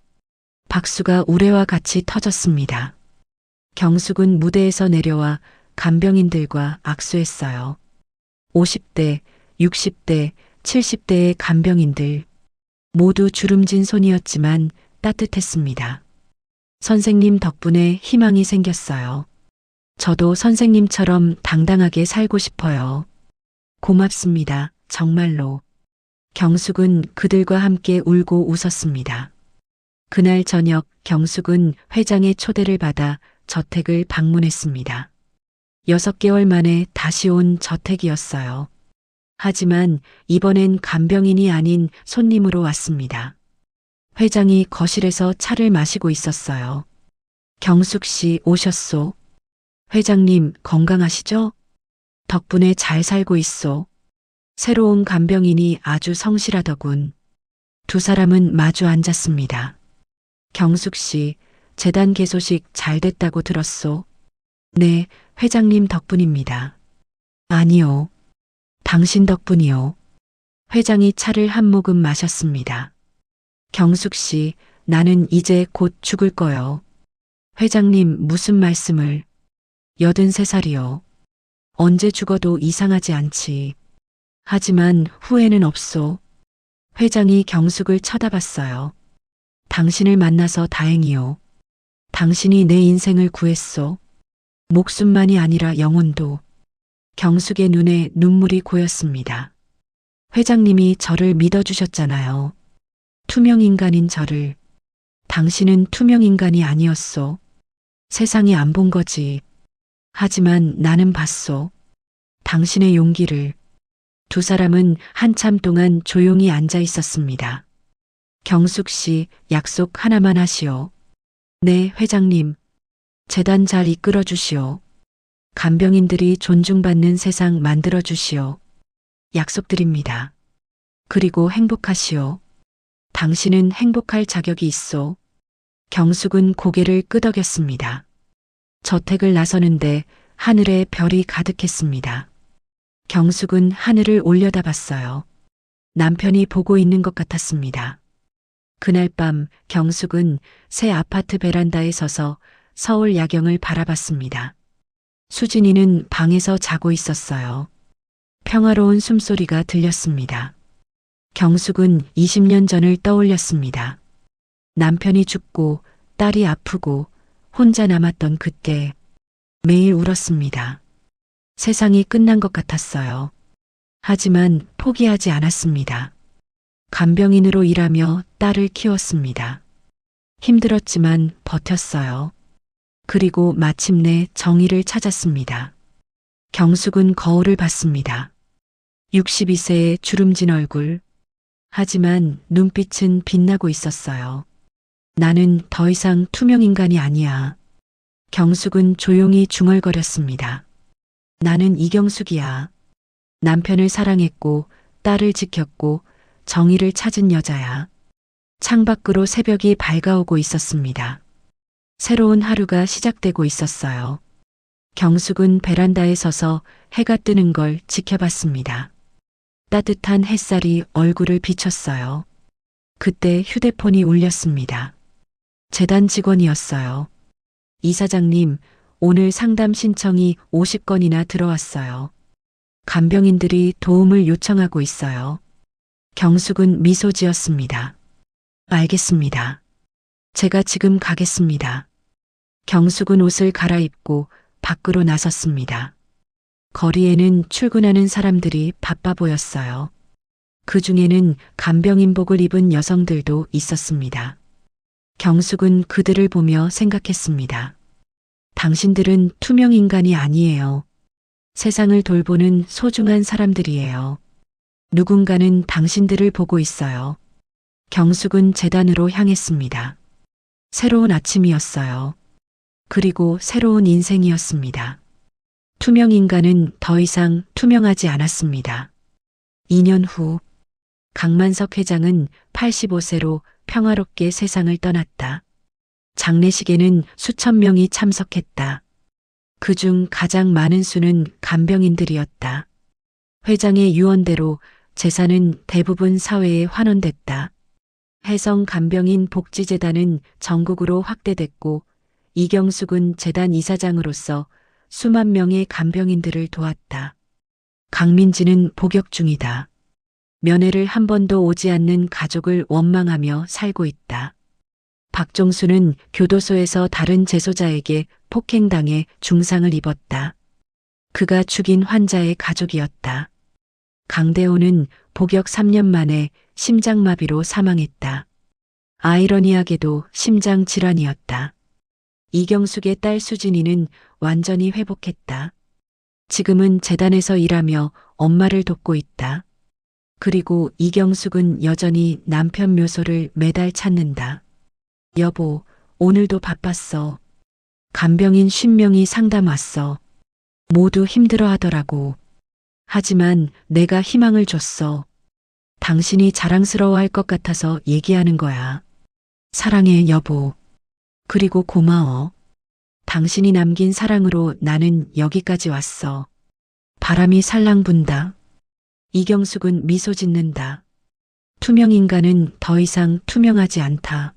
박수가 우레와 같이 터졌습니다. 경숙은 무대에서 내려와 간병인들과 악수했어요. 50대, 60대, 70대의 간병인들 모두 주름진 손이었지만 따뜻했습니다. 선생님 덕분에 희망이 생겼어요. 저도 선생님처럼 당당하게 살고 싶어요. 고맙습니다. 정말로. 경숙은 그들과 함께 울고 웃었습니다. 그날 저녁 경숙은 회장의 초대를 받아 저택을 방문했습니다. 6개월 만에 다시 온 저택이었어요. 하지만 이번엔 간병인이 아닌 손님으로 왔습니다. 회장이 거실에서 차를 마시고 있었어요. 경숙 씨 오셨소. 회장님 건강하시죠? 덕분에 잘 살고 있소. 새로운 간병인이 아주 성실하더군. 두 사람은 마주 앉았습니다. 경숙 씨, 재단 개소식 잘 됐다고 들었소. 네, 회장님 덕분입니다. 아니요. 당신 덕분이요. 회장이 차를 한 모금 마셨습니다. 경숙 씨, 나는 이제 곧 죽을 거요. 회장님 무슨 말씀을. 83살이요. 언제 죽어도 이상하지 않지. 하지만 후회는 없소. 회장이 경숙을 쳐다봤어요. 당신을 만나서 다행이요. 당신이 내 인생을 구했소. 목숨만이 아니라 영혼도. 경숙의 눈에 눈물이 고였습니다. 회장님이 저를 믿어주셨잖아요. 투명인간인 저를. 당신은 투명인간이 아니었소. 세상이 안 본 거지. 하지만 나는 봤소. 당신의 용기를. 두 사람은 한참 동안 조용히 앉아 있었습니다. 경숙 씨, 약속 하나만 하시오. 네, 회장님. 재단 잘 이끌어 주시오. 간병인들이 존중받는 세상 만들어 주시오. 약속드립니다. 그리고 행복하시오. 당신은 행복할 자격이 있소. 경숙은 고개를 끄덕였습니다. 저택을 나서는데 하늘에 별이 가득했습니다. 경숙은 하늘을 올려다봤어요. 남편이 보고 있는 것 같았습니다. 그날 밤 경숙은 새 아파트 베란다에 서서 서울 야경을 바라봤습니다. 수진이는 방에서 자고 있었어요. 평화로운 숨소리가 들렸습니다. 경숙은 20년 전을 떠올렸습니다. 남편이 죽고 딸이 아프고 혼자 남았던 그때 매일 울었습니다. 세상이 끝난 것 같았어요. 하지만 포기하지 않았습니다. 간병인으로 일하며 딸을 키웠습니다. 힘들었지만 버텼어요. 그리고 마침내 정의를 찾았습니다. 경숙은 거울을 봤습니다. 62세의 주름진 얼굴. 하지만 눈빛은 빛나고 있었어요. 나는 더 이상 투명인간이 아니야. 경숙은 조용히 중얼거렸습니다. 나는 이경숙이야. 남편을 사랑했고 딸을 지켰고 정의를 찾은 여자야. 창밖으로 새벽이 밝아오고 있었습니다. 새로운 하루가 시작되고 있었어요. 경숙은 베란다에 서서 해가 뜨는 걸 지켜봤습니다. 따뜻한 햇살이 얼굴을 비췄어요. 그때 휴대폰이 울렸습니다. 재단 직원이었어요. 이사장님, 오늘 상담 신청이 50건이나 들어왔어요. 간병인들이 도움을 요청하고 있어요. 경숙은 미소 지었습니다. 알겠습니다. 제가 지금 가겠습니다. 경숙은 옷을 갈아입고 밖으로 나섰습니다. 거리에는 출근하는 사람들이 바빠 보였어요. 그 중에는 간병인복을 입은 여성들도 있었습니다. 경숙은 그들을 보며 생각했습니다. 당신들은 투명 인간이 아니에요. 세상을 돌보는 소중한 사람들이에요. 누군가는 당신들을 보고 있어요. 경숙은 재단으로 향했습니다. 새로운 아침이었어요. 그리고 새로운 인생이었습니다. 투명 인간은 더 이상 투명하지 않았습니다. 2년 후, 강만석 회장은 85세로 평화롭게 세상을 떠났다. 장례식에는 수천 명이 참석했다. 그중 가장 많은 수는 간병인들이었다. 회장의 유언대로 재산은 대부분 사회에 환원됐다. 해성 간병인 복지재단은 전국으로 확대됐고 이경숙은 재단 이사장으로서 수만 명의 간병인들을 도왔다. 강민지는 복역 중이다. 면회를 한 번도 오지 않는 가족을 원망하며 살고 있다. 박종수는 교도소에서 다른 재소자에게 폭행당해 중상을 입었다. 그가 죽인 환자의 가족이었다. 강대호는 복역 3년 만에 심장마비로 사망했다. 아이러니하게도 심장 질환이었다. 이경숙의 딸 수진이는 완전히 회복했다. 지금은 재단에서 일하며 엄마를 돕고 있다. 그리고 이경숙은 여전히 남편 묘소를 매달 찾는다. 여보, 오늘도 바빴어. 간병인 50명이 상담 왔어. 모두 힘들어 하더라고. 하지만 내가 희망을 줬어. 당신이 자랑스러워할 것 같아서 얘기하는 거야. 사랑해, 여보. 그리고 고마워. 당신이 남긴 사랑으로 나는 여기까지 왔어. 바람이 살랑 분다. 이경숙은 미소 짓는다. 투명 인간은 더 이상 투명하지 않다.